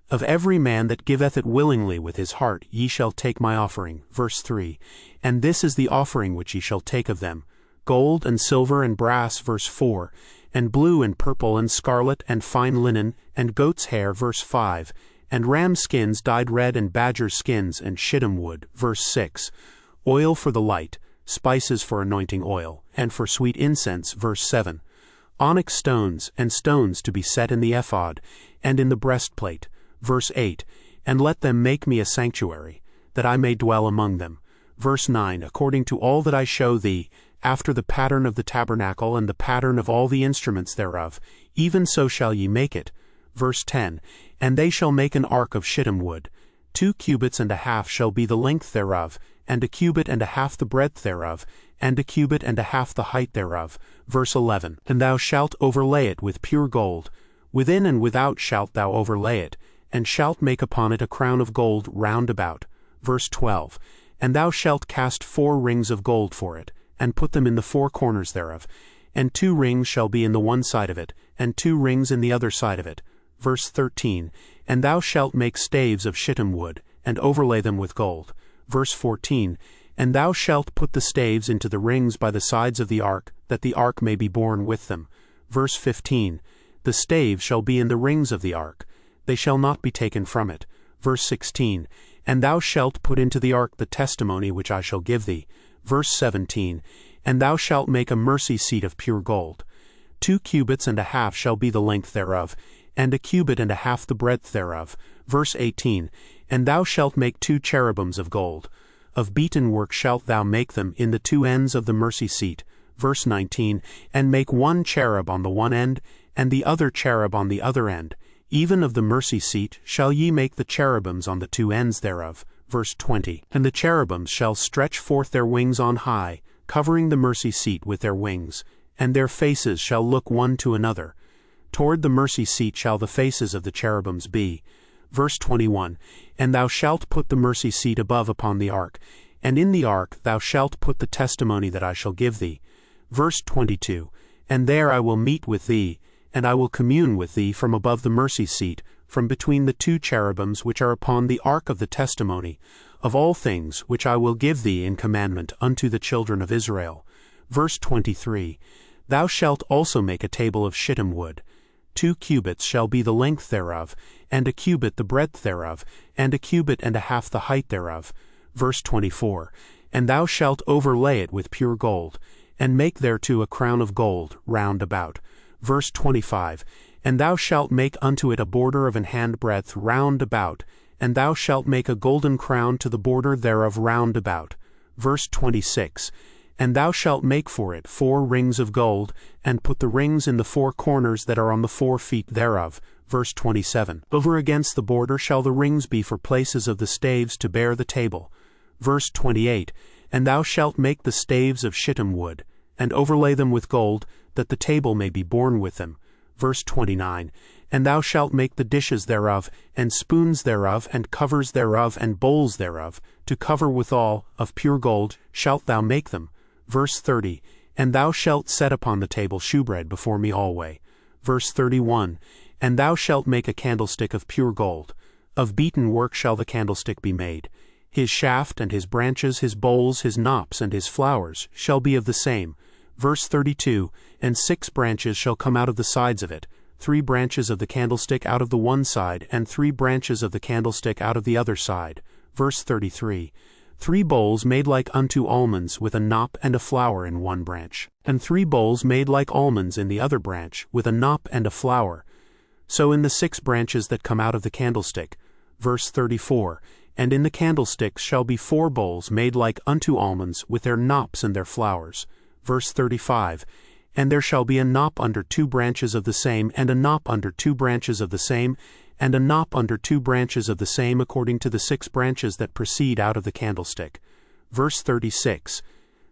Of every man that giveth it willingly with his heart ye shall take my offering. Verse 3. And this is the offering which ye shall take of them, gold and silver and brass. Verse 4. And blue and purple and scarlet and fine linen and goat's hair. Verse 5. And ram skins dyed red and badger skins and shittim wood. Verse 6. Oil for the light, spices for anointing oil, and for sweet incense. Verse 7. onyx stones, and stones to be set in the ephod, and in the breastplate. Verse 8, and let them make me a sanctuary, that I may dwell among them. Verse 9, according to all that I show thee, after the pattern of the tabernacle and the pattern of all the instruments thereof, even so shall ye make it. Verse 10, and they shall make an ark of shittim wood. 2 cubits and a half shall be the length thereof, and a cubit and a half the breadth thereof, and a cubit and a half the height thereof. Verse 11, and thou shalt overlay it with pure gold. Within and without shalt thou overlay it, and shalt make upon it a crown of gold round about. Verse 12, and thou shalt cast 4 rings of gold for it, and put them in the 4 corners thereof, and 2 rings shall be in the one side of it, and 2 rings in the other side of it. Verse 13, and thou shalt make staves of shittim wood, and overlay them with gold. Verse 14, and thou shalt put the staves into the rings by the sides of the ark, that the ark may be borne with them. Verse 15, the staves shall be in the rings of the ark, they shall not be taken from it. Verse 16, and thou shalt put into the ark the testimony which I shall give thee. Verse 17, and thou shalt make a mercy seat of pure gold. 2 cubits and a half shall be the length thereof, and a cubit and a half the breadth thereof. Verse 18, and thou shalt make 2 cherubims of gold. Of beaten work shalt thou make them in the 2 ends of the mercy seat. Verse 19, and make 1 cherub on the one end, and the other cherub on the other end. Even of the mercy seat shall ye make the cherubims on the 2 ends thereof. Verse 20, and the cherubims shall stretch forth their wings on high, covering the mercy seat with their wings, and their faces shall look one to another. Toward the mercy seat shall the faces of the cherubims be. Verse 21, and thou shalt put the mercy seat above upon the ark, and in the ark thou shalt put the testimony that I shall give thee. Verse 22, and there I will meet with thee, and I will commune with thee from above the mercy seat, from between the 2 cherubims which are upon the ark of the testimony, of all things which I will give thee in commandment unto the children of Israel. Verse 23, thou shalt also make a table of shittim wood. 2 cubits shall be the length thereof, and a cubit the breadth thereof, and a cubit and a half the height thereof. Verse 24, and thou shalt overlay it with pure gold, and make thereto a crown of gold round about. Verse 25, and thou shalt make unto it a border of an handbreadth round about, and thou shalt make a golden crown to the border thereof round about. Verse 26, and thou shalt make for it 4 rings of gold, and put the rings in the 4 corners that are on the 4 feet thereof. Verse 27, over against the border shall the rings be for places of the staves to bear the table. Verse 28, and thou shalt make the staves of shittim wood, and overlay them with gold, that the table may be borne with them. Verse 29, and thou shalt make the dishes thereof, and spoons thereof, and covers thereof, and bowls thereof, to cover withal, of pure gold shalt thou make them. Verse 30, and thou shalt set upon the table shewbread before me alway. Verse 31, and thou shalt make a candlestick of pure gold. Of beaten work shall the candlestick be made. His shaft and his branches, his bowls, his knops, and his flowers shall be of the same. Verse 32, and 6 branches shall come out of the sides of it, 3 branches of the candlestick out of the one side, and 3 branches of the candlestick out of the other side. Verse 33, 3 bowls made like unto almonds, with a knop and a flower in one branch, and 3 bowls made like almonds in the other branch, with a knop and a flower. So in the 6 branches that come out of the candlestick. Verse 34, and in the candlesticks shall be 4 bowls made like unto almonds, with their knops and their flowers. Verse 35, and there shall be a knop under 2 branches of the same, and a knop under 2 branches of the same, and a knop under 2 branches of the same, according to the 6 branches that proceed out of the candlestick. Verse 36,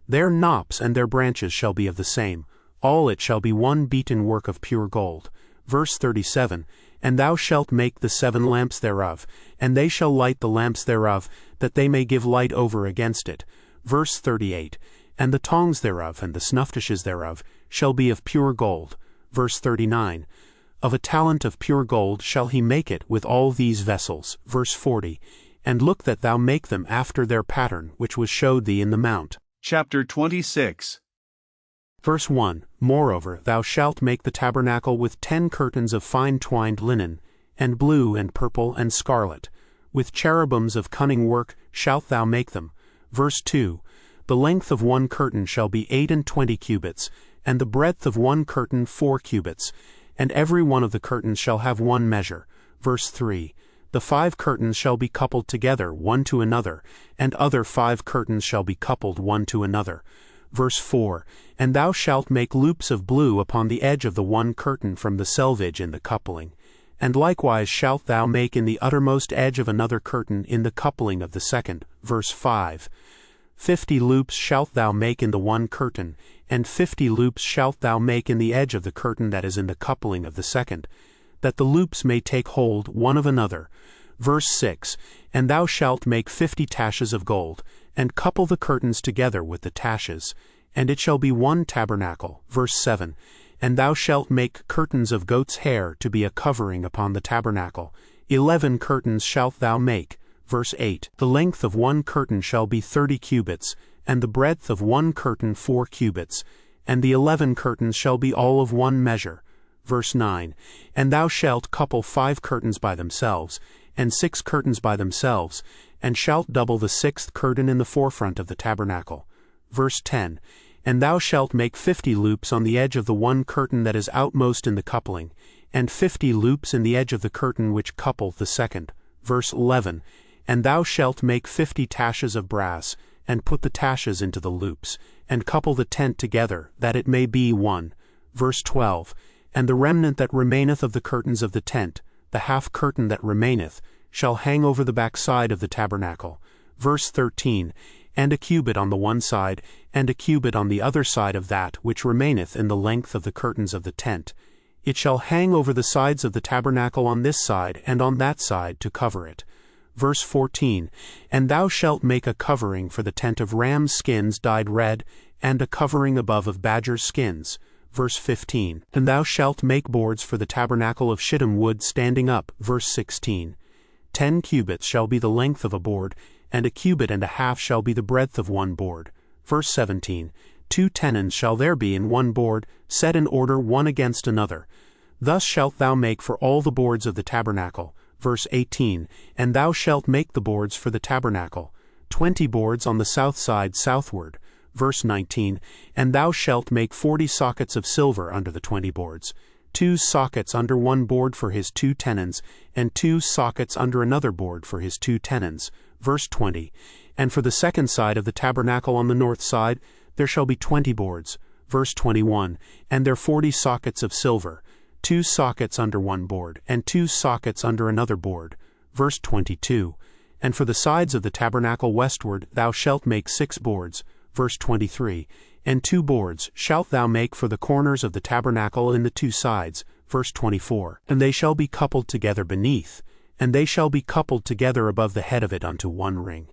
their knops and their branches shall be of the same, all it shall be one beaten work of pure gold. Verse 37, and thou shalt make the 7 lamps thereof, and they shall light the lamps thereof, that they may give light over against it. Verse 38, and the tongs thereof and the snuffdishes thereof shall be of pure gold. Verse 39, of a talent of pure gold shall he make it with all these vessels. Verse 40, and look that thou make them after their pattern which was showed thee in the mount. Chapter 26. Verse 1, moreover thou shalt make the tabernacle with 10 curtains of fine twined linen, and blue and purple and scarlet. With cherubims of cunning work shalt thou make them. Verse 2, the length of one curtain shall be 28 cubits, and the breadth of one curtain 4 cubits, and every one of the curtains shall have one measure. Verse 3. The 5 curtains shall be coupled together one to another, and other 5 curtains shall be coupled one to another. Verse 4. And thou shalt make loops of blue upon the edge of the one curtain from the selvage in the coupling. And likewise shalt thou make in the uttermost edge of another curtain in the coupling of the second. Verse 5. 50 loops shalt thou make in the one curtain, and 50 loops shalt thou make in the edge of the curtain that is in the coupling of the second, that the loops may take hold one of another. Verse 6. And thou shalt make 50 taches of gold, and couple the curtains together with the taches, and it shall be one tabernacle. Verse 7. And thou shalt make curtains of goat's hair to be a covering upon the tabernacle. 11 curtains shalt thou make. Verse 8. The length of one curtain shall be 30 cubits, and the breadth of one curtain 4 cubits, and the 11 curtains shall be all of one measure. Verse 9. And thou shalt couple 5 curtains by themselves, and 6 curtains by themselves, and shalt double the 6th curtain in the forefront of the tabernacle. Verse 10. And thou shalt make 50 loops on the edge of the one curtain that is outmost in the coupling, and 50 loops in the edge of the curtain which couple the second. Verse 11. And thou shalt make 50 taches of brass, and put the taches into the loops, and couple the tent together, that it may be one. Verse 12. And the remnant that remaineth of the curtains of the tent, the half curtain that remaineth, shall hang over the backside of the tabernacle. Verse 13. And a cubit on the one side, and a cubit on the other side of that which remaineth in the length of the curtains of the tent. It shall hang over the sides of the tabernacle on this side and on that side to cover it. Verse 14. And thou shalt make a covering for the tent of ram's skins dyed red, and a covering above of badger's skins. Verse 15. And thou shalt make boards for the tabernacle of shittim wood standing up. Verse 16. 10 cubits shall be the length of a board, and a cubit and a half shall be the breadth of one board. Verse 17. 2 tenons shall there be in one board, set in order one against another. Thus shalt thou make for all the boards of the tabernacle. Verse 18. And thou shalt make the boards for the tabernacle, 20 boards on the south side southward. Verse 19. And thou shalt make 40 sockets of silver under the 20 boards, 2 sockets under one board for his 2 tenons, and 2 sockets under another board for his 2 tenons. Verse 20. And for the second side of the tabernacle on the north side, there shall be 20 boards. Verse 21. And there 40 sockets of silver, 2 sockets under one board, and 2 sockets under another board. Verse 22. And for the sides of the tabernacle westward thou shalt make 6 boards. Verse 23. And 2 boards shalt thou make for the corners of the tabernacle in the 2 sides. Verse 24. And they shall be coupled together beneath, and they shall be coupled together above the head of it unto one ring.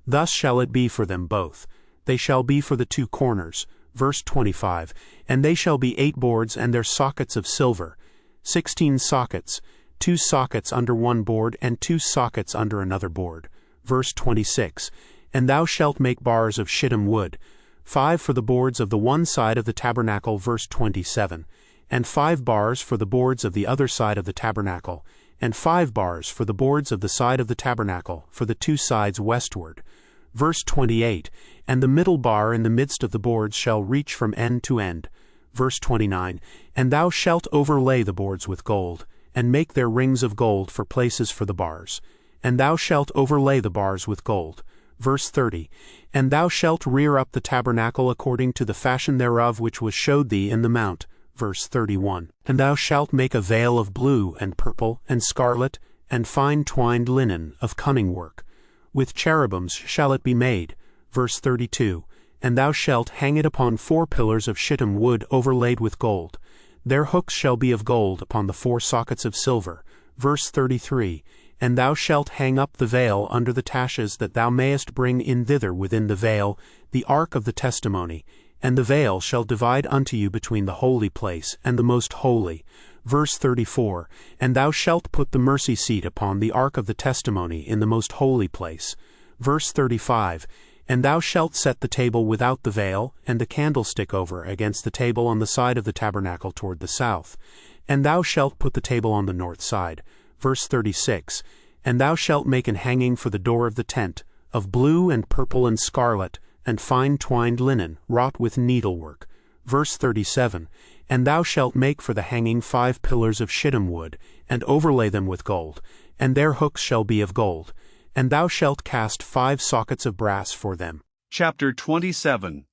Thus shall it be for them both. They shall be for the 2 corners. Verse 25. And they shall be 8 boards and their sockets of silver, 16 sockets, 2 sockets under one board and 2 sockets under another board. Verse 26. And thou shalt make bars of shittim wood, 5 for the boards of the one side of the tabernacle. Verse 27. And 5 bars for the boards of the other side of the tabernacle, and 5 bars for the boards of the side of the tabernacle, for the 2 sides westward. Verse 28. And the middle bar in the midst of the boards shall reach from end to end. Verse 29. And thou shalt overlay the boards with gold, and make their rings of gold for places for the bars. And thou shalt overlay the bars with gold. Verse 30. And thou shalt rear up the tabernacle according to the fashion thereof which was showed thee in the mount. Verse 31. And thou shalt make a veil of blue and purple and scarlet and fine twined linen of cunning work. With cherubims shall it be made. Verse 32. And thou shalt hang it upon 4 pillars of shittim wood overlaid with gold. Their hooks shall be of gold upon the 4 sockets of silver. Verse 33. And thou shalt hang up the veil under the taches, that thou mayest bring in thither within the veil the ark of the testimony. And the veil shall divide unto you between the holy place and the most holy. Verse 34. And thou shalt put the mercy seat upon the ark of the testimony in the most holy place. Verse 35. And thou shalt set the table without the veil, and the candlestick over against the table on the side of the tabernacle toward the south. And thou shalt put the table on the north side. Verse 36. And thou shalt make an hanging for the door of the tent, of blue and purple and scarlet, and fine twined linen, wrought with needlework. Verse 37, And thou shalt make for the hanging 5 pillars of shittim wood, and overlay them with gold, and their hooks shall be of gold. And thou shalt cast 5 sockets of brass for them. Chapter 27.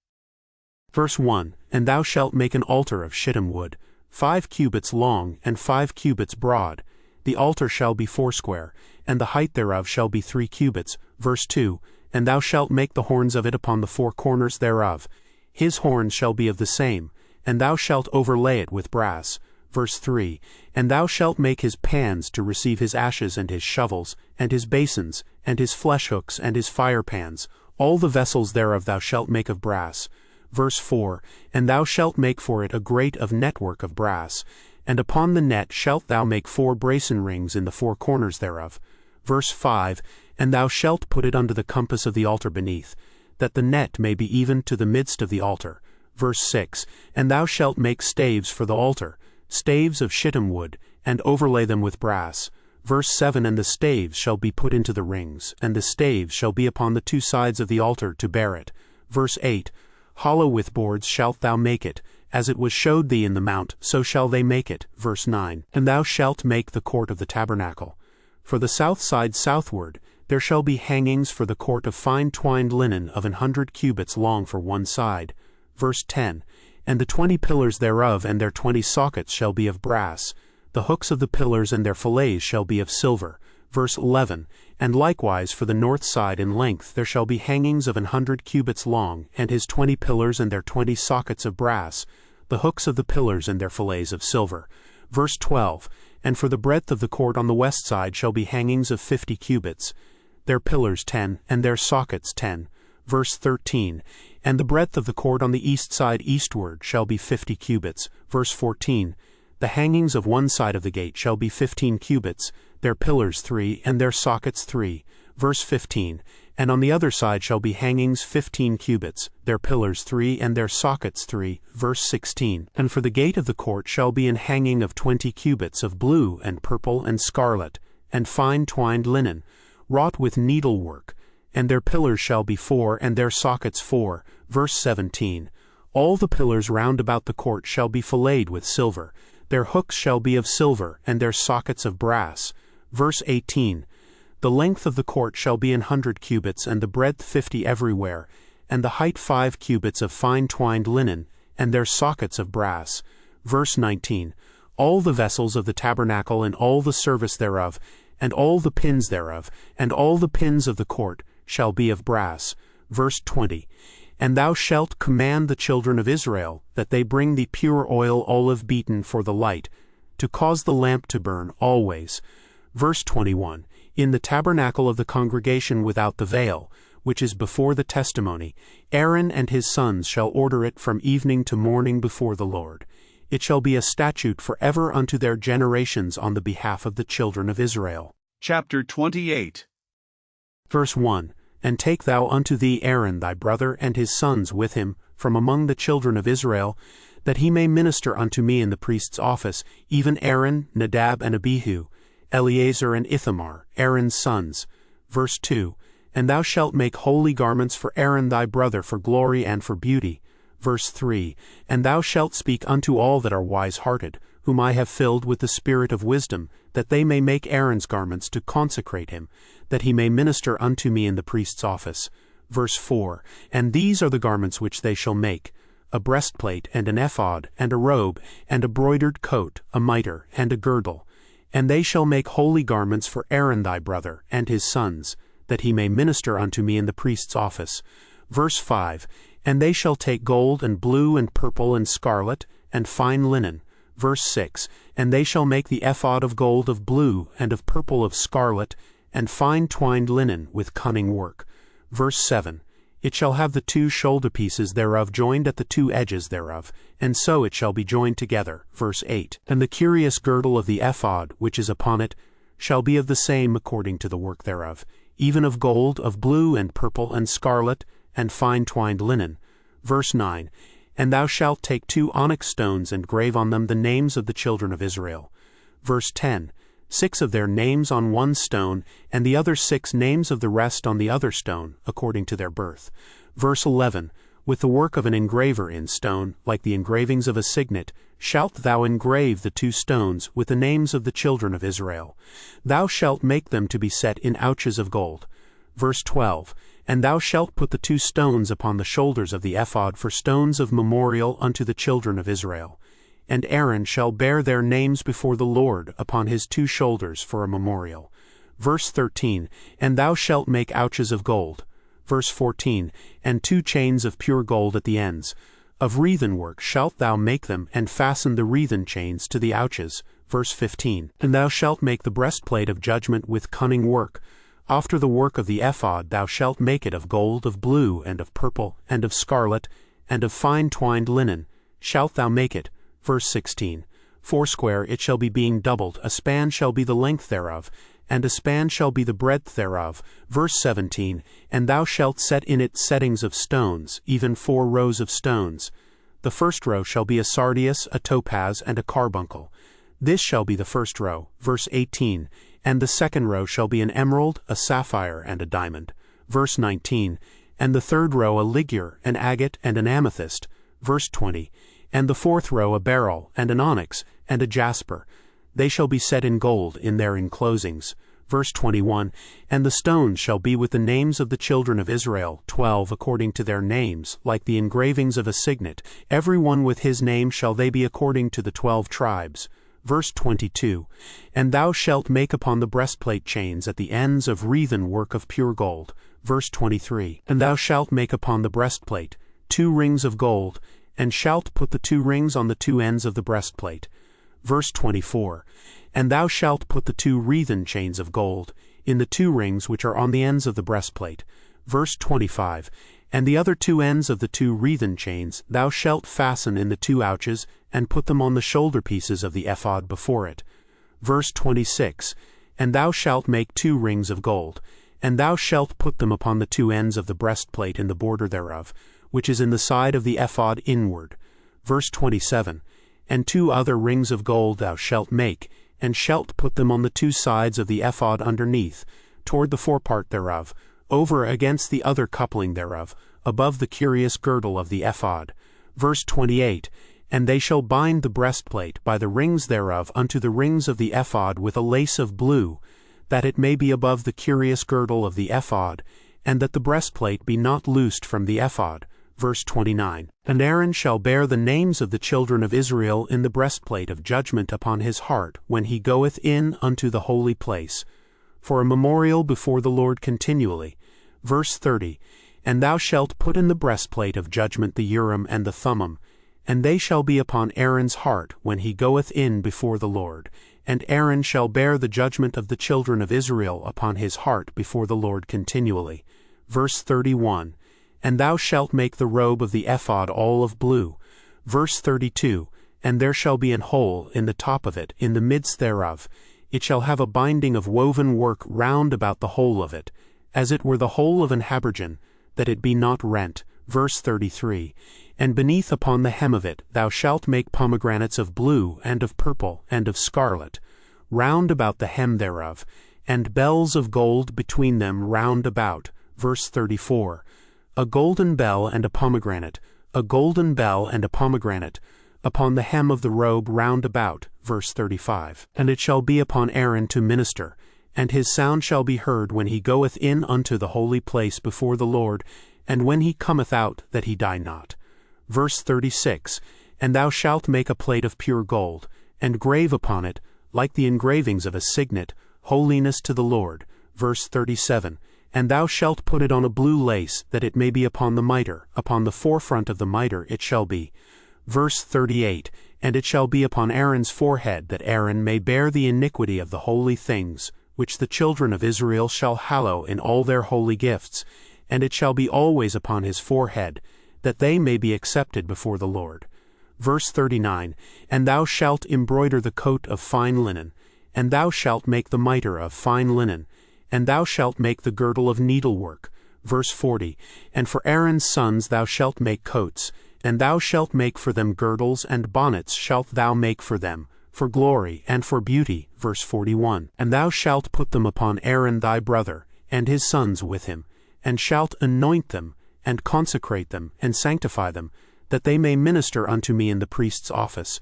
Verse 1, And thou shalt make an altar of shittim wood, 5 cubits long, and 5 cubits broad. The altar shall be 80, and the height thereof shall be 3 cubits. Verse 2, And thou shalt make the horns of it upon the 4 corners thereof. His horns shall be of the same, and thou shalt overlay it with brass. Verse 3, And thou shalt make his pans to receive his ashes, and his shovels, and his basins, and his flesh hooks, and his fire pans. All the vessels thereof thou shalt make of brass. Verse 4, And thou shalt make for it a grate of network of brass, and upon the net shalt thou make 4 brasen rings in the 4 corners thereof. Verse 5, And thou shalt put it under the compass of the altar beneath, that the net may be even to the midst of the altar. Verse 6, And thou shalt make staves for the altar, staves of shittim wood, and overlay them with brass. Verse 7, And the staves shall be put into the rings, and the staves shall be upon the 2 sides of the altar to bear it. Verse 8, Hollow with boards shalt thou make it, as it was showed thee in the mount, so shall they make it. Verse 9, And thou shalt make the court of the tabernacle. For the south side southward there shall be hangings for the court of fine twined linen of 100 cubits long for one side. Verse 10, And the 20 pillars thereof and their 20 sockets shall be of brass. The hooks of the pillars and their fillets shall be of silver. Verse 11, And likewise for the north side in length there shall be hangings of 100 cubits long, and his 20 pillars and their 20 sockets of brass. The hooks of the pillars and their fillets of silver. Verse 12, And for the breadth of the court on the west side shall be hangings of 50 cubits. Their pillars 10, and their sockets 10. Verse 13, And the breadth of the court on the east side eastward shall be 50 cubits. Verse 14, The hangings of one side of the gate shall be 15 cubits, their pillars 3, and their sockets 3. Verse 15, And on the other side shall be hangings 15 cubits, their pillars 3, and their sockets 3. Verse 16, And for the gate of the court shall be an hanging of 20 cubits of blue and purple and scarlet, and fine twined linen, wrought with needlework, and their pillars shall be 4, and their sockets 4. Verse 17, All the pillars round about the court shall be filleted with silver, their hooks shall be of silver, and their sockets of brass. Verse 18, The length of the court shall be 100 cubits, and the breadth 50 everywhere, and the height 5 cubits of fine twined linen, and their sockets of brass. Verse 19, All the vessels of the tabernacle and all the service thereof, and all the pins thereof, and all the pins of the court, shall be of brass. Verse 20, And thou shalt command the children of Israel, that they bring thee pure oil olive beaten for the light, to cause the lamp to burn always. Verse 21, In the tabernacle of the congregation without the veil, which is before the testimony, Aaron and his sons shall order it from evening to morning before the Lord. It shall be a statute forever unto their generations on the behalf of the children of Israel. Chapter 28. Verse 1, And take thou unto thee Aaron thy brother and his sons with him from among the children of Israel, that he may minister unto me in the priest's office, even Aaron, Nadab, and Abihu, Eleazar and Ithamar, Aaron's sons. Verse 2, And thou shalt make holy garments for Aaron thy brother for glory and for beauty. Verse 3, And thou shalt speak unto all that are wise-hearted, whom I have filled with the spirit of wisdom, that they may make Aaron's garments to consecrate him, that he may minister unto me in the priest's office. Verse 4, And these are the garments which they shall make: a breastplate, and an ephod, and a robe, and a broidered coat, a mitre, and a girdle. And they shall make holy garments for Aaron thy brother, and his sons, that he may minister unto me in the priest's office. Verse 5, And they shall take gold, and blue, and purple, and scarlet, and fine linen. Verse 6, And they shall make the ephod of gold, of blue, and of purple, of scarlet, and fine twined linen with cunning work. Verse 7, It shall have the 2 shoulder pieces thereof joined at the 2 edges thereof, and so it shall be joined together. Verse 8, And the curious girdle of the ephod, which is upon it, shall be of the same according to the work thereof, even of gold, of blue, and purple, and scarlet, and fine twined linen. Verse 9, And thou shalt take 2 onyx stones and grave on them the names of the children of Israel. Verse 10, 6 of their names on one stone, and the other 6 names of the rest on the other stone, according to their birth. Verse 11, With the work of an engraver in stone, like the engravings of a signet, shalt thou engrave the 2 stones with the names of the children of Israel. Thou shalt make them to be set in ouches of gold. Verse 12. And thou shalt put the 2 stones upon the shoulders of the ephod for stones of memorial unto the children of Israel. And Aaron shall bear their names before the Lord upon his 2 shoulders for a memorial. Verse 13. And thou shalt make ouches of gold. Verse 14. And 2 chains of pure gold at the ends. Of wreathen work shalt thou make them, and fasten the wreathen chains to the ouches. Verse 15. And thou shalt make the breastplate of judgment with cunning work. After the work of the ephod thou shalt make it of gold, of blue, and of purple, and of scarlet, and of fine twined linen, shalt thou make it. Verse 16. Foursquare it shall be being doubled, a span shall be the length thereof, and a span shall be the breadth thereof. Verse 17. And thou shalt set in it settings of stones, even 4 rows of stones. The first row shall be a sardius, a topaz, and a carbuncle. This shall be the first row. Verse 18. And the second row shall be an emerald, a sapphire, and a diamond. Verse 19. And the third row a ligure, an agate, and an amethyst. Verse 20. And the fourth row a beryl, and an onyx, and a jasper. They shall be set in gold in their enclosings. Verse 21. And the stones shall be with the names of the children of Israel, 12 according to their names, like the engravings of a signet. Every one with his name shall they be according to the 12 tribes. Verse 22. And thou shalt make upon the breastplate chains at the ends of wreathen work of pure gold. Verse 23. And thou shalt make upon the breastplate 2 rings of gold, and shalt put the 2 rings on the 2 ends of the breastplate. Verse 24. And thou shalt put the 2 wreathen chains of gold in the 2 rings which are on the ends of the breastplate. Verse 25. And the other 2 ends of the 2 wreathen chains thou shalt fasten in the 2 ouches, and put them on the shoulder pieces of the ephod before it. Verse 26. And thou shalt make 2 rings of gold, and thou shalt put them upon the 2 ends of the breastplate in the border thereof, which is in the side of the ephod inward. Verse 27. And 2 other rings of gold thou shalt make, and shalt put them on the 2 sides of the ephod underneath, toward the forepart thereof, over against the other coupling thereof, above the curious girdle of the ephod. Verse 28. And they shall bind the breastplate by the rings thereof unto the rings of the ephod with a lace of blue, that it may be above the curious girdle of the ephod, and that the breastplate be not loosed from the ephod. Verse 29. And Aaron shall bear the names of the children of Israel in the breastplate of judgment upon his heart, when he goeth in unto the holy place, for a memorial before the Lord continually. Verse 30. And thou shalt put in the breastplate of judgment the Urim and the Thummim, and they shall be upon Aaron's heart when he goeth in before the Lord. And Aaron shall bear the judgment of the children of Israel upon his heart before the Lord continually. Verse 31. And thou shalt make the robe of the ephod all of blue. Verse 32. And there shall be an hole in the top of it, in the midst thereof. It shall have a binding of woven work round about the whole of it, as it were the hole of an habergeon, that it be not rent. Verse 33. And beneath upon the hem of it thou shalt make pomegranates of blue, and of purple, and of scarlet, round about the hem thereof, and bells of gold between them round about. Verse 34. A golden bell and a pomegranate, a golden bell and a pomegranate, upon the hem of the robe round about. Verse 35. And it shall be upon Aaron to minister, and his sound shall be heard when he goeth in unto the holy place before the Lord, and when he cometh out, that he die not. Verse 36. And thou shalt make a plate of pure gold, and grave upon it, like the engravings of a signet, holiness to the Lord. Verse 37. And thou shalt put it on a blue lace, that it may be upon the mitre, upon the forefront of the mitre it shall be. Verse 38. And it shall be upon Aaron's forehead, that Aaron may bear the iniquity of the holy things, which the children of Israel shall hallow in all their holy gifts, and it shall be always upon his forehead, that they may be accepted before the Lord. Verse 39. And thou shalt embroider the coat of fine linen, and thou shalt make the mitre of fine linen, and thou shalt make the girdle of needlework. Verse 40. And for Aaron's sons thou shalt make coats, and thou shalt make for them girdles, and bonnets shalt thou make for them, for glory and for beauty. Verse 41. And thou shalt put them upon Aaron thy brother, and his sons with him, and shalt anoint them, and consecrate them, and sanctify them, that they may minister unto me in the priest's office.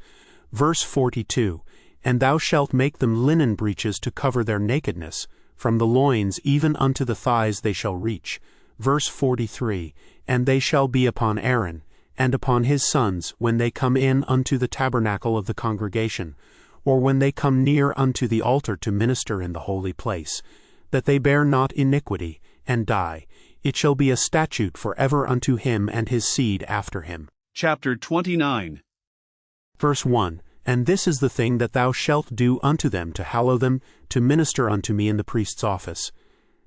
Verse 42, And thou shalt make them linen breeches to cover their nakedness, from the loins even unto the thighs they shall reach. Verse 43, And they shall be upon Aaron, and upon his sons, when they come in unto the tabernacle of the congregation, or when they come near unto the altar to minister in the holy place, that they bear not iniquity, and die. It shall be a statute forever unto him and his seed after him. Chapter 29. Verse 1, And this is the thing that thou shalt do unto them to hallow them, to minister unto me in the priest's office.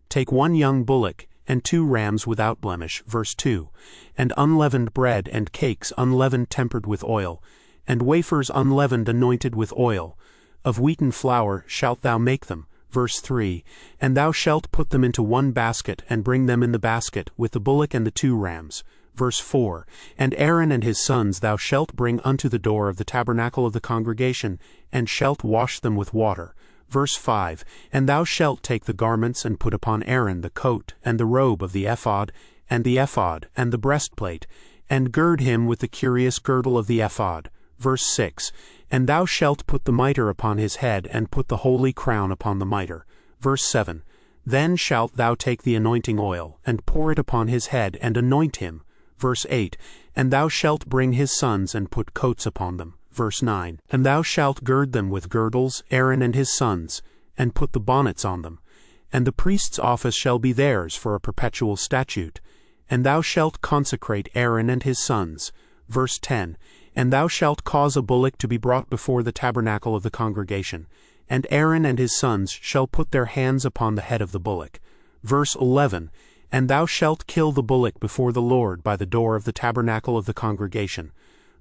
Take 1 young bullock, and 2 rams without blemish. Verse 2, And unleavened bread and cakes unleavened tempered with oil, and wafers unleavened anointed with oil. Of wheaten flour shalt thou make them. Verse 3, And thou shalt put them into 1 basket, and bring them in the basket, with the bullock and the 2 rams. Verse 4, And Aaron and his sons thou shalt bring unto the door of the tabernacle of the congregation, and shalt wash them with water. Verse 5, And thou shalt take the garments, and put upon Aaron the coat, and the robe of the ephod, and the breastplate, and gird him with the curious girdle of the ephod. Verse 6, And thou shalt put the mitre upon his head, and put the holy crown upon the mitre. Verse 7, Then shalt thou take the anointing oil, and pour it upon his head, and anoint him. Verse 8, And thou shalt bring his sons, and put coats upon them. Verse 9, And thou shalt gird them with girdles, Aaron and his sons, and put the bonnets on them. And the priest's office shall be theirs for a perpetual statute. And thou shalt consecrate Aaron and his sons. Verse 10, And thou shalt cause a bullock to be brought before the tabernacle of the congregation, and Aaron and his sons shall put their hands upon the head of the bullock. Verse 11, And thou shalt kill the bullock before the Lord by the door of the tabernacle of the congregation.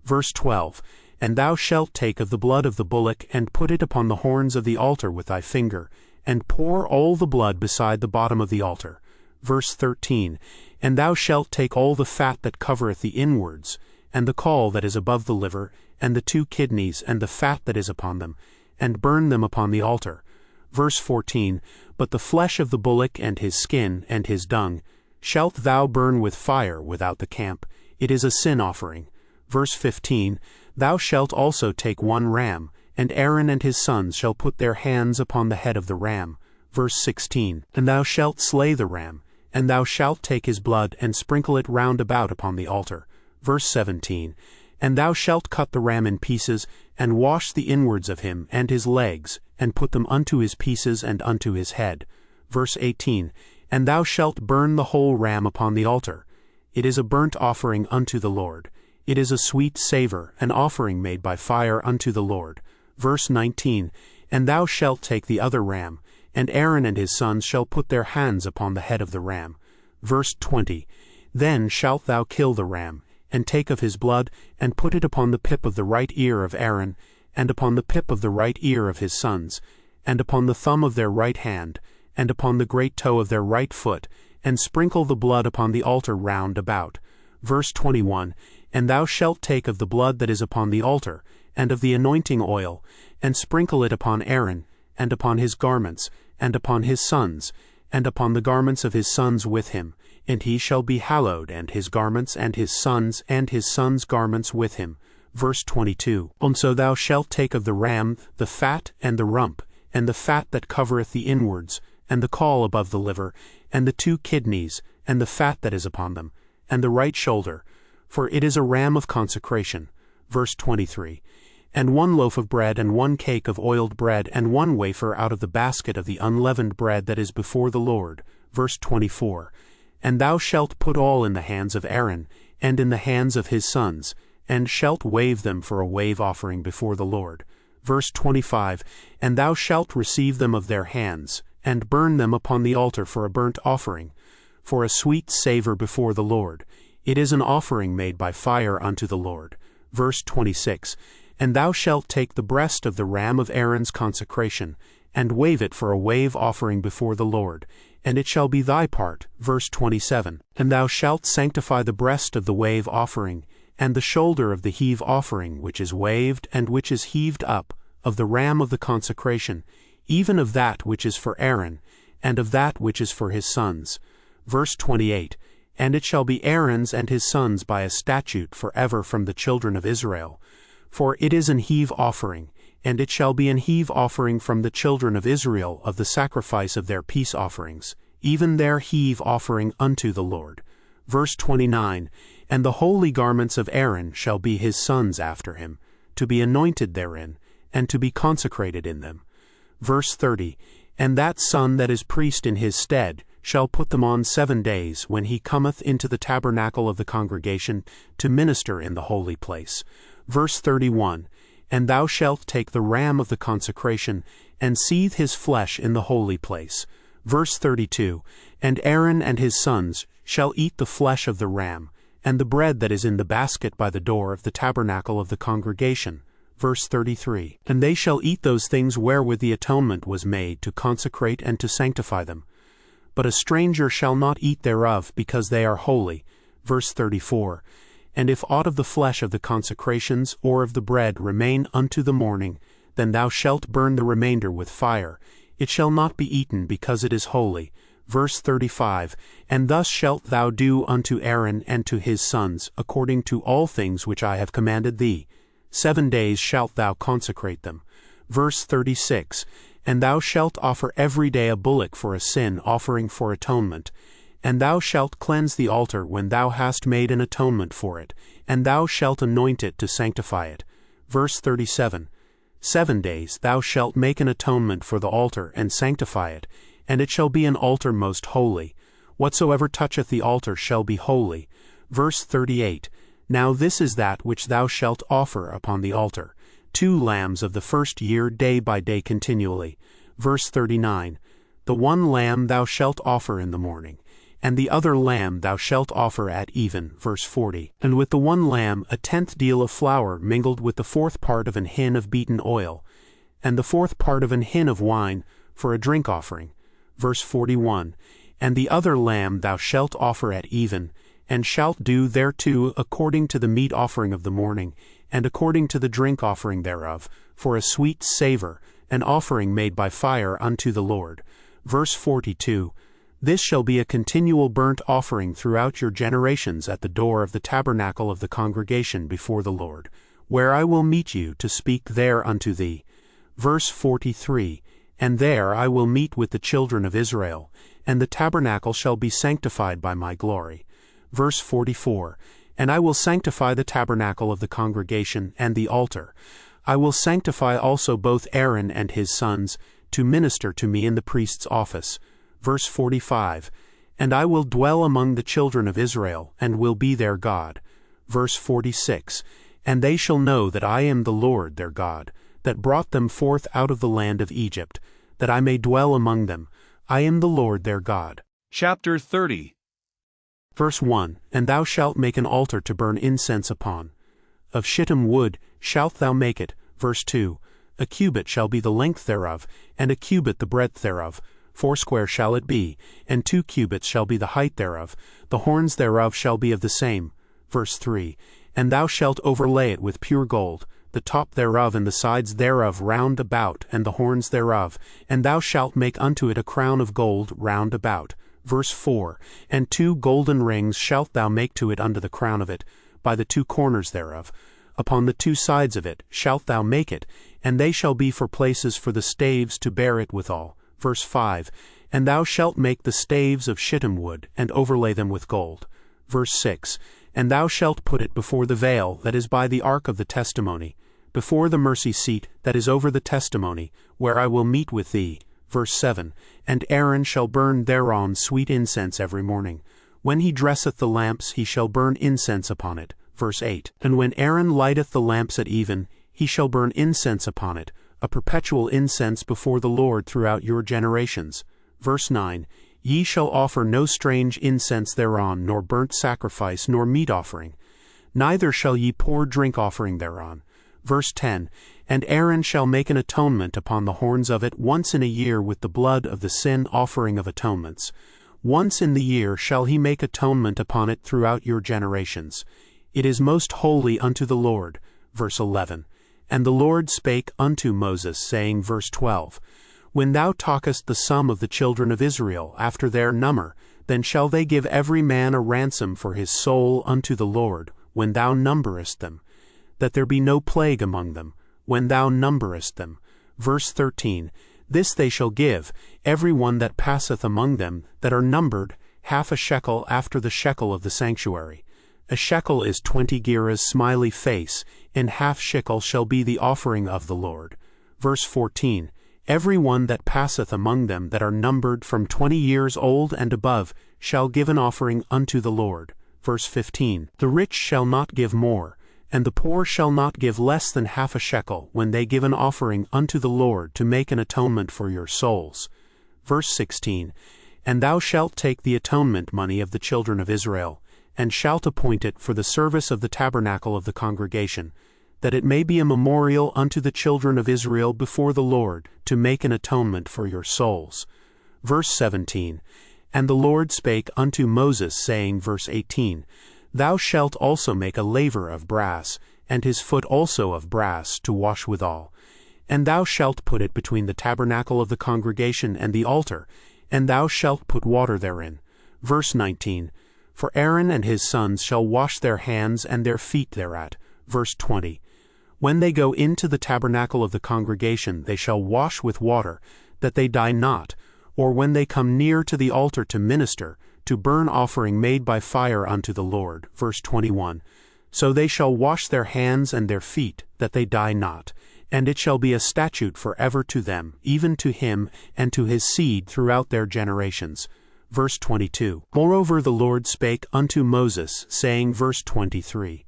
Verse 12, And thou shalt take of the blood of the bullock, and put it upon the horns of the altar with thy finger, and pour all the blood beside the bottom of the altar. Verse 13, And thou shalt take all the fat that covereth the inwards, and the caul that is above the liver, and the 2 kidneys, and the fat that is upon them, and burn them upon the altar. Verse 14, But the flesh of the bullock, and his skin, and his dung, shalt thou burn with fire without the camp. It is a sin offering. Verse 15, Thou shalt also take 1 ram, and Aaron and his sons shall put their hands upon the head of the ram. Verse 16, And thou shalt slay the ram, and thou shalt take his blood, and sprinkle it round about upon the altar. Verse 17, And thou shalt cut the ram in pieces, and wash the inwards of him, and his legs, and put them unto his pieces and unto his head. Verse 18, And thou shalt burn the whole ram upon the altar. It is a burnt offering unto the Lord. It is a sweet savour, an offering made by fire unto the Lord. Verse 19, And thou shalt take the other ram, and Aaron and his sons shall put their hands upon the head of the ram. Verse 20, Then shalt thou kill the ram, and take of his blood, and put it upon the pip of the right ear of Aaron, and upon the pip of the right ear of his sons, and upon the thumb of their right hand, and upon the great toe of their right foot, and sprinkle the blood upon the altar round about. Verse 21, And thou shalt take of the blood that is upon the altar, and of the anointing oil, and sprinkle it upon Aaron, and upon his garments, and upon his sons, and upon the garments of his sons with him, and he shall be hallowed, and his garments, and his sons' garments with him. Verse 22, And so thou shalt take of the ram the fat, and the rump, and the fat that covereth the inwards, and the caul above the liver, and the 2 kidneys, and the fat that is upon them, and the right shoulder, for it is a ram of consecration. Verse 23, And 1 loaf of bread, and 1 cake of oiled bread, and 1 wafer out of the basket of the unleavened bread that is before the Lord. Verse 24, And thou shalt put all in the hands of Aaron, and in the hands of his sons, and shalt wave them for a wave offering before the Lord. Verse 25, And thou shalt receive them of their hands, and burn them upon the altar for a burnt offering, for a sweet savour before the Lord. It is an offering made by fire unto the Lord. Verse 26, And thou shalt take the breast of the ram of Aaron's consecration, and wave it for a wave offering before the Lord, and it shall be thy part. Verse 27, And thou shalt sanctify the breast of the wave offering, and the shoulder of the heave offering, which is waved and which is heaved up, of the ram of the consecration, even of that which is for Aaron, and of that which is for his sons. Verse 28, And it shall be Aaron's and his sons by a statute forever from the children of Israel. For it is an heave offering, and it shall be an heave offering from the children of Israel of the sacrifice of their peace offerings, even their heave offering unto the Lord. Verse 29, And the holy garments of Aaron shall be his sons after him, to be anointed therein, and to be consecrated in them. Verse 30, And that son that is priest in his stead shall put them on 7 days, when he cometh into the tabernacle of the congregation to minister in the holy place. Verse 31, And thou shalt take the ram of the consecration, and seethe his flesh in the holy place. Verse 32, And Aaron and his sons shall eat the flesh of the ram, and the bread that is in the basket by the door of the tabernacle of the congregation. Verse 33, And they shall eat those things wherewith the atonement was made to consecrate and to sanctify them. But a stranger shall not eat thereof, because they are holy. Verse 34, And if aught of the flesh of the consecrations or of the bread remain unto the morning, then thou shalt burn the remainder with fire. It shall not be eaten, because it is holy. Verse 35, And thus shalt thou do unto Aaron and to his sons, according to all things which I have commanded thee. 7 days shalt thou consecrate them. Verse 36, And thou shalt offer every day a bullock for a sin offering for atonement. And thou shalt cleanse the altar when thou hast made an atonement for it, and thou shalt anoint it to sanctify it. Verse 37, 7 days thou shalt make an atonement for the altar and sanctify it, and it shall be an altar most holy. Whatsoever toucheth the altar shall be holy. Verse 38, Now this is that which thou shalt offer upon the altar, 2 lambs of the first year day by day continually. Verse 39, The one lamb thou shalt offer in the morning, and the other lamb thou shalt offer at even. Verse 40, And with the one lamb 1/10 deal of flour mingled with the 4th part of an hin of beaten oil, and the 4th part of an hin of wine, for a drink offering. Verse 41, And the other lamb thou shalt offer at even, and shalt do thereto according to the meat offering of the morning, and according to the drink offering thereof, for a sweet savour, an offering made by fire unto the Lord. Verse 42, This shall be a continual burnt offering throughout your generations at the door of the tabernacle of the congregation before the Lord, where I will meet you to speak there unto thee. Verse 43, And there I will meet with the children of Israel, and the tabernacle shall be sanctified by my glory. Verse 44, And I will sanctify the tabernacle of the congregation and the altar. I will sanctify also both Aaron and his sons, to minister to me in the priest's office. Verse 45, And I will dwell among the children of Israel, and will be their God. Verse 46, And they shall know that I am the Lord their God, that brought them forth out of the land of Egypt, that I may dwell among them. I am the Lord their God. Chapter 30. Verse 1, And thou shalt make an altar to burn incense upon. Of shittim wood shalt thou make it. Verse 2, A cubit shall be the length thereof, and a cubit the breadth thereof. 80 shall it be, and 2 cubits shall be the height thereof. The horns thereof shall be of the same. Verse 3, And thou shalt overlay it with pure gold, the top thereof and the sides thereof round about, and the horns thereof. And thou shalt make unto it a crown of gold round about. Verse 4, And 2 golden rings shalt thou make to it under the crown of it, by the 2 corners thereof. Upon the 2 sides of it shalt thou make it, and they shall be for places for the staves to bear it withal. Verse 5, And thou shalt make the staves of shittim wood, and overlay them with gold. Verse 6, And thou shalt put it before the veil that is by the ark of the testimony, before the mercy seat that is over the testimony, where I will meet with thee. Verse 7, And Aaron shall burn thereon sweet incense every morning. When he dresseth the lamps, he shall burn incense upon it. Verse 8, And when Aaron lighteth the lamps at even, he shall burn incense upon it, a perpetual incense before the Lord throughout your generations. Verse 9, Ye shall offer no strange incense thereon, nor burnt sacrifice, nor meat offering. Neither shall ye pour drink offering thereon. Verse 10, And Aaron shall make an atonement upon the horns of it once in a year with the blood of the sin offering of atonements. Once in the year shall he make atonement upon it throughout your generations. It is most holy unto the Lord. Verse 11, And the Lord spake unto Moses, saying, verse 12, When thou talkest the sum of the children of Israel after their number, then shall they give every man a ransom for his soul unto the Lord, when thou numberest them, that there be no plague among them, when thou numberest them. Verse 13, This they shall give, every one that passeth among them that are numbered, half a shekel after the shekel of the sanctuary. A shekel is 20 gerahs smiley face, and half shekel shall be the offering of the Lord. Verse 14, Every one that passeth among them that are numbered from 20 years old and above shall give an offering unto the Lord. Verse 15, The rich shall not give more, and the poor shall not give less than half a shekel when they give an offering unto the Lord to make an atonement for your souls. Verse 16, And thou shalt take the atonement money of the children of Israel, and shalt appoint it for the service of the tabernacle of the congregation, that it may be a memorial unto the children of Israel before the Lord, to make an atonement for your souls. Verse 17, And the Lord spake unto Moses, saying, verse 18, Thou shalt also make a laver of brass, and his foot also of brass, to wash withal. And thou shalt put it between the tabernacle of the congregation and the altar, and thou shalt put water therein. Verse 19, For Aaron and his sons shall wash their hands and their feet thereat. Verse 20, When they go into the tabernacle of the congregation, they shall wash with water, that they die not, or when they come near to the altar to minister, to burn offering made by fire unto the Lord. Verse 21, So they shall wash their hands and their feet, that they die not. And it shall be a statute forever to them, even to him and to his seed throughout their generations. Verse 22, Moreover the Lord spake unto Moses, saying, verse 23,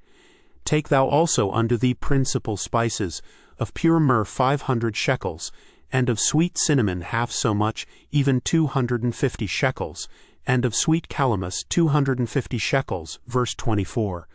Take thou also unto thee principal spices, of pure myrrh 500 shekels, and of sweet cinnamon half so much, even 250 shekels, and of sweet calamus 250 shekels. Verse 24,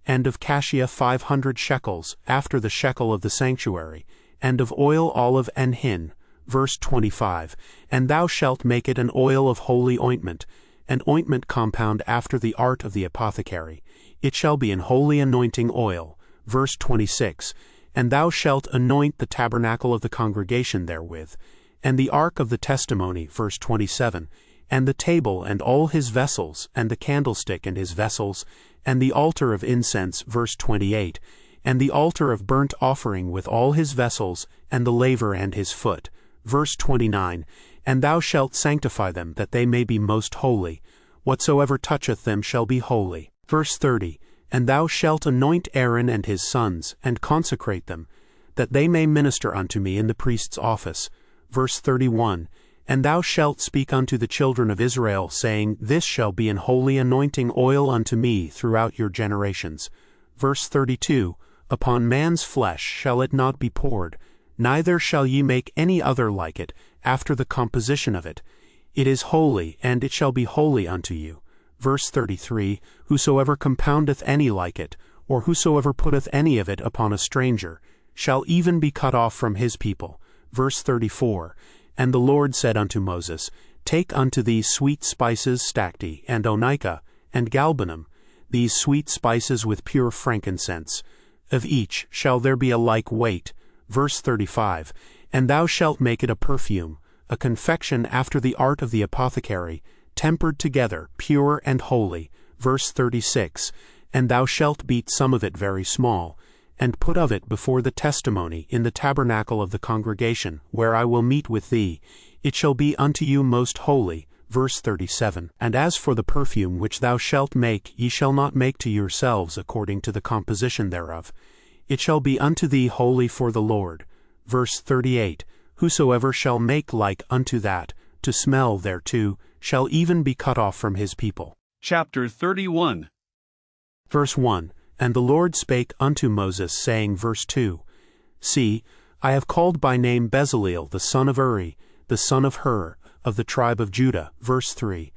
And of cassia 500 shekels, after the shekel of the sanctuary, and of oil olive and hin. Verse 25, And thou shalt make it an oil of holy ointment, an ointment compound after the art of the apothecary. It shall be an holy anointing oil. Verse 26, And thou shalt anoint the tabernacle of the congregation therewith, and the ark of the testimony. Verse 27, And the table and all his vessels, and the candlestick and his vessels, and the altar of incense. Verse 28, And the altar of burnt offering with all his vessels, and the laver and his foot. Verse 29, And thou shalt sanctify them, that they may be most holy. Whatsoever toucheth them shall be holy. Verse 30, And thou shalt anoint Aaron and his sons, and consecrate them, that they may minister unto me in the priest's office. Verse 31, And thou shalt speak unto the children of Israel, saying, This shall be an holy anointing oil unto me throughout your generations. Verse 32, Upon man's flesh shall it not be poured, neither shall ye make any other like it, after the composition of it. It is holy, and it shall be holy unto you. Verse 33, Whosoever compoundeth any like it, or whosoever putteth any of it upon a stranger, shall even be cut off from his people. Verse 34, And the Lord said unto Moses, Take unto thee sweet spices stacte, and onycha, and galbanum, these sweet spices with pure frankincense. Of each shall there be a like weight. Verse 35, And thou shalt make it a perfume, a confection after the art of the apothecary, tempered together, pure and holy. Verse 36, And thou shalt beat some of it very small, and put of it before the testimony in the tabernacle of the congregation, where I will meet with thee. It shall be unto you most holy. Verse 37, And as for the perfume which thou shalt make, ye shall not make to yourselves according to the composition thereof. It shall be unto thee holy for the Lord. Verse 38, Whosoever shall make like unto that, to smell thereto, shall even be cut off from his people. Chapter 31. Verse 1, And the Lord spake unto Moses, saying, verse 2, See, I have called by name Bezaleel the son of Uri, the son of Hur, of the tribe of Judah. Verse 3,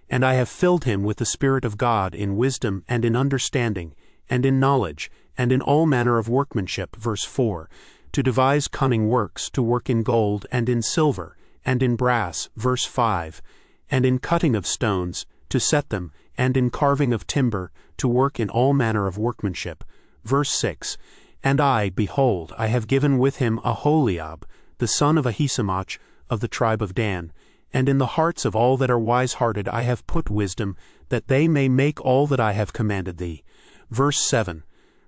And I have filled him with the Spirit of God in wisdom and in understanding, and in knowledge, and in all manner of workmanship. Verse 4, To devise cunning works, to work in gold, and in silver, and in brass. Verse 5, And in cutting of stones, to set them, and in carving of timber, to work in all manner of workmanship. Verse 6, And I, behold, I have given with him Aholiab, the son of Ahisamach, of the tribe of Dan, And in the hearts of all that are wise-hearted I have put wisdom, that they may make all that I have commanded thee. Verse 7.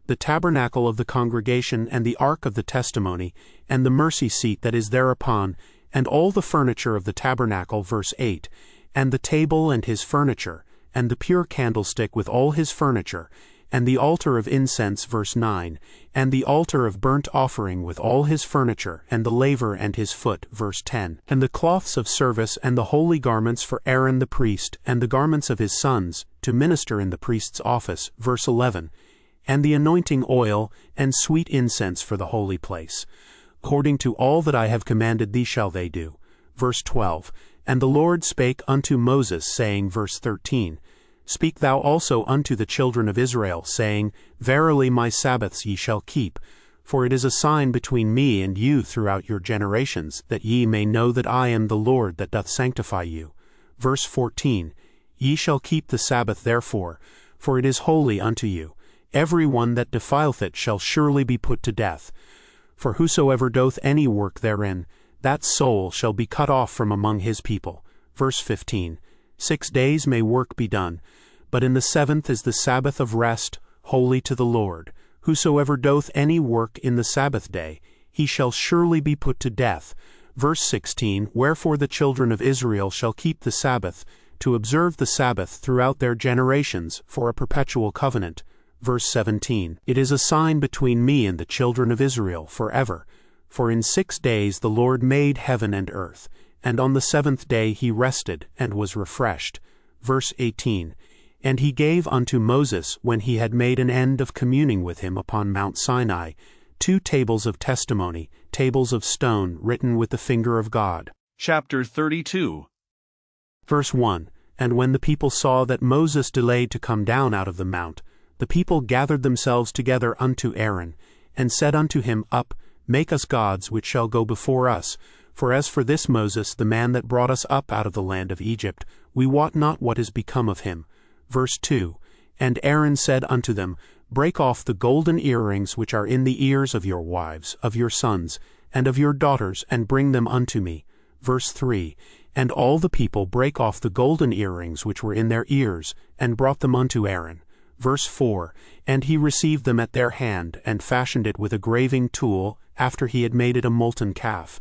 The tabernacle of the congregation, and the ark of the testimony, and the mercy seat that is thereupon, and all the furniture of the tabernacle. Verse 8. And the table and his furniture, and the pure candlestick with all his furniture, and the altar of incense. Verse 9. And the altar of burnt offering with all his furniture, and the laver and his foot. Verse 10. And the cloths of service, and the holy garments for Aaron the priest, and the garments of his sons, to minister in the priest's office. Verse 11. And the anointing oil, and sweet incense for the holy place. According to all that I have commanded thee shall they do. Verse 12. And the Lord spake unto Moses, saying. Verse 13. Speak thou also unto the children of Israel, saying, Verily my Sabbaths ye shall keep, for it is a sign between me and you throughout your generations, that ye may know that I am the Lord that doth sanctify you. Verse 14. Ye shall keep the Sabbath therefore, for it is holy unto you. Every one that defileth it shall surely be put to death. For whosoever doth any work therein, that soul shall be cut off from among his people. Verse 15. 6 days may work be done, but in the seventh is the Sabbath of rest, holy to the Lord. Whosoever doth any work in the Sabbath day, he shall surely be put to death. Verse 16. Wherefore the children of Israel shall keep the Sabbath, to observe the Sabbath throughout their generations, for a perpetual covenant. Verse 17. It is a sign between me and the children of Israel forever. For in 6 days the Lord made heaven and earth, and on the seventh day he rested, and was refreshed. Verse 18. And he gave unto Moses, when he had made an end of communing with him upon Mount Sinai, 2 tables of testimony, tables of stone, written with the finger of God. Chapter 32. Verse 1. And when the people saw that Moses delayed to come down out of the mount, the people gathered themselves together unto Aaron, and said unto him, Up, make us gods which shall go before us. For as for this Moses, the man that brought us up out of the land of Egypt, we wot not what is become of him. Verse 2. And Aaron said unto them, Break off the golden earrings which are in the ears of your wives, of your sons, and of your daughters, and bring them unto me. Verse 3. And all the people brake off the golden earrings which were in their ears, and brought them unto Aaron. Verse 4. And he received them at their hand, and fashioned it with a graving tool, after he had made it a molten calf.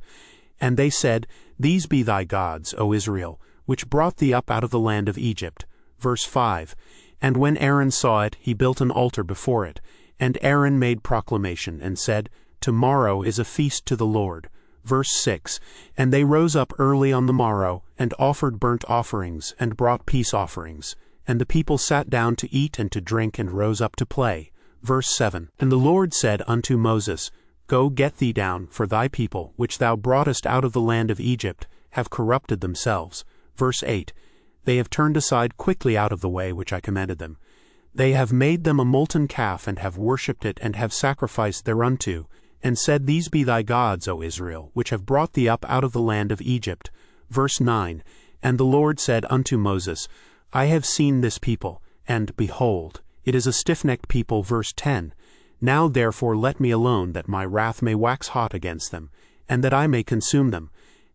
And they said, These be thy gods, O Israel, which brought thee up out of the land of Egypt. Verse 5. And when Aaron saw it, he built an altar before it. And Aaron made proclamation, and said, Tomorrow is a feast to the Lord. Verse 6. And they rose up early on the morrow, and offered burnt offerings, and brought peace offerings. And the people sat down to eat and to drink, and rose up to play. Verse 7. And the Lord said unto Moses, Go get thee down, for thy people, which thou broughtest out of the land of Egypt, have corrupted themselves. Verse 8. They have turned aside quickly out of the way which I commanded them. They have made them a molten calf, and have worshipped it, and have sacrificed thereunto, and said, These be thy gods, O Israel, which have brought thee up out of the land of Egypt. Verse 9. And the Lord said unto Moses, I have seen this people, and, behold, it is a stiff-necked people. Verse 10. Now therefore let me alone, that my wrath may wax hot against them, and that I may consume them,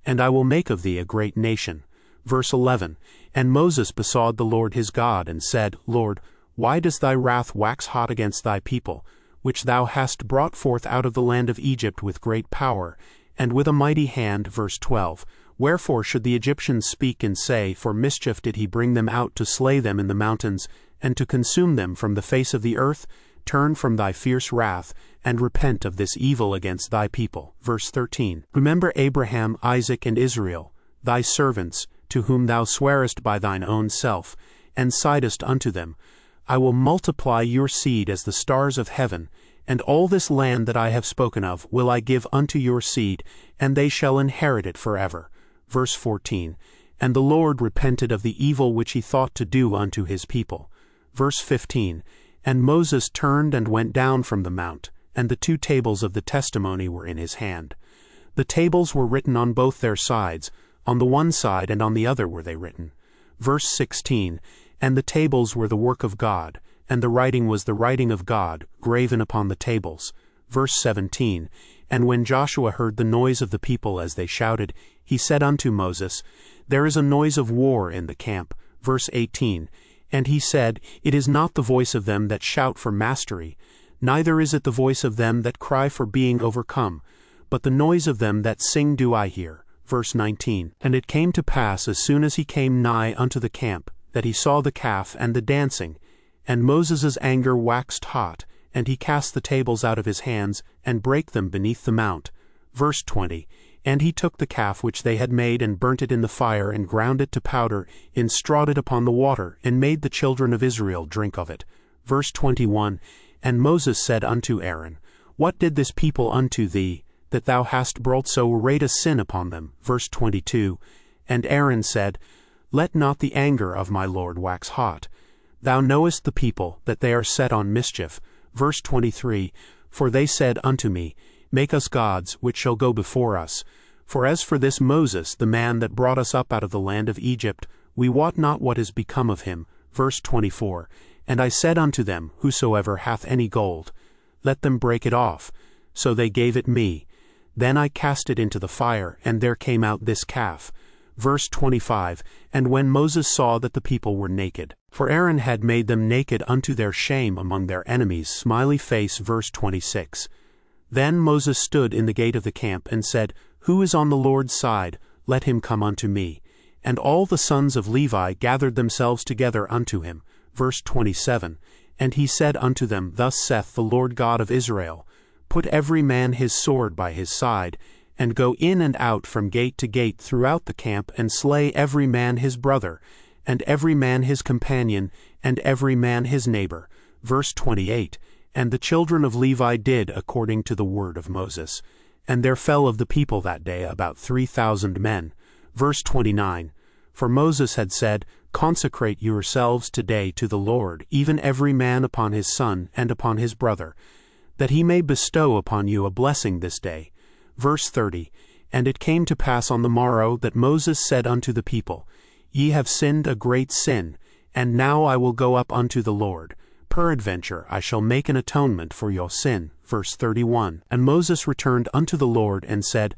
and I will make of thee a great nation. Verse 11. And Moses besought the Lord his God, and said, Lord, why does thy wrath wax hot against thy people, which thou hast brought forth out of the land of Egypt with great power, and with a mighty hand? Verse 12. Wherefore should the Egyptians speak and say, For mischief did he bring them out to slay them in the mountains, and to consume them from the face of the earth? Turn from thy fierce wrath, and repent of this evil against thy people. Verse 13. Remember Abraham, Isaac, and Israel, thy servants, to whom thou swarest by thine own self, and saidst unto them, I will multiply your seed as the stars of heaven, and all this land that I have spoken of will I give unto your seed, and they shall inherit it forever. Verse 14. And the Lord repented of the evil which he thought to do unto his people. Verse 15. And Moses turned and went down from the mount, and the 2 tables of the testimony were in his hand. The tables were written on both their sides, on the one side and on the other were they written. Verse 16. And the tables were the work of God, and the writing was the writing of God, graven upon the tables. Verse 17. And when Joshua heard the noise of the people as they shouted, he said unto Moses, There is a noise of war in the camp. Verse 18. And he said, It is not the voice of them that shout for mastery, neither is it the voice of them that cry for being overcome, but the noise of them that sing do I hear. Verse 19. And it came to pass, as soon as he came nigh unto the camp, that he saw the calf and the dancing. And Moses' anger waxed hot, and he cast the tables out of his hands, and brake them beneath the mount. Verse 20. And he took the calf which they had made, and burnt it in the fire, and ground it to powder, and strawed it upon the water, and made the children of Israel drink of it. Verse 21. And Moses said unto Aaron, What did this people unto thee, that thou hast brought so great a sin upon them? Verse 22. And Aaron said, Let not the anger of my Lord wax hot. Thou knowest the people, that they are set on mischief. Verse 23. For they said unto me, Make us gods, which shall go before us. For as for this Moses, the man that brought us up out of the land of Egypt, we wot not what is become of him. Verse 24. And I said unto them, Whosoever hath any gold, let them break it off. So they gave it me. Then I cast it into the fire, and there came out this calf. Verse 25. And when Moses saw that the people were naked, for Aaron had made them naked unto their shame among their enemies, smiley face. Verse 26. Then Moses stood in the gate of the camp, and said, Who is on the Lord's side? Let him come unto me. And all the sons of Levi gathered themselves together unto him. Verse 27. And he said unto them, Thus saith the Lord God of Israel, Put every man his sword by his side, and go in and out from gate to gate throughout the camp, and slay every man his brother, and every man his companion, and every man his neighbor. Verse 28. And the children of Levi did according to the word of Moses. And there fell of the people that day about 3,000 men. Verse 29. For Moses had said, Consecrate yourselves today to the Lord, even every man upon his son and upon his brother, that he may bestow upon you a blessing this day. Verse 30. And it came to pass on the morrow that Moses said unto the people, Ye have sinned a great sin, and now I will go up unto the Lord. Peradventure I shall make an atonement for your sin. Verse 31. And Moses returned unto the Lord, and said,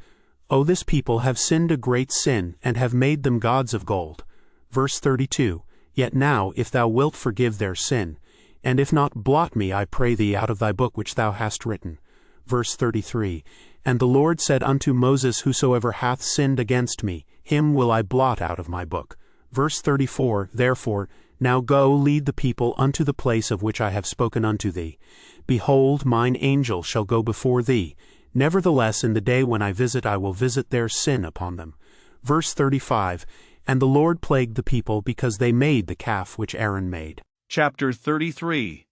O this people have sinned a great sin, and have made them gods of gold. Verse 32. Yet now, if thou wilt forgive their sin, and if not, blot me, I pray thee, out of thy book which thou hast written. Verse 33. And the Lord said unto Moses, Whosoever hath sinned against me, him will I blot out of my book. Verse 34. Therefore, now go, lead the people unto the place of which I have spoken unto thee. Behold, mine angel shall go before thee. Nevertheless, in the day when I visit, I will visit their sin upon them. Verse 35. And the Lord plagued the people, because they made the calf which Aaron made. Chapter 33.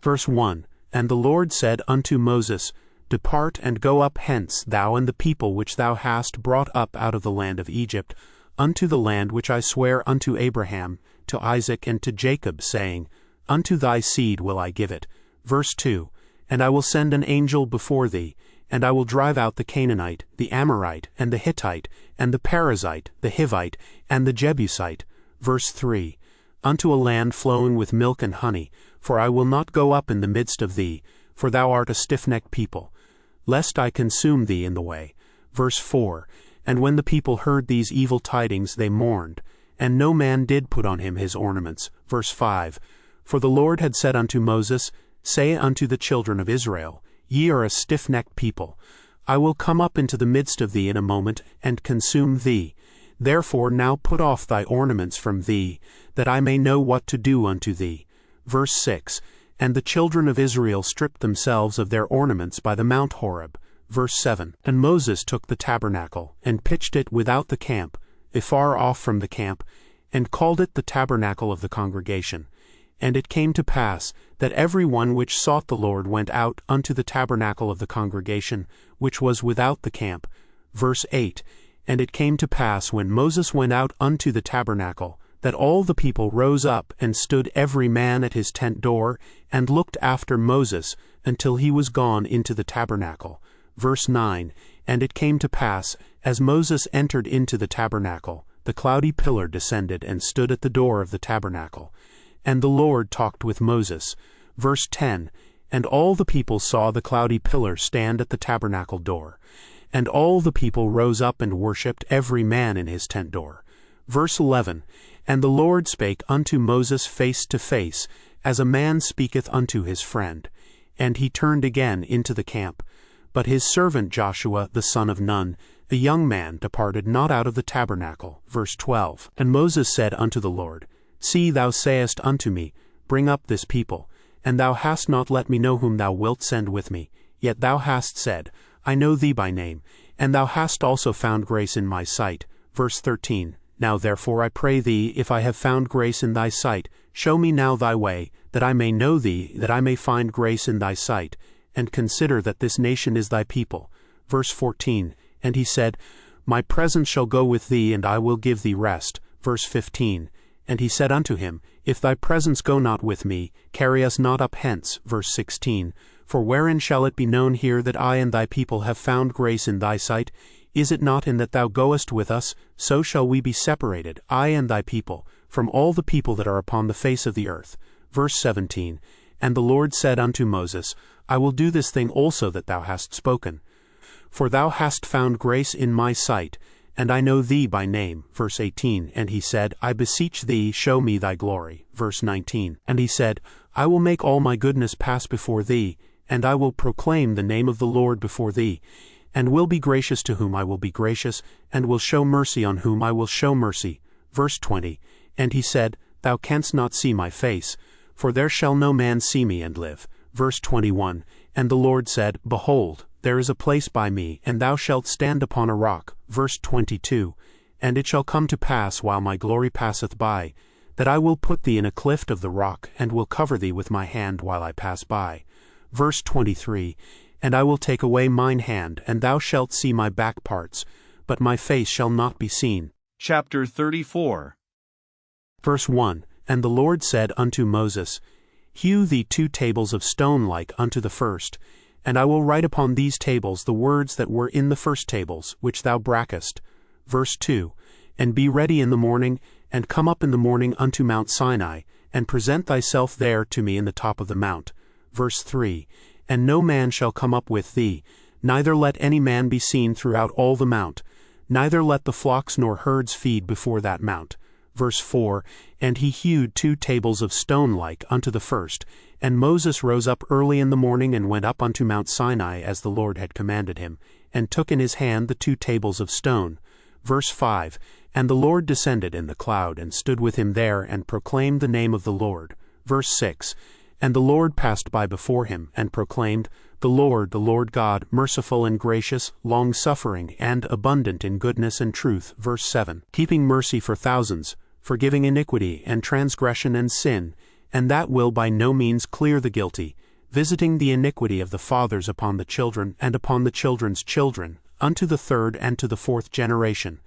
Verse 1. And the Lord said unto Moses, Depart and go up hence, thou and the people which thou hast brought up out of the land of Egypt, unto the land which I swear unto Abraham, to Isaac, and to Jacob, saying, Unto thy seed will I give it. Verse 2. And I will send an angel before thee, and I will drive out the Canaanite, the Amorite, and the Hittite, and the Perizzite, the Hivite, and the Jebusite. Verse 3. Unto a land flowing with milk and honey, for I will not go up in the midst of thee, for thou art a stiff-necked people, lest I consume thee in the way. Verse 4. And when the people heard these evil tidings, they mourned, and no man did put on him his ornaments. Verse 5. For the Lord had said unto Moses, Say unto the children of Israel, Ye are a stiff-necked people. I will come up into the midst of thee in a moment, and consume thee. Therefore now put off thy ornaments from thee, that I may know what to do unto thee. Verse 6. And the children of Israel stripped themselves of their ornaments by the Mount Horeb. Verse 7. And Moses took the tabernacle, and pitched it without the camp, afar off from the camp, and called it the tabernacle of the congregation. And it came to pass, that every one which sought the Lord went out unto the tabernacle of the congregation, which was without the camp. Verse 8. And it came to pass, when Moses went out unto the tabernacle, that all the people rose up, and stood every man at his tent door, and looked after Moses, until he was gone into the tabernacle. Verse 9. And it came to pass, as Moses entered into the tabernacle, the cloudy pillar descended and stood at the door of the tabernacle. And the Lord talked with Moses. Verse 10. And all the people saw the cloudy pillar stand at the tabernacle door. And all the people rose up and worshipped, every man in his tent door. Verse 11, And the Lord spake unto Moses face to face, as a man speaketh unto his friend. And he turned again into the camp. But his servant Joshua the son of Nun, a young man, departed not out of the tabernacle. Verse 12, And Moses said unto the Lord, See, thou sayest unto me, Bring up this people. And thou hast not let me know whom thou wilt send with me. Yet thou hast said, I know thee by name, and thou hast also found grace in my sight. Verse 13, Now therefore I pray thee, if I have found grace in thy sight, show me now thy way, that I may know thee, that I may find grace in thy sight, and consider that this nation is thy people. Verse 14, And he said, My presence shall go with thee, and I will give thee rest. Verse 15, And he said unto him, If thy presence go not with me, carry us not up hence. Verse 16, For wherein shall it be known here that I and thy people have found grace in thy sight? Is it not in that thou goest with us? So shall we be separated, I and thy people, from all the people that are upon the face of the earth. Verse 17, And the Lord said unto Moses, I will do this thing also that thou hast spoken. For thou hast found grace in my sight, and I know thee by name. Verse 18, And he said, I beseech thee, show me thy glory. Verse 19, And he said, I will make all my goodness pass before thee, and I will proclaim the name of the Lord before thee, and will be gracious to whom I will be gracious, and will show mercy on whom I will show mercy. Verse 20, And he said, Thou canst not see my face, for there shall no man see me and live. Verse 21, And the Lord said, Behold, there is a place by me, and thou shalt stand upon a rock. Verse 22, And it shall come to pass, while my glory passeth by, that I will put thee in a cleft of the rock, and will cover thee with my hand while I pass by. Verse 23, And I will take away mine hand, and thou shalt see my back parts, but my face shall not be seen. Chapter 34. Verse 1, And the Lord said unto Moses, Hew thee 2 tables of stone like unto the first, and I will write upon these tables the words that were in the first tables, which thou brackest. Verse 2, And be ready in the morning, and come up in the morning unto Mount Sinai, and present thyself there to me in the top of the mount. Verse 3, And no man shall come up with thee, neither let any man be seen throughout all the mount, neither let the flocks nor herds feed before that mount. Verse 4, And he hewed 2 tables of stone like unto the first, and Moses rose up early in the morning, and went up unto Mount Sinai, as the Lord had commanded him, and took in his hand the 2 tables of stone. Verse 5, And the Lord descended in the cloud, and stood with him there, and proclaimed the name of the Lord. Verse 6, And the Lord passed by before him, and proclaimed, the Lord God, merciful and gracious, long-suffering, and abundant in goodness and truth. Verse 7, Keeping mercy for thousands, forgiving iniquity and transgression and sin, and that will by no means clear the guilty, visiting the iniquity of the fathers upon the children and upon the children's children, unto the 3rd and to the 4th generation.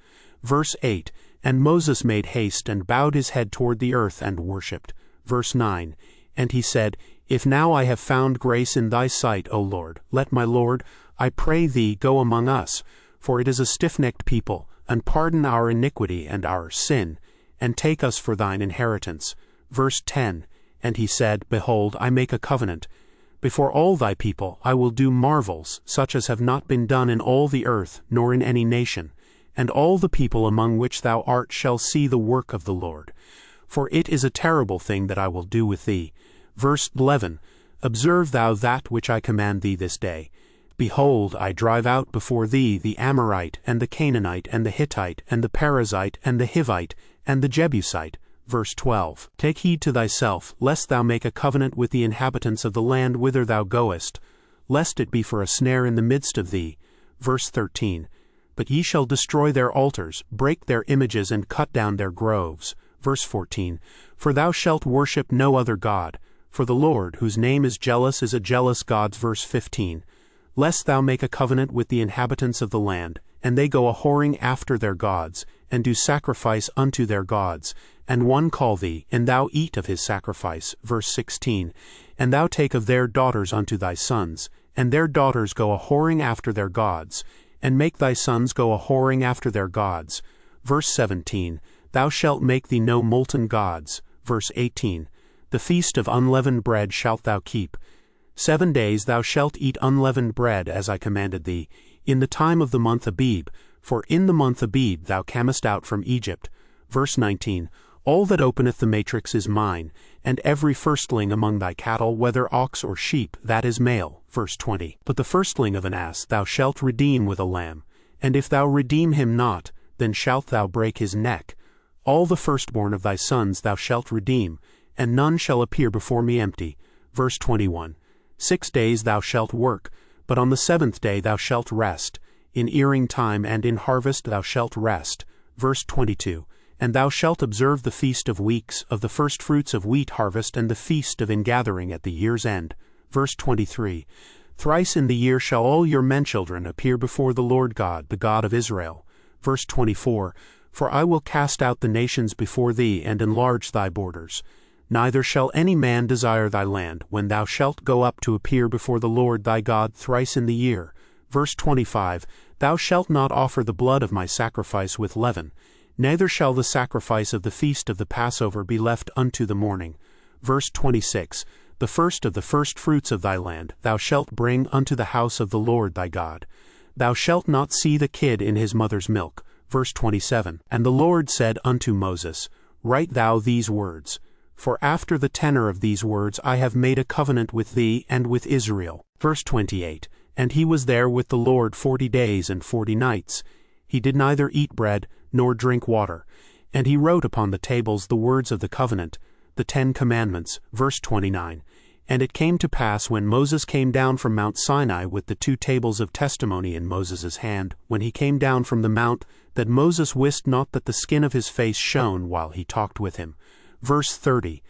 Verse 8, And Moses made haste, and bowed his head toward the earth, and worshipped. Verse 9, And he said, If now I have found grace in thy sight, O Lord, let my Lord, I pray thee, go among us, for it is a stiff-necked people, and pardon our iniquity and our sin, and take us for thine inheritance. Verse 10, And he said, Behold, I make a covenant. Before all thy people I will do marvels, such as have not been done in all the earth, nor in any nation. And all the people among which thou art shall see the work of the Lord. For it is a terrible thing that I will do with thee. Verse 11, Observe thou that which I command thee this day. Behold, I drive out before thee the Amorite, and the Canaanite, and the Hittite, and the Perizzite, and the Hivite, and the Jebusite. Verse 12, Take heed to thyself, lest thou make a covenant with the inhabitants of the land whither thou goest, lest it be for a snare in the midst of thee. Verse 13, But ye shall destroy their altars, break their images, and cut down their groves. Verse 14, For thou shalt worship no other God, for the Lord, whose name is a jealous God. Verse 15, Lest thou make a covenant with the inhabitants of the land, and they go a-whoring after their gods, and do sacrifice unto their gods, and one call thee, and thou eat of his sacrifice. Verse 16, And thou take of their daughters unto thy sons, and their daughters go a-whoring after their gods, and make thy sons go a-whoring after their gods. Verse 17, Thou shalt make thee no molten gods. Verse 18, The feast of unleavened bread shalt thou keep. 7 days thou shalt eat unleavened bread as I commanded thee, in the time of the month Abib, for in the month Abib thou camest out from Egypt. Verse 19, All that openeth the matrix is mine, and every firstling among thy cattle, whether ox or sheep, that is male. Verse 20, But the firstling of an ass thou shalt redeem with a lamb, and if thou redeem him not, then shalt thou break his neck. All the firstborn of thy sons thou shalt redeem, and none shall appear before me empty. Verse 21, 6 days thou shalt work, but on the 7th day thou shalt rest. In earing time and in harvest thou shalt rest. Verse 22, And thou shalt observe the feast of weeks, of the firstfruits of wheat harvest, and the feast of ingathering at the year's end. Verse 23, Thrice in the year shall all your men-children appear before the Lord God, the God of Israel. Verse 24, For I will cast out the nations before thee, and enlarge thy borders. Neither shall any man desire thy land, when thou shalt go up to appear before the Lord thy God thrice in the year. Verse 25, Thou shalt not offer the blood of my sacrifice with leaven, neither shall the sacrifice of the feast of the Passover be left unto the morning. Verse 26, The first of the firstfruits of thy land thou shalt bring unto the house of the Lord thy God. Thou shalt not see the kid in his mother's milk. Verse 27, And the Lord said unto Moses, Write thou these words, for after the tenor of these words I have made a covenant with thee and with Israel. Verse 28, And he was there with the Lord 40 days and 40 nights. He did neither eat bread nor drink water. And he wrote upon the tables the words of the covenant, the 10 commandments. Verse 29, And it came to pass when Moses came down from Mount Sinai with the 2 tables of testimony in Moses' hand, when he came down from the mount, that Moses wist not that the skin of his face shone while he talked with him. Verse 30,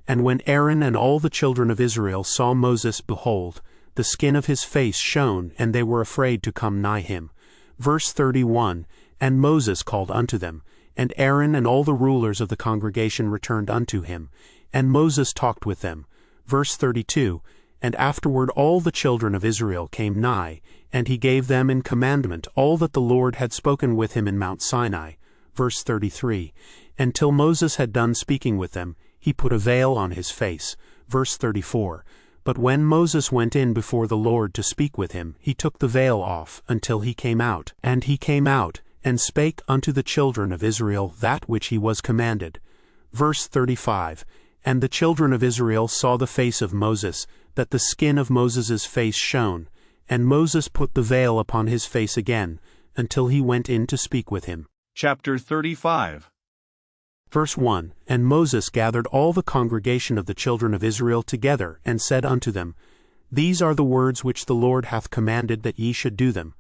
And when Aaron and all the children of Israel saw Moses, behold, the skin of his face shone, and they were afraid to come nigh him. Verse 31, And Moses called unto them, and Aaron and all the rulers of the congregation returned unto him, and Moses talked with them. Verse 32, And afterward all the children of Israel came nigh, and he gave them in commandment all that the Lord had spoken with him in Mount Sinai. Verse 33, And till Moses had done speaking with them, he put a veil on his face. Verse 34, But when Moses went in before the Lord to speak with him, he took the veil off until he came out. And he came out, and spake unto the children of Israel that which he was commanded. Verse 35, And the children of Israel saw the face of Moses, that the skin of Moses' face shone. And Moses put the veil upon his face again, until he went in to speak with him. Chapter 35. Verse 1, And Moses gathered all the congregation of the children of Israel together, and said unto them, These are the words which the Lord hath commanded that ye should do them.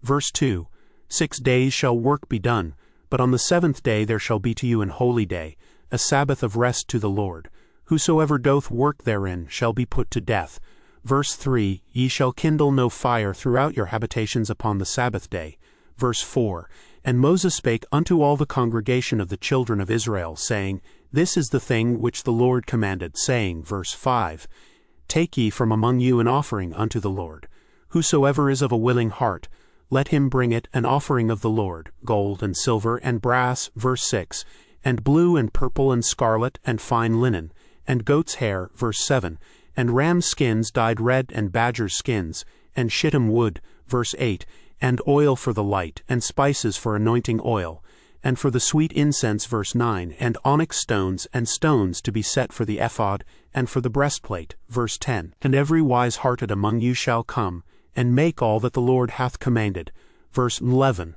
Verse 2, 6 days shall work be done, but on the 7th day there shall be to you an holy day, a Sabbath of rest to the Lord. Whosoever doth work therein shall be put to death. Verse 3, Ye shall kindle no fire throughout your habitations upon the Sabbath day. Verse 4, And Moses spake unto all the congregation of the children of Israel, saying, This is the thing which the Lord commanded, saying, verse 5, Take ye from among you an offering unto the Lord. Whosoever is of a willing heart, let him bring it an offering of the Lord, gold and silver and brass. Verse 6, And blue and purple and scarlet and fine linen, and goat's hair. Verse 7, And ram's skins dyed red, and badger's skins, and shittim wood. Verse 8, And oil for the light, and spices for anointing oil, and for the sweet incense. Verse 9, And onyx stones, and stones to be set for the ephod, and for the breastplate. Verse 10, And every wise-hearted among you shall come, and make all that the Lord hath commanded. Verse 11,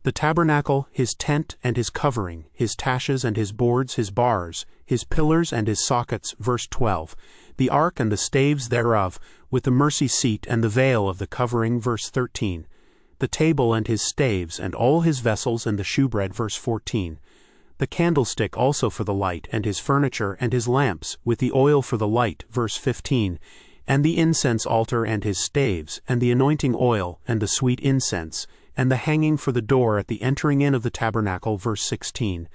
The tabernacle, his tent and his covering, his taches and his boards, his bars, his pillars and his sockets. Verse 12, The ark and the staves thereof, with the mercy seat and the veil of the covering. Verse 13, The table and his staves, and all his vessels and the shewbread. Verse 14, The candlestick also for the light, and his furniture and his lamps, with the oil for the light. Verse 15, And the incense altar and his staves, and the anointing oil, and the sweet incense, and the hanging for the door at the entering in of the tabernacle. Verse 16,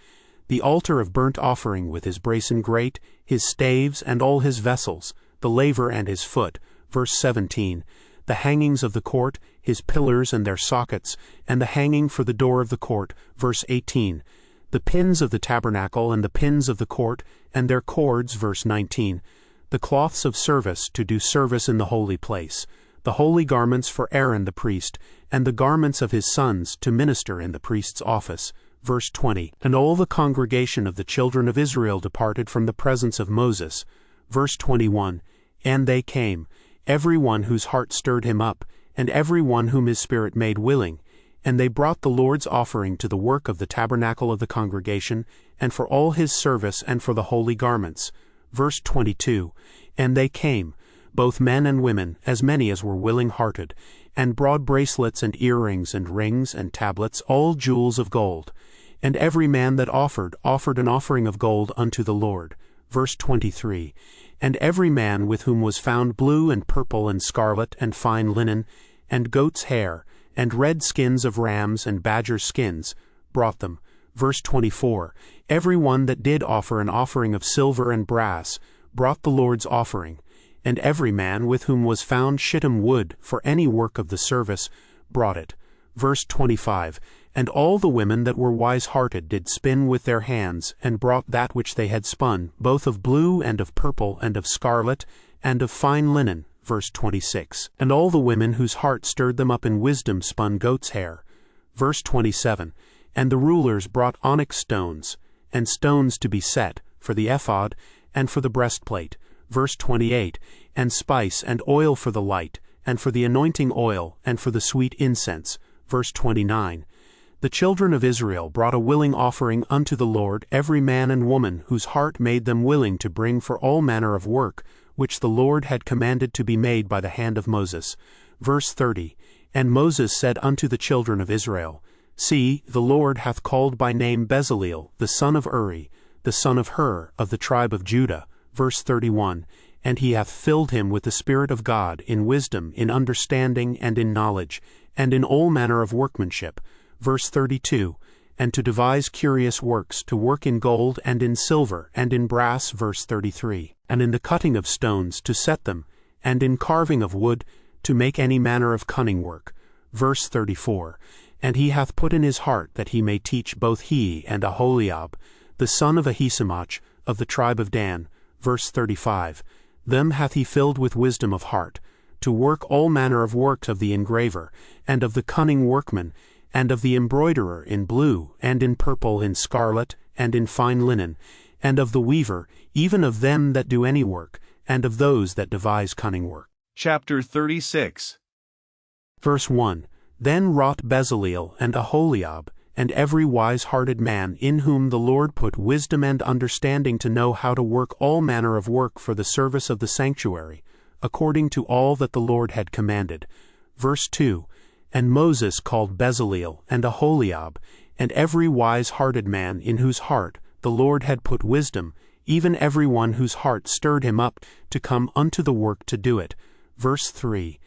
The altar of burnt offering with his brasen grate, his staves, and all his vessels, the laver and his foot. Verse 17, The hangings of the court, his pillars and their sockets, and the hanging for the door of the court. Verse 18, The pins of the tabernacle and the pins of the court, and their cords. Verse 19, the cloths of service to do service in the holy place, the holy garments for Aaron the priest, and the garments of his sons to minister in the priest's office. Verse 20. And all the congregation of the children of Israel departed from the presence of Moses. Verse 21. And they came, every one whose heart stirred him up, and every one whom his spirit made willing. And they brought the Lord's offering to the work of the tabernacle of the congregation, and for all his service, and for the holy garments. Verse 22. And they came, both men and women, as many as were willing-hearted, and broad bracelets and earrings and rings and tablets, all jewels of gold. And every man that offered an offering of gold unto the Lord. Verse 23. And every man with whom was found blue and purple and scarlet and fine linen, and goat's hair, and red skins of rams and badger skins, brought them. Verse 24. Every one that did offer an offering of silver and brass, brought the Lord's offering. And every man with whom was found shittim wood for any work of the service, brought it. Verse 25. And all the women that were wise-hearted did spin with their hands, and brought that which they had spun, both of blue and of purple and of scarlet and of fine linen. Verse 26. And all the women whose heart stirred them up in wisdom spun goat's hair. Verse 27. And the rulers brought onyx stones, and stones to be set, for the ephod, and for the breastplate. Verse 28. And spice and oil for the light, and for the anointing oil, and for the sweet incense. Verse 29. The children of Israel brought a willing offering unto the Lord, every man and woman whose heart made them willing to bring for all manner of work, which the Lord had commanded to be made by the hand of Moses. Verse 30. And Moses said unto the children of Israel, See, the Lord hath called by name Bezaleel, the son of Uri, the son of Hur, of the tribe of Judah. Verse 31. And he hath filled him with the Spirit of God, in wisdom, in understanding, and in knowledge, and in all manner of workmanship. Verse 32. And to devise curious works, to work in gold, and in silver, and in brass. Verse 33. And in the cutting of stones, to set them, and in carving of wood, to make any manner of cunning work. Verse 34. And he hath put in his heart that he may teach both he and Aholiab, the son of Ahisamach, of the tribe of Dan. Verse 35. Them hath he filled with wisdom of heart, to work all manner of works of the engraver, and of the cunning workman, and of the embroiderer in blue, and in purple, in scarlet, and in fine linen, and of the weaver, even of them that do any work, and of those that devise cunning work. Chapter 36. Verse 1. Then wrought Bezaleel and Aholiab, and every wise-hearted man, in whom the Lord put wisdom and understanding to know how to work all manner of work for the service of the sanctuary, according to all that the Lord had commanded. Verse 2. And Moses called Bezaleel and Aholiab, and every wise-hearted man in whose heart the Lord had put wisdom, even every one whose heart stirred him up to come unto the work to do it. Verse 3.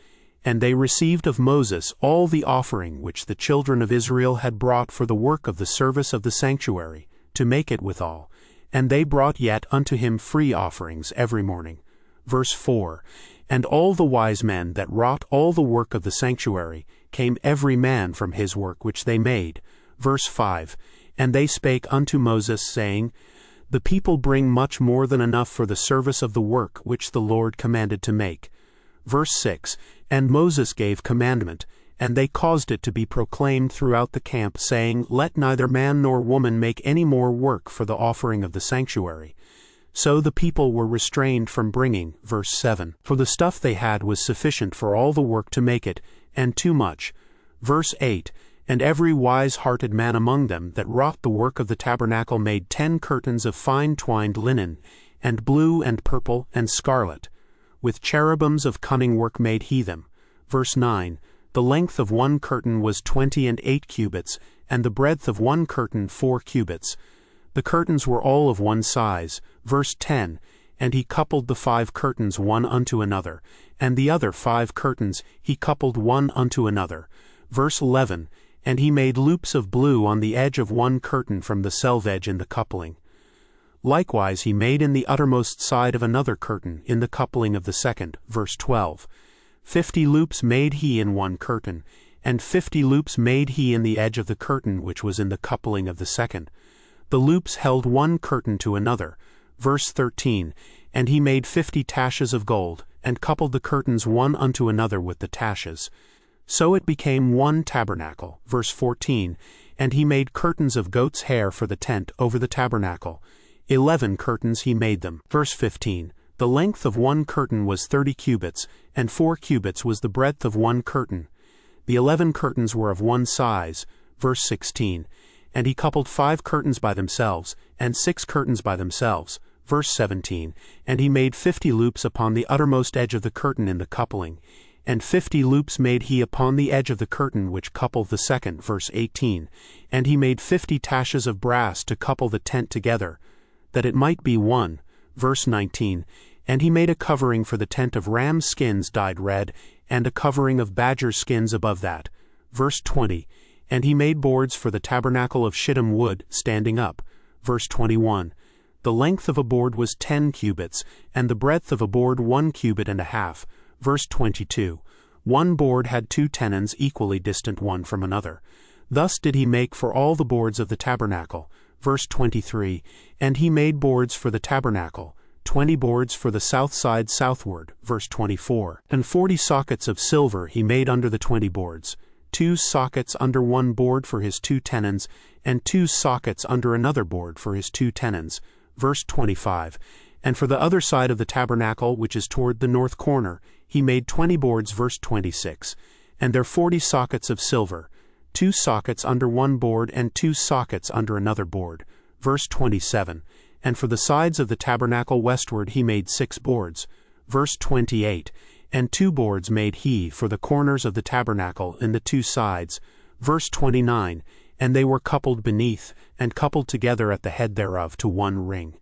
And they received of Moses all the offering which the children of Israel had brought for the work of the service of the sanctuary, to make it withal. And they brought yet unto him free offerings every morning. Verse 4. And all the wise men that wrought all the work of the sanctuary came every man from his work which they made. Verse 5. And they spake unto Moses, saying, The people bring much more than enough for the service of the work which the Lord commanded to make. Verse 6. And Moses gave commandment, and they caused it to be proclaimed throughout the camp, saying, Let neither man nor woman make any more work for the offering of the sanctuary. So the people were restrained from bringing. Verse 7. For the stuff they had was sufficient for all the work to make it, and too much. Verse 8. And every wise-hearted man among them that wrought the work of the tabernacle made 10 curtains of fine twined linen, and blue and purple and scarlet. With cherubims of cunning work made he them. Verse 9. The length of one curtain was 28 cubits, and the breadth of one curtain 4 cubits. The curtains were all of one size. Verse 10. And he coupled the 5 curtains one unto another, and the other 5 curtains he coupled one unto another. Verse 11. And he made loops of blue on the edge of one curtain from the selvedge in the coupling. Likewise he made in the uttermost side of another curtain in the coupling of the second. Verse 12. 50 loops made he in one curtain, and 50 loops made he in the edge of the curtain which was in the coupling of the second. The loops held one curtain to another. Verse 13, And he made 50 taches of gold, and coupled the curtains one unto another with the taches. So it became one tabernacle. Verse 14, And he made curtains of goat's hair for the tent over the tabernacle. 11 curtains he made them. Verse 15, The length of one curtain was 30 cubits, and 4 cubits was the breadth of one curtain. The 11 curtains were of one size. Verse 16, And he coupled 5 curtains by themselves, and 6 curtains by themselves. Verse 17, And he made 50 loops upon the uttermost edge of the curtain in the coupling, and 50 loops made he upon the edge of the curtain which coupled the second. Verse 18, And he made 50 taches of brass to couple the tent together, that it might be one. Verse 19, And he made a covering for the tent of ram skins dyed red, and a covering of badger skins above that. Verse 20, And he made boards for the tabernacle of shittim wood, standing up. Verse 21, The length of a board was 10 cubits, and the breadth of a board 1 cubit and a half. Verse 22, One board had 2 tenons equally distant one from another. Thus did he make for all the boards of the tabernacle. Verse 23, And he made boards for the tabernacle, 20 boards for the south side southward. Verse 24, And 40 sockets of silver he made under the 20 boards, 2 sockets under one board for his 2 tenons, and 2 sockets under another board for his 2 tenons. Verse 25, And for the other side of the tabernacle, which is toward the north corner, he made 20 boards. Verse 26, And there 40 sockets of silver, 2 sockets under one board and 2 sockets under another board. Verse 27, And for the sides of the tabernacle westward he made 6 boards. Verse 28, And 2 boards made he for the corners of the tabernacle in the 2 sides. Verse 29, And they were coupled beneath, and coupled together at the head thereof to one ring.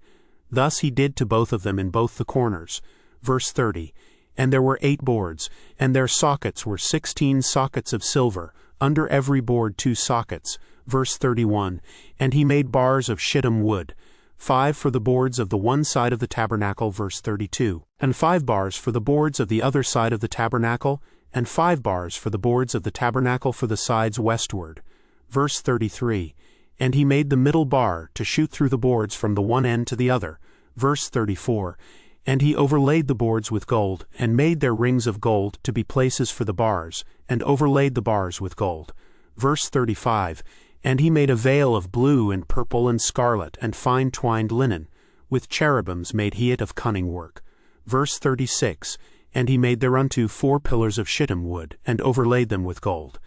Thus he did to both of them in both the corners. Verse 30, And there were 8 boards, and their sockets were 16 sockets of silver, under every board 2 sockets. Verse 31, And he made bars of shittim wood, 5 for the boards of the one side of the tabernacle. Verse 32, And 5 bars for the boards of the other side of the tabernacle, and 5 bars for the boards of the tabernacle for the sides westward. Verse 33, And he made the middle bar to shoot through the boards from the one end to the other. Verse 34, And he overlaid the boards with gold, and made their rings of gold to be places for the bars, and overlaid the bars with gold. Verse 35, And he made a veil of blue and purple and scarlet and fine twined linen, with cherubims made he it of cunning work. Verse 36, And he made thereunto 4 pillars of shittim wood, and overlaid them with gold.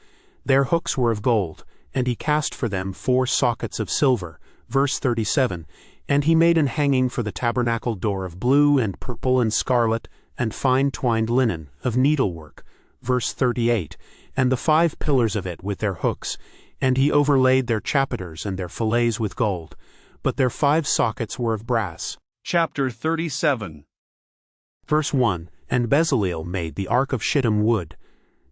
Their hooks were of gold, and he cast for them 4 sockets of silver. Verse 37, And he made an hanging for the tabernacle door of blue and purple and scarlet and fine twined linen, of needlework. Verse 38, And the 5 pillars of it with their hooks, and he overlaid their chapiters and their fillets with gold, but their 5 sockets were of brass. Chapter 37. Verse 1, And Bezaleel made the ark of shittim wood.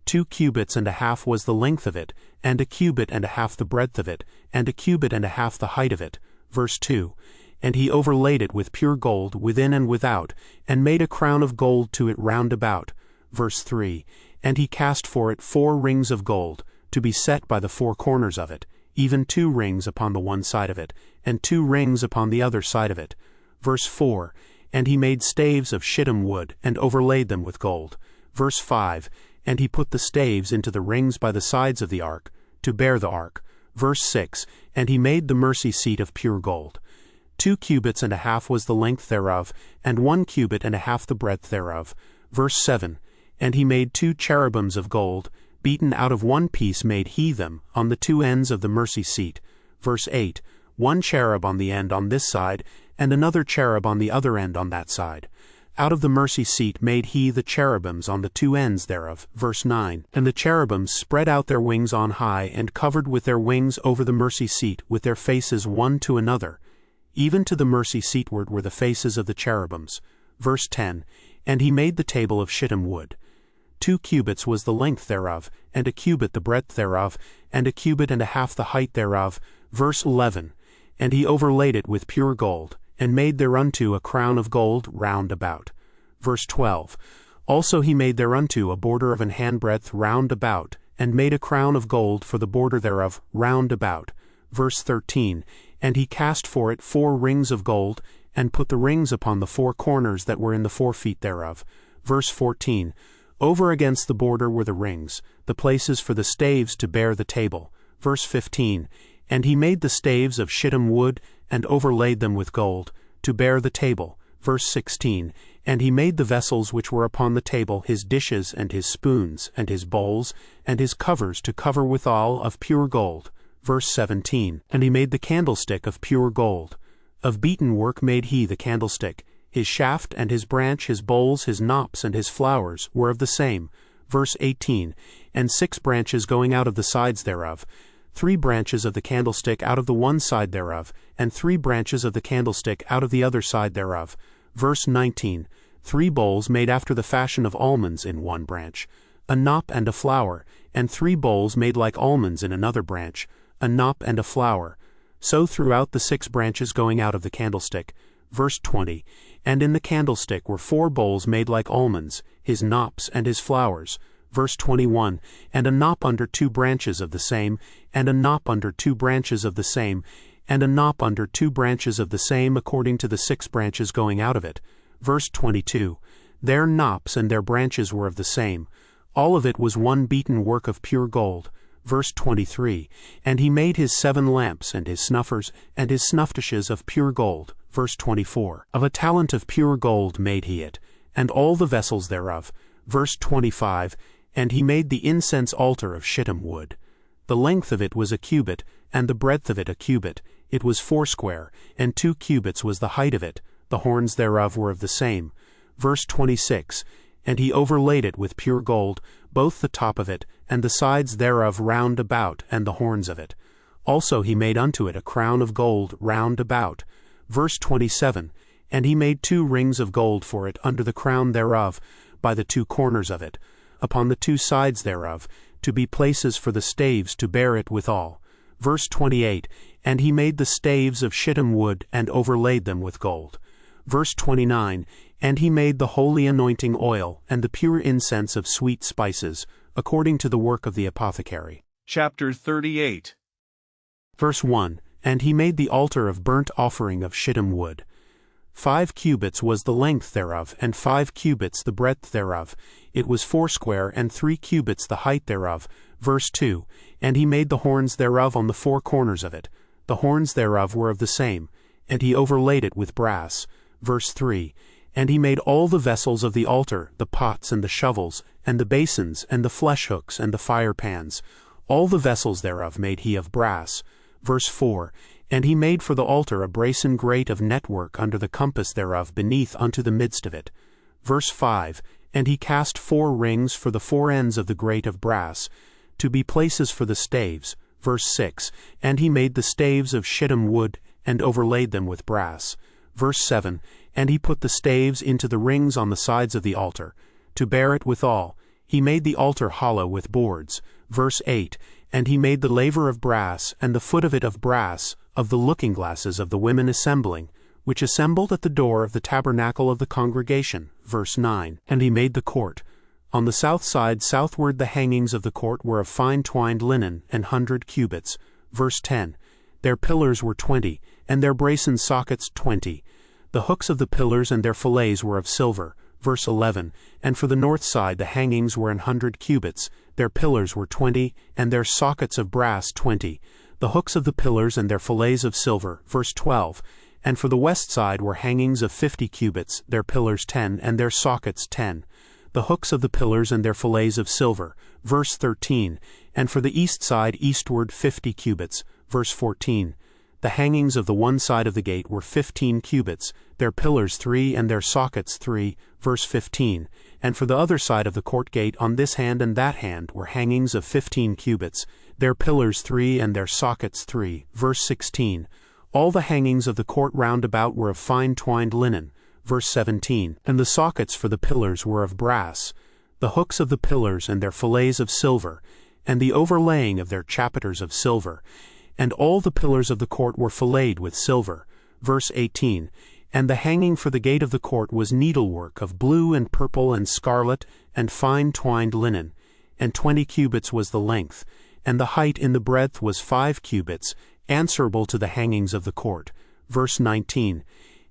2 cubits and a half was the length of it, and a cubit and a half the breadth of it, and a cubit and a half the height of it. Verse 2, And he overlaid it with pure gold within and without, and made a crown of gold to it round about. Verse 3, And he cast for it 4 rings of gold, to be set by the 4 corners of it, even 2 rings upon the one side of it, and 2 rings upon the other side of it. Verse 4, And he made staves of shittim wood, and overlaid them with gold. Verse 5, And he put the staves into the rings by the sides of the ark, to bear the ark. Verse 6, And he made the mercy seat of pure gold. 2 cubits and a half was the length thereof, and 1 cubit and a half the breadth thereof. Verse 7, And he made 2 cherubims of gold, beaten out of one piece made he them, on the 2 ends of the mercy seat. Verse 8, 1 cherub on the end on this side, and another cherub on the other end on that side. Out of the mercy seat made he the cherubims on the 2 ends thereof. Verse 9, And the cherubims spread out their wings on high, and covered with their wings over the mercy seat, with their faces one to another. Even to the mercy seatward were the faces of the cherubims. Verse 10, And he made the table of shittim wood. 2 cubits was the length thereof, and a cubit the breadth thereof, and a cubit and a half the height thereof. Verse 11, And he overlaid it with pure gold, and made thereunto a crown of gold round about. Verse 12, Also he made thereunto a border of an handbreadth round about, and made a crown of gold for the border thereof round about. Verse 13, And he cast for it 4 rings of gold, and put the rings upon the 4 corners that were in the 4 feet thereof. Verse 14. Over against the border were the rings, the places for the staves to bear the table. Verse 15. And he made the staves of shittim wood, and overlaid them with gold, to bear the table. Verse 16. And he made the vessels which were upon the table, his dishes, and his spoons, and his bowls, and his covers to cover withal of pure gold. Verse 17. And he made the candlestick of pure gold. Of beaten work made he the candlestick. His shaft and his branch, his bowls, his knops, and his flowers were of the same. Verse 18. And 6 branches going out of the sides thereof, 3 branches of the candlestick out of the one side thereof, and 3 branches of the candlestick out of the other side thereof. Verse 19. 3 bowls made after the fashion of almonds in one branch, a knop and a flower, and 3 bowls made like almonds in another branch, a knop and a flower. So throughout the 6 branches going out of the candlestick. Verse 20. And in the candlestick were 4 bowls made like almonds, his knops and his flowers. Verse 21. And a knop under 2 branches of the same, and a knop under 2 branches of the same, and a knop under 2 branches of the same according to the 6 branches going out of it. Verse 22. Their knops and their branches were of the same. All of it was one beaten work of pure gold. Verse 23. And he made his 7 lamps, and his snuffers, and his snuff-dishes of pure gold. Verse 24. Of a talent of pure gold made he it, and all the vessels thereof. Verse 25. And he made the incense altar of shittim wood. The length of it was a cubit, and the breadth of it a cubit. It was foursquare, and 2 cubits was the height of it. The horns thereof were of the same. Verse 26. And he overlaid it with pure gold, both the top of it, and the sides thereof round about, and the horns of it. Also he made unto it a crown of gold round about. Verse 27. And he made 2 rings of gold for it under the crown thereof, by the 2 corners of it, upon the 2 sides thereof, to be places for the staves to bear it withal. Verse 28. And he made the staves of shittim wood, and overlaid them with gold. Verse 29. And he made the holy anointing oil, and the pure incense of sweet spices, according to the work of the apothecary. Chapter 38. Verse 1. And he made the altar of burnt offering of shittim wood. 5 cubits was the length thereof, and 5 cubits the breadth thereof. It was foursquare, and 3 cubits the height thereof. Verse 2. And he made the horns thereof on the 4 corners of it. The horns thereof were of the same, and he overlaid it with brass. Verse 3. And he made all the vessels of the altar, the pots and the shovels, and the basins, and the flesh hooks, and the fire pans. All the vessels thereof made he of brass. Verse 4. And he made for the altar a brasen grate of network under the compass thereof beneath unto the midst of it. Verse 5. And he cast 4 rings for the 4 ends of the grate of brass, to be places for the staves. Verse 6. And he made the staves of shittim wood, and overlaid them with brass. Verse 7. And he put the staves into the rings on the sides of the altar, to bear it withal. He made the altar hollow with boards. Verse 8. And he made the laver of brass, and the foot of it of brass, of the looking glasses of the women assembling, which assembled at the door of the tabernacle of the congregation. Verse 9. And he made the court. On the south side southward the hangings of the court were of fine twined linen, 100 cubits. Verse 10. Their pillars were 20, and their brasen sockets 20. The hooks of the pillars and their fillets were of silver. Verse 11. And for the north side the hangings were 100 cubits. Their pillars were 20, and their sockets of brass 20. The hooks of the pillars and their fillets of silver. Verse 12. And for the west side were hangings of 50 cubits, their pillars 10, and their sockets 10. The hooks of the pillars and their fillets of silver. Verse 13. And for the east side eastward 50 cubits. Verse 14. The hangings of the one side of the gate were 15 cubits, their pillars 3 and their sockets 3. Verse 15. And for the other side of the court gate on this hand and that hand were hangings of 15 cubits, their pillars 3 and their sockets 3. Verse 16. All the hangings of the court round about were of fine twined linen. Verse 17. And the sockets for the pillars were of brass. The hooks of the pillars and their fillets of silver, and the overlaying of their chapiters of silver. And all the pillars of the court were filleted with silver. Verse 18. And the hanging for the gate of the court was needlework of blue and purple and scarlet and fine twined linen, and 20 cubits was the length, and the height in the breadth was 5 cubits, answerable to the hangings of the court. Verse 19.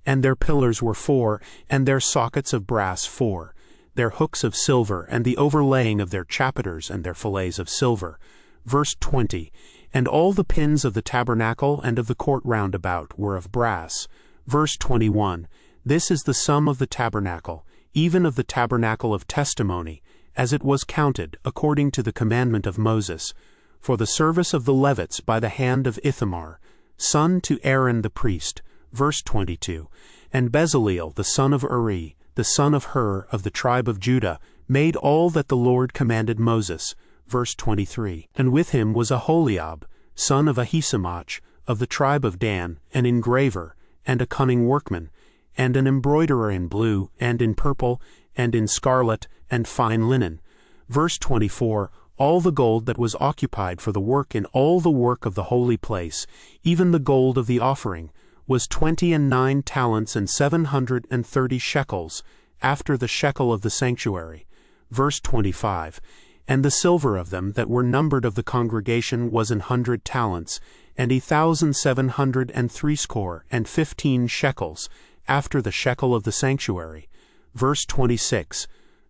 and their pillars were 4, and their sockets of brass 4, their hooks of silver, and the overlaying of their chapiters and their fillets of silver. Verse 20, and all the pins of the tabernacle and of the court round about were of brass. Verse 21, this is the sum of the tabernacle, even of the tabernacle of testimony, as it was counted, according to the commandment of Moses, for the service of the Levites by the hand of Ithamar, son to Aaron the priest. Verse 22, and Bezaleel the son of Uri, the son of Hur of the tribe of Judah, made all that the Lord commanded Moses. Verse 23, and with him was Aholiab, son of Ahisamach, of the tribe of Dan, an engraver, and a cunning workman, and an embroiderer in blue, and in purple, and in scarlet, and fine linen. Verse 24, all the gold that was occupied for the work in all the work of the holy place, even the gold of the offering, was 29 talents and 730 shekels, after the shekel of the sanctuary. Verse 25, and the silver of them that were numbered of the congregation was 100 talents, and 1,760 shekels, after the shekel of the sanctuary. Verse 26,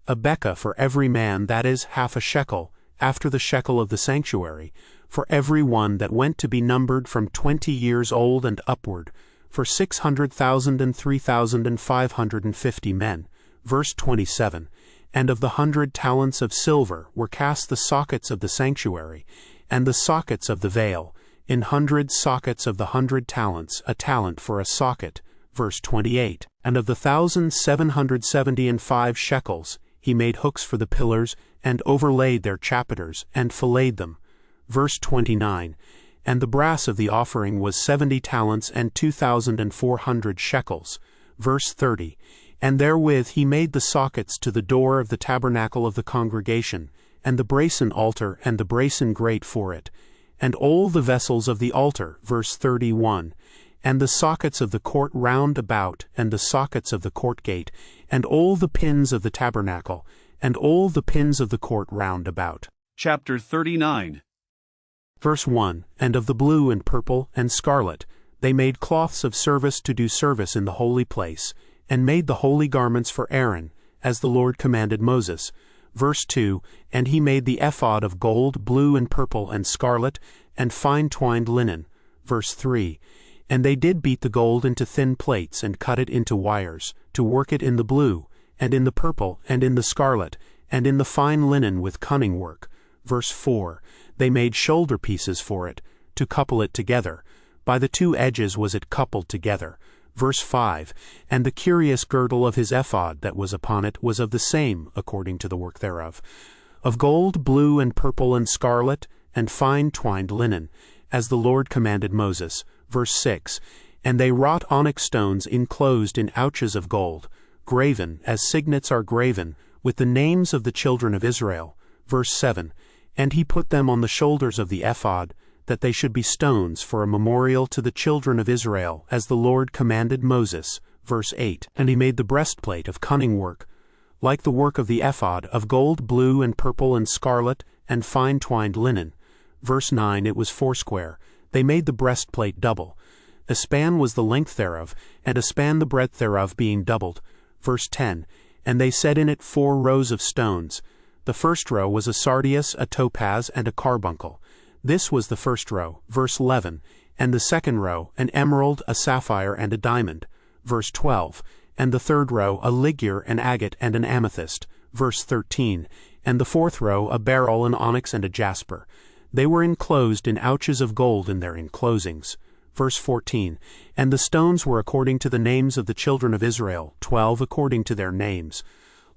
a bekah for every man, that is, half a shekel, after the shekel of the sanctuary, for every one that went to be numbered from 20 years old and upward, for 600,000 and 3,550 men. Verse 27, and of the 100 talents of silver were cast the sockets of the sanctuary, and the sockets of the veil, in 100 sockets of the 100 talents, a talent for a socket. Verse 28, and of the 1,775 shekels, he made hooks for the pillars, and overlaid their chapiters, and filleted them. Verse 29, and the brass of the offering was 70 talents and 2,400 shekels. Verse 30, and therewith he made the sockets to the door of the tabernacle of the congregation, and the brasen altar and the brasen grate for it, and all the vessels of the altar. Verse 31, and the sockets of the court round about, and the sockets of the court gate, and all the pins of the tabernacle, and all the pins of the court round about. Chapter 39. Verse 1, and of the blue and purple and scarlet, they made cloths of service to do service in the holy place, and made the holy garments for Aaron, as the Lord commanded Moses. Verse 2, and he made the ephod of gold, blue and purple and scarlet, and fine twined linen. Verse 3, and they did beat the gold into thin plates, and cut it into wires, to work it in the blue, and in the purple, and in the scarlet, and in the fine linen with cunning work. Verse 4, they made shoulder pieces for it, to couple it together. By the 2 edges was it coupled together. Verse 5, and the curious girdle of his ephod that was upon it was of the same, according to the work thereof, of gold, blue, and purple, and scarlet, and fine twined linen, as the Lord commanded Moses. Verse 6, and they wrought onyx stones enclosed in ouches of gold, graven, as signets are graven, with the names of the children of Israel. Verse 7, and he put them on the shoulders of the ephod, that they should be stones for a memorial to the children of Israel, as the Lord commanded Moses. Verse 8, and he made the breastplate of cunning work, like the work of the ephod, of gold, blue, and purple, and scarlet, and fine twined linen. Verse 9, it was foursquare. They made the breastplate double. A span was the length thereof, and a span the breadth thereof, being doubled. Verse 10, and they set in it 4 rows of stones. The first row was a sardius, a topaz, and a carbuncle. This was the first row. Verse 11, and the second row, an emerald, a sapphire, and a diamond. Verse 12, and the third row, a ligure, an agate, and an amethyst. Verse 13, and the fourth row, a beryl, an onyx, and a jasper. They were enclosed in ouches of gold in their enclosings. Verse 14, and the stones were according to the names of the children of Israel, 12 according to their names.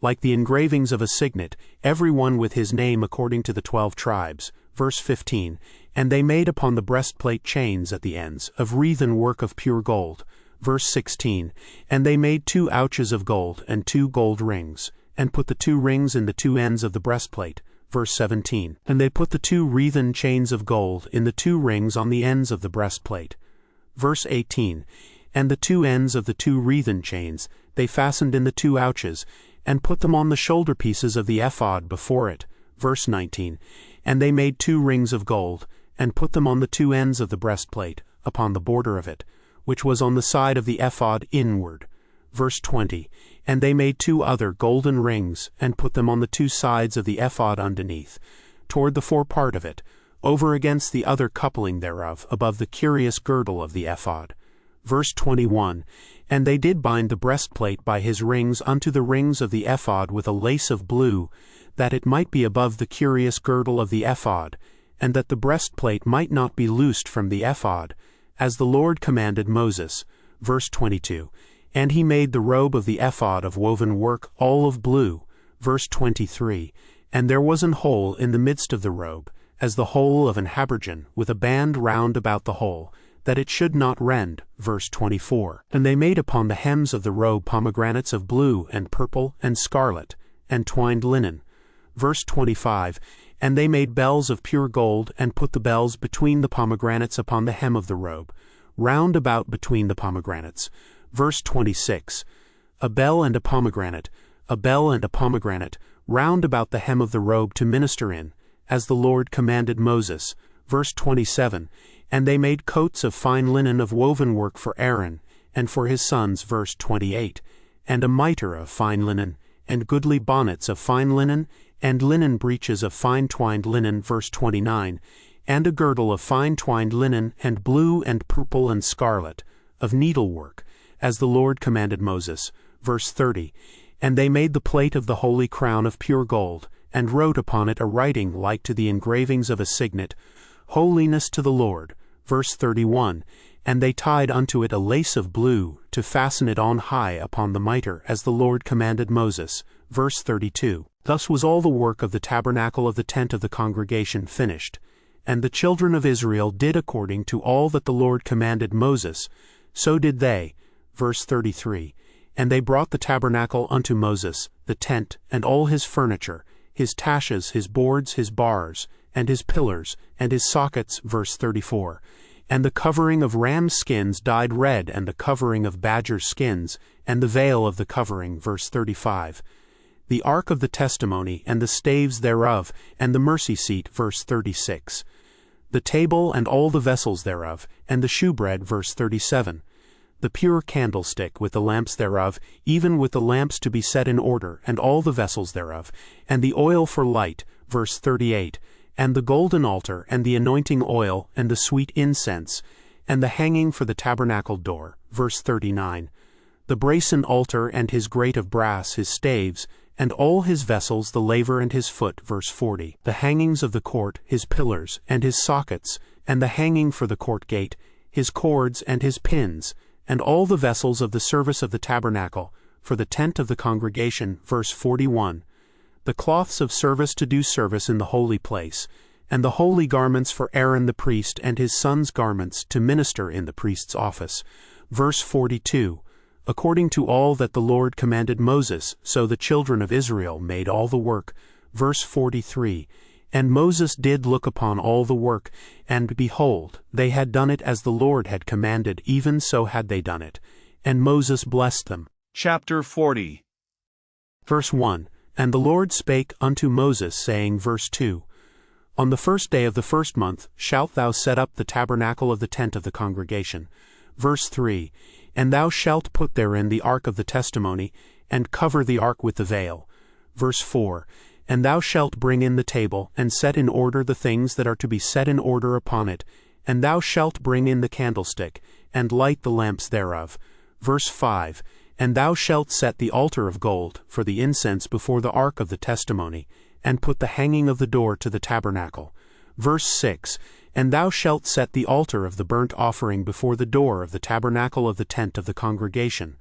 Like the engravings of a signet, every one with his name according to the 12 tribes. Verse 15, and they made upon the breastplate chains at the ends, of wreathen work of pure gold. Verse 16, and they made 2 ouches of gold, and 2 gold rings, and put the 2 rings in the 2 ends of the breastplate. Verse 17, and they put the 2 wreathen chains of gold in the 2 rings on the ends of the breastplate. Verse 18, and the 2 ends of the 2 wreathen chains they fastened in the 2 ouches, and put them on the shoulder pieces of the ephod before it. Verse 19, and they made 2 rings of gold, and put them on the 2 ends of the breastplate, upon the border of it, which was on the side of the ephod inward. Verse 20, And they made 2 other golden rings, and put them on the 2 sides of the ephod underneath, toward the forepart of it, over against the other coupling thereof, above the curious girdle of the ephod. Verse 21, And they did bind the breastplate by his rings unto the rings of the ephod with a lace of blue, that it might be above the curious girdle of the ephod, and that the breastplate might not be loosed from the ephod, as the Lord commanded Moses. Verse 22, And he made the robe of the ephod of woven work all of blue. Verse 23, And there was an hole in the midst of the robe, as the hole of an habergeon, with a band round about the hole, that it should not rend. Verse 24, And they made upon the hems of the robe pomegranates of blue and purple and scarlet, and twined linen. Verse 25, And they made bells of pure gold, and put the bells between the pomegranates upon the hem of the robe, round about between the pomegranates. Verse 26, A bell and a pomegranate, round about the hem of the robe to minister in, as the Lord commanded Moses. Verse 27, And they made coats of fine linen of woven work for Aaron, and for his sons. Verse 28, And a mitre of fine linen, and goodly bonnets of fine linen, and linen breeches of fine twined linen. Verse 29, And a girdle of fine twined linen, and blue and purple and scarlet, of needlework, as the Lord commanded Moses. Verse 30, And they made the plate of the holy crown of pure gold, and wrote upon it a writing like to the engravings of a signet, Holiness to the Lord. Verse 31, And they tied unto it a lace of blue, to fasten it on high upon the mitre, as the Lord commanded Moses. Verse 32, Thus was all the work of the tabernacle of the tent of the congregation finished. And the children of Israel did according to all that the Lord commanded Moses, so did they. Verse 33, And they brought the tabernacle unto Moses, the tent, and all his furniture, his taches, his boards, his bars, and his pillars, and his sockets. Verse 34, And the covering of ram's skins dyed red, and the covering of badger's skins, and the veil of the covering. Verse 35, The ark of the testimony, and the staves thereof, and the mercy seat. Verse 36, The table and all the vessels thereof, and the shewbread. Verse 37, The pure candlestick with the lamps thereof, even with the lamps to be set in order, and all the vessels thereof, and the oil for light. Verse 38, And the golden altar, and the anointing oil, and the sweet incense, and the hanging for the tabernacle door. Verse 39, The brasen altar, and his grate of brass, his staves, and all his vessels, the laver and his foot. Verse 40, The hangings of the court, his pillars, and his sockets, and the hanging for the court gate, his cords and his pins, and all the vessels of the service of the tabernacle, for the tent of the congregation. Verse 41, The cloths of service to do service in the holy place, and the holy garments for Aaron the priest, and his sons' garments to minister in the priest's office. Verse 42, According to all that the Lord commanded Moses, so the children of Israel made all the work. Verse 43, And Moses did look upon all the work, and behold, they had done it as the Lord had commanded, even so had they done it. And Moses blessed them. Chapter 40. Verse 1, And the Lord spake unto Moses, saying. Verse 2, On the 1st day of the 1st month shalt thou set up the tabernacle of the tent of the congregation. Verse 3, And thou shalt put therein the ark of the testimony, and cover the ark with the veil. Verse 4, And thou shalt bring in the table, and set in order the things that are to be set in order upon it, and thou shalt bring in the candlestick, and light the lamps thereof. Verse 5, And thou shalt set the altar of gold for the incense before the ark of the testimony, and put the hanging of the door to the tabernacle. Verse 6, And thou shalt set the altar of the burnt offering before the door of the tabernacle of the tent of the congregation.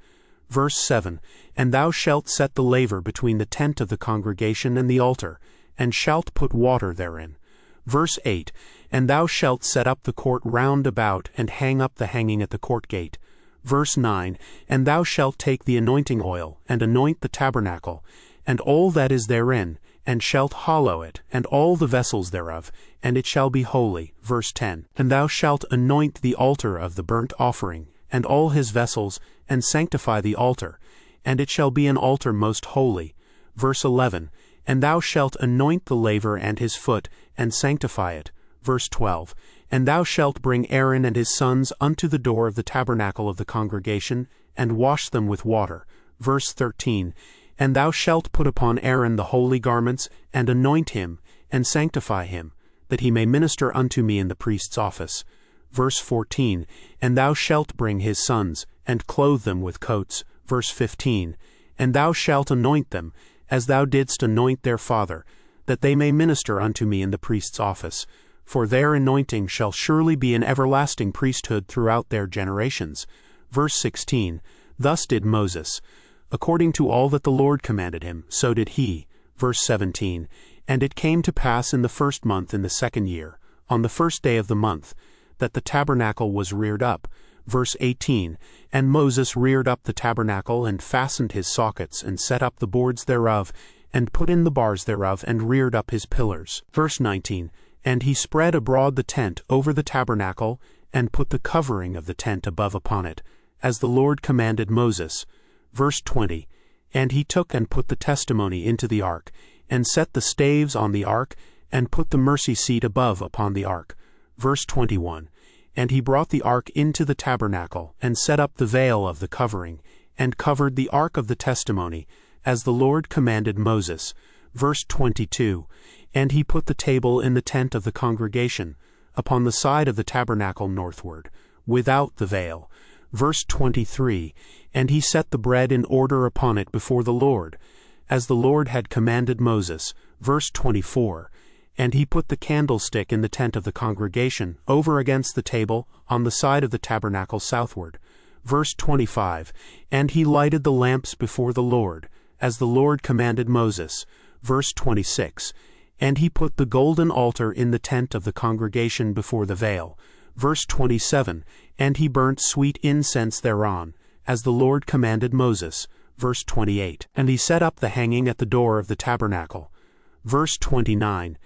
Verse 7, And thou shalt set the laver between the tent of the congregation and the altar, and shalt put water therein. Verse 8, And thou shalt set up the court round about, and hang up the hanging at the court gate. Verse 9, And thou shalt take the anointing oil, and anoint the tabernacle, and all that is therein, and shalt hallow it, and all the vessels thereof, and it shall be holy. Verse 10, And thou shalt anoint the altar of the burnt offering, and all his vessels, and sanctify the altar, and it shall be an altar most holy. Verse 11, And thou shalt anoint the laver and his foot, and sanctify it. Verse 12, And thou shalt bring Aaron and his sons unto the door of the tabernacle of the congregation, and wash them with water. Verse 13. And thou shalt put upon Aaron the holy garments, and anoint him, and sanctify him, that he may minister unto me in the priest's office. Verse 14. And thou shalt bring his sons, and clothe them with coats. Verse 15. And thou shalt anoint them, as thou didst anoint their father, that they may minister unto me in the priest's office. For their anointing shall surely be an everlasting priesthood throughout their generations. Verse 16. Thus did Moses. According to all that the Lord commanded him, so did he. Verse 17. And it came to pass in the 1st month in the 2nd year, on the 1st day of the month, that the tabernacle was reared up. Verse 18. And Moses reared up the tabernacle, and fastened his sockets, and set up the boards thereof, and put in the bars thereof, and reared up his pillars. Verse 19. And he spread abroad the tent over the tabernacle, and put the covering of the tent above upon it, as the Lord commanded Moses. Verse 20. And he took and put the testimony into the ark, and set the staves on the ark, and put the mercy seat above upon the ark. Verse 21. And he brought the ark into the tabernacle, and set up the veil of the covering, and covered the ark of the testimony, as the Lord commanded Moses. Verse 22. And he put the table in the tent of the congregation, upon the side of the tabernacle northward, without the veil. Verse 23. And he set the bread in order upon it before the Lord, as the Lord had commanded Moses. Verse 24. And he put the candlestick in the tent of the congregation, over against the table, on the side of the tabernacle southward. Verse 25. And he lighted the lamps before the Lord, as the Lord commanded Moses. Verse 26. And he put the golden altar in the tent of the congregation before the veil. Verse 27. And he burnt sweet incense thereon, as the Lord commanded Moses. Verse 28. And he set up the hanging at the door of the tabernacle. Verse 29.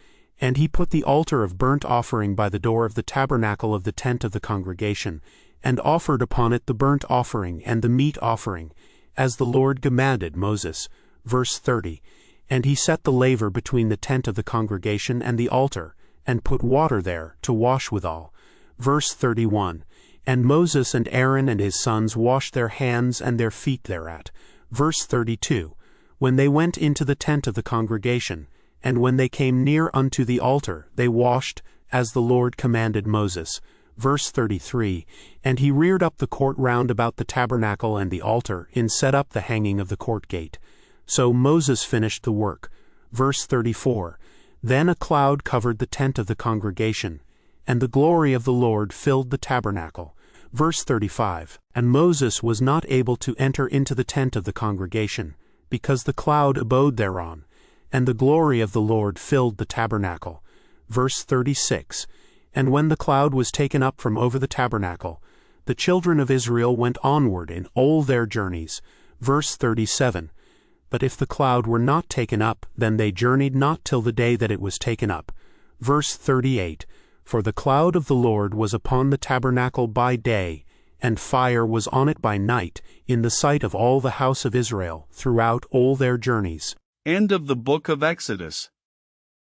And he put the altar of burnt offering by the door of the tabernacle of the tent of the congregation, and offered upon it the burnt offering and the meat offering, as the Lord commanded Moses. Verse 30. And he set the laver between the tent of the congregation and the altar, and put water there to wash withal. Verse 31. And Moses and Aaron and his sons washed their hands and their feet thereat. Verse 32. When they went into the tent of the congregation, and when they came near unto the altar, they washed, as the Lord commanded Moses. Verse 33. And he reared up the court round about the tabernacle and the altar, and set up the hanging of the court gate. So Moses finished the work. Verse 34. Then a cloud covered the tent of the congregation, and the glory of the Lord filled the tabernacle. Verse 35. And Moses was not able to enter into the tent of the congregation, because the cloud abode thereon, and the glory of the Lord filled the tabernacle. Verse 36. And when the cloud was taken up from over the tabernacle, the children of Israel went onward in all their journeys. Verse 37. But if the cloud were not taken up, then they journeyed not till the day that it was taken up. Verse 38. For the cloud of the Lord was upon the tabernacle by day, and fire was on it by night, in the sight of all the house of Israel, throughout all their journeys. End of the book of Exodus.